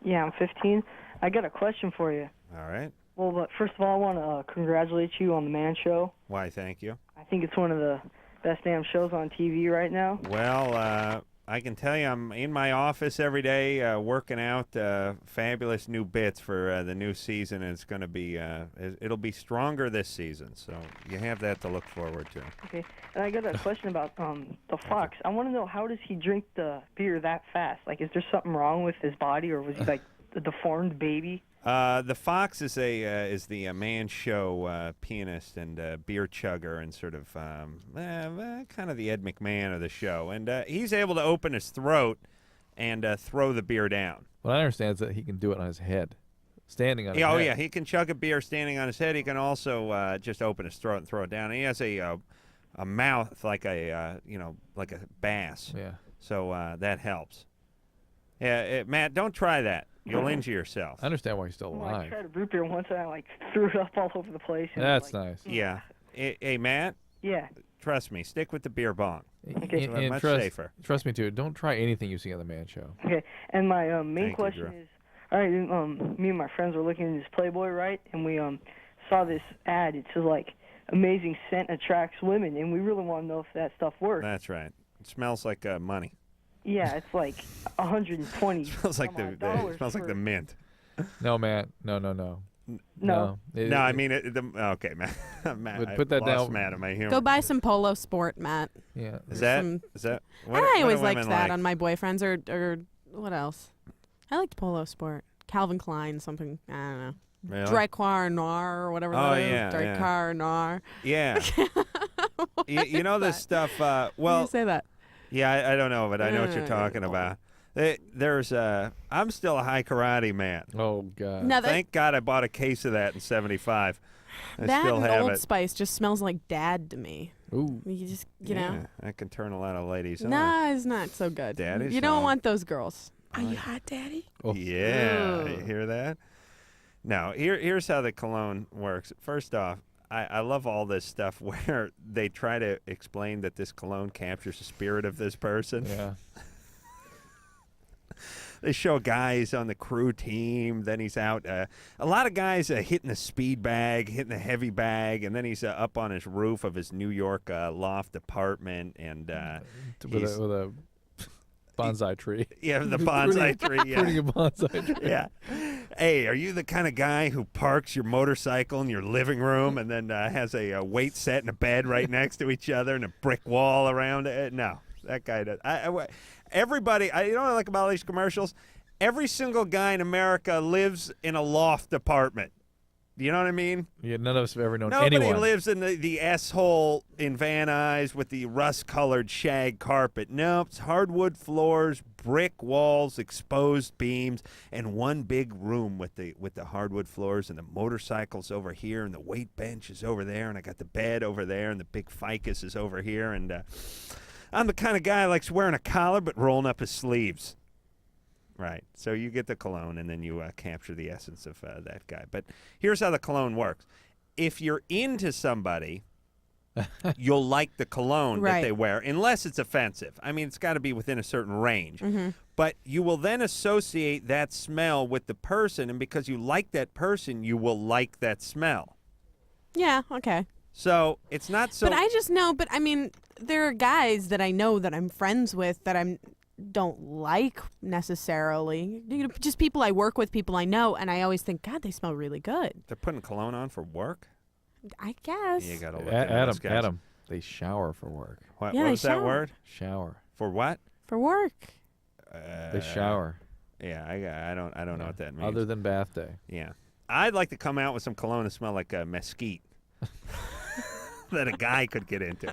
Yeah, I'm 15. I got a question for you. All right. Well, but first of all, I want to congratulate you on the Man Show. Why, thank you. I think it's one of the best damn shows on TV right now. Well, I can tell you I'm in my office every day working out fabulous new bits for the new season, and it's going to be it'll be stronger this season, so you have that to look forward to. Okay, and I got a question about the fox. I want to know, how does he drink the beer that fast? Like, is there something wrong with his body, or was he like a deformed baby? The Fox is the Man Show pianist and beer chugger and sort of kind of the Ed McMahon of the show, and he's able to open his throat and throw the beer down. What I understand is that he can do it on his head, standing on his head. Oh yeah, he can chug a beer standing on his head. He can also just open his throat and throw it down. And he has a mouth like a like a bass. Yeah. So that helps. Yeah, Matt, don't try that. You'll injure yourself. I understand why he's still Well, I alive. tried a root beer once, and I threw it up all over the place. And That's like, nice. Yeah. Hey, Matt? Yeah. Trust me, stick with the beer bong. Okay. It's much trust, safer. Trust me, too. Don't try anything you see on the Man Show. Okay, and my main Thank you, question Drew. is, all right, me and my friends were looking at this Playboy, right? And we saw this ad. It says, like, amazing scent attracts women, and we really want to know if that stuff works. That's right. It smells like money. Yeah, it's like 120. It smells like it smells like the mint. No, Matt. No. No. No, I mean okay, Matt. Matt, But put that I lost down. Matt in my humor. Go buy some Polo Sport, Matt. Yeah. Is that? What, I what always do liked women that like? on my boyfriends, or what else? I liked Polo Sport. Calvin Klein, something, I don't know. Really? Dracar Noir or whatever Oh, that is. yeah, Dracar Noir. Yeah. you know this stuff. Why do Well, you say that? Yeah, I don't know, but I know what you're talking about. There's I'm still a high karate man. Oh God! No, Thank God I bought a case of that in '75. I that still and have Old it. Spice just smells like dad to me. Ooh. You just, you know. I can turn a lot of ladies on. Nah, it's not so good. Daddy's you don't on. want those girls. Are you hot, Daddy? Oh. Yeah, Ooh. you hear that? No, here's how the cologne works. First off, I love all this stuff where they try to explain that this cologne captures the spirit of this person. Yeah. They show guys on the crew team. Then he's out. A lot of guys hitting the speed bag, hitting the heavy bag, and then he's up on his roof of his New York loft apartment, and with a bonsai tree. Yeah, the bonsai tree. Yeah. Pruning a bonsai tree. Yeah. Hey, are you the kind of guy who parks your motorcycle in your living room and then has a weight set and a bed right next to each other and a brick wall around it? No, that guy does. Everybody, you know what I like about all these commercials? Every single guy in America lives in a loft apartment. You know what I mean? Yeah, none of us have ever known Nobody anyone. lives in the S-hole in Van Nuys with the rust-colored shag carpet. Nope, it's hardwood floors, brick walls, exposed beams, and one big room with the hardwood floors, and the motorcycles over here, and the weight bench is over there, and I got the bed over there, and the big ficus is over here, and I'm the kind of guy who likes wearing a collar but rolling up his sleeves. Right. So you get the cologne, and then you capture the essence of that guy. But here's how the cologne works. If you're into somebody, you'll like the cologne that they wear, unless it's offensive. I mean, it's got to be within a certain range. Mm-hmm. But you will then associate that smell with the person, and because you like that person, you will like that smell. Yeah, okay. So it's not so... But I just know, I mean, there are guys that I know that I'm friends with that I don't like necessarily. You know, just people I work with, people I know, and I always think, God, they smell really good. They're putting cologne on for work? I guess. You got to look at those guys. Adam, they shower for work. What, Yeah, what they was that shower. word? Shower. For what? For work. They shower. Yeah, I don't know what that means. Other than bath day. Yeah. I'd like to come out with some cologne that smell like mesquite. That a guy could get into.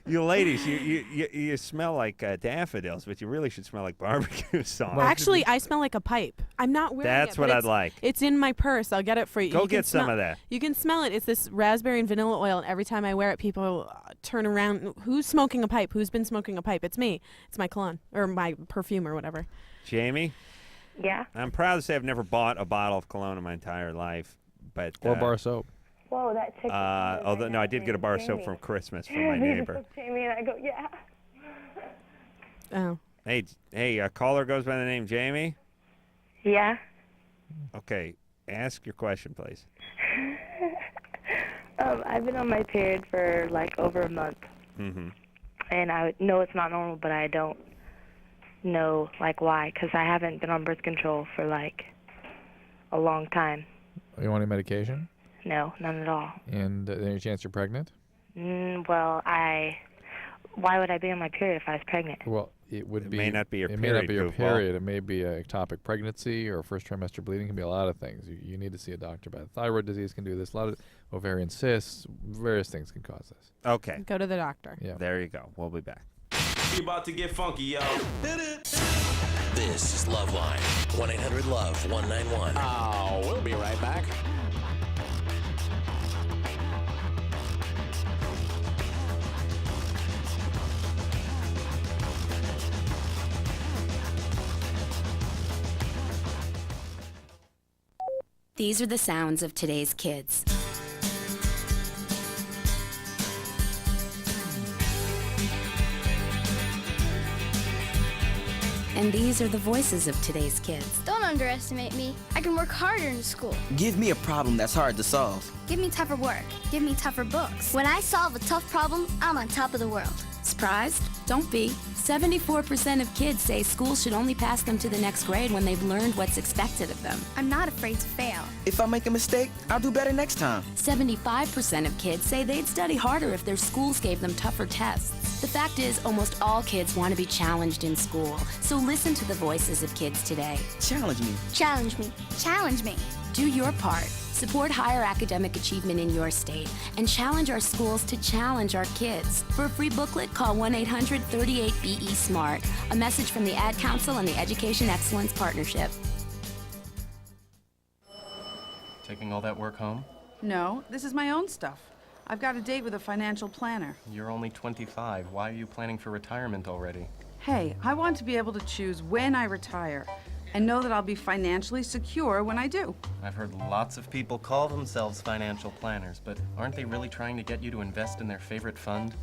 You ladies, you smell like daffodils, but you really should smell like barbecue sauce. Actually, I smell like a pipe. I'm not wearing it. That's what but I'd like. It's in my purse. I'll get it for you. Go You can get some smell- of that. You can smell it. It's this raspberry and vanilla oil, and every time I wear it, people turn around. Who's smoking a pipe? Who's been smoking a pipe? It's me. It's my cologne or my perfume or whatever. Jamie? Yeah? I'm proud to say I've never bought a bottle of cologne in my entire life. But Or bar soap. Whoa, that chick. although no, I did get a bar soap from Christmas from my neighbor. Jamie, and I go, yeah. Oh. Hey, a caller goes by the name Jamie? Yeah. Okay, ask your question, please. I've been on my period for like over a month. Mm-hmm. And I know it's not normal, but I don't know like why, because I haven't been on birth control for like a long time. You want any medication? No, none at all. And any chance you're pregnant? Well, why would I be on my period if I was pregnant? Well, it may not be your It period. may not be your goofball. period. It may be a ectopic pregnancy or first trimester bleeding. It can be a lot of things. You need to see a doctor about it. Thyroid disease can do this. A lot of ovarian cysts, various things can cause this. Okay. Go to the doctor. Yeah. There you go. We'll be back. We about to get funky, yo. Hit it. This is LoveLine. 1-800-LOVE-191. Oh, we'll be right back. These are the sounds of today's kids. And these are the voices of today's kids. Don't underestimate me. I can work harder in school. Give me a problem that's hard to solve. Give me tougher work. Give me tougher books. When I solve a tough problem, I'm on top of the world. Surprised? Don't be. 74% of kids say school should only pass them to the next grade when they've learned what's expected of them. I'm not afraid to fail. If I make a mistake, I'll do better next time. 75% of kids say they'd study harder if their schools gave them tougher tests. The fact is, almost all kids want to be challenged in school. So listen to the voices of kids today. Challenge me. Challenge me. Challenge me. Do your part. Support higher academic achievement in your state and challenge our schools to challenge our kids. For a free booklet, call 1-800-38-BE-SMART. A message from the Ad Council and the Education Excellence Partnership. Taking all that work home? No, this is my own stuff. I've got a date with a financial planner. You're only 25. Why are you planning for retirement already? Hey, I want to be able to choose when I retire and know that I'll be financially secure when I do. I've heard lots of people call themselves financial planners, but aren't they really trying to get you to invest in their favorite fund?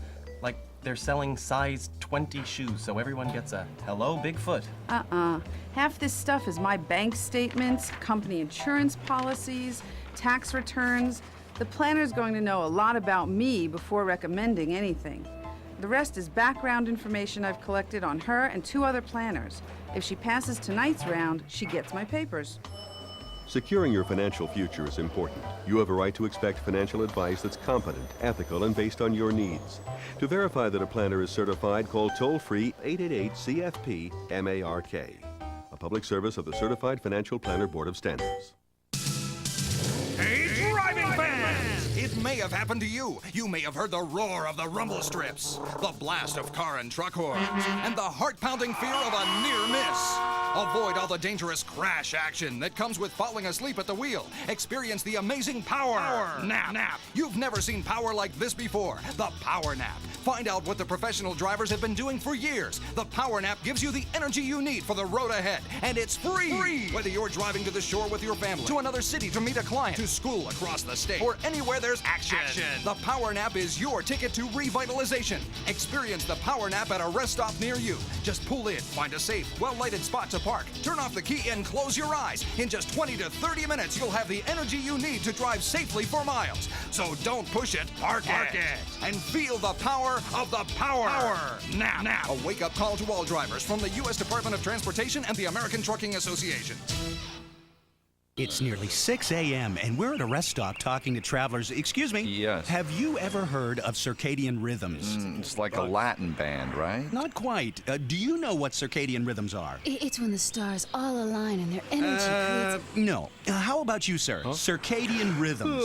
Like they're selling size 20 shoes so everyone gets a hello Bigfoot. Half this stuff is my bank statements, company insurance policies, tax returns. The planner's going to know a lot about me before recommending anything. The rest is background information I've collected on her and 2 other planners. If she passes tonight's round, she gets my papers. Securing your financial future is important. You have a right to expect financial advice that's competent, ethical, and based on your needs. To verify that a planner is certified, call toll-free 888-CFP-MARK. A public service of the Certified Financial Planner Board of Standards. Hey, driving fans! It may have happened to you. You may have heard the roar of the rumble strips, the blast of car and truck horns, and the heart-pounding fear of a near miss. Avoid all the dangerous crash action that comes with falling asleep at the wheel. Experience the amazing power nap. You've never seen power like this before. The Power Nap. Find out what the professional drivers have been doing for years. The Power Nap gives you the energy you need for the road ahead, and it's free. Whether you're driving to the shore with your family, to another city to meet a client, to school across the state, or anywhere there's action. The Power Nap is your ticket to revitalization. Experience the Power Nap at a rest stop near you. Just pull in, find a safe, well-lighted spot to park, turn off the key, and close your eyes. In just 20 to 30 minutes, you'll have the energy you need to drive safely for miles. So don't push it, park it, and feel the power of the Power Nap. A wake-up call to all drivers from the U.S. Department of Transportation and the American Trucking Association. It's nearly 6 a.m. and we're at a rest stop talking to travelers. Excuse me? Yes. Have you ever heard of circadian rhythms? It's like a Latin band, right? Not quite. Do you know what circadian rhythms are? It's when the stars all align and their energy creates... No. How about you, sir? Huh? Circadian rhythms.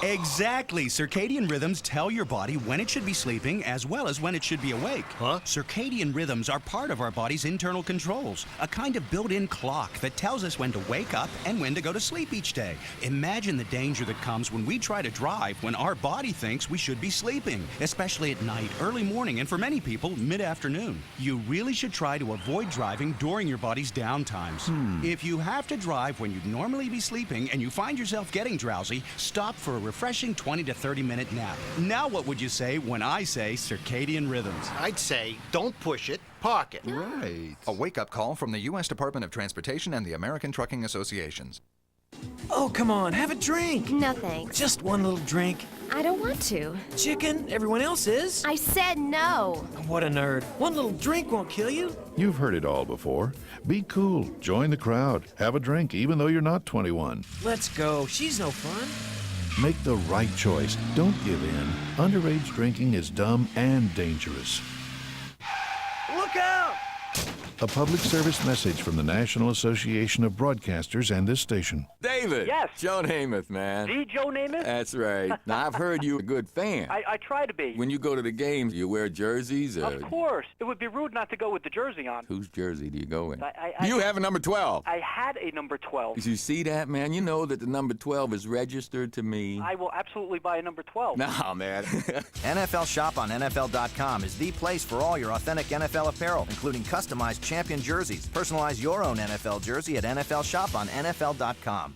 Exactly. Circadian rhythms tell your body when it should be sleeping as well as when it should be awake. Huh? Circadian rhythms are part of our body's internal controls, a kind of built-in clock that tells us when to wake up and when to go to sleep each day. Imagine the danger that comes when we try to drive when our body thinks we should be sleeping, especially at night, early morning, and for many people, mid-afternoon. You really should try to avoid driving during your body's downtimes. If you have to drive when you'd normally be sleeping and you find yourself getting drowsy, stop for a refreshing 20 to 30-minute nap. Now what would you say when I say circadian rhythms? I'd say, don't push it, Park it. Right. A wake-up call from the U.S. Department of Transportation and the American Trucking Associations. Oh, come on, have a drink. No thanks. Just one little drink. I don't want to. Chicken, everyone else is. I said no. What a nerd. One little drink won't kill you. You've heard it all before. Be cool, join the crowd, have a drink even though you're not 21. Let's go, she's no fun. Make the right choice. Don't give in. Underage drinking is dumb and dangerous. Look out! A public service message from the National Association of Broadcasters and this station. David. Yes. Joe Namath, man. The Joe Namath? That's right. Now, I've heard you're a good fan. I try to be. When you go to the games, you wear jerseys? Or... Of course. It would be rude not to go with the jersey on. Whose jersey do you go in? I you have a number 12. I had a number 12. Did you see that, man? You know that the number 12 is registered to me. I will absolutely buy a number 12. No, man. NFL Shop on NFL.com is the place for all your authentic NFL apparel, including customized champion jerseys. Personalize your own NFL jersey at NFL Shop on NFL.com.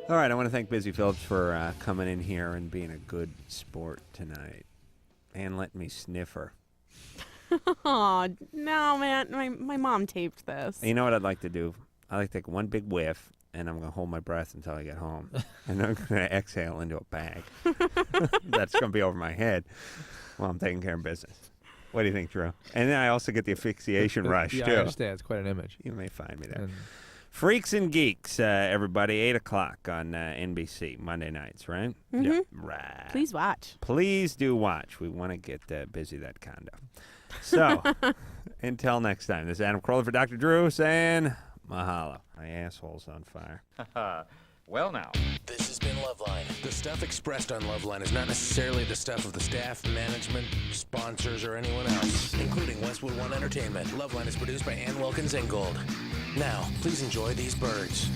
All right, I want to thank Busy Phillips for coming in here and being a good sport tonight. And let me sniff her. Oh, no, man. My mom taped this. You know what I'd like to do? I'd like to take one big whiff, and I'm going to hold my breath until I get home. And I'm going to exhale into a bag. That's going to be over my head while I'm taking care of business. What do you think, Drew? And then I also get the asphyxiation rush, yeah, too. I understand. It's quite an image. You may find me there. Freaks and Geeks, everybody, 8 o'clock on NBC, Monday nights, right? Mm-hmm. Yep. Right. Please watch. Please do watch. We want to get busy that condo. So, until next time, this is Adam Crowley for Dr. Drew saying mahalo. My asshole's on fire. Well, now. This has been LoveLine. The stuff expressed on LoveLine is not necessarily the stuff of the staff, management, sponsors, or anyone else, including Westwood One Entertainment. LoveLine is produced by Ann Wilkins Ingold. Now, please enjoy these birds.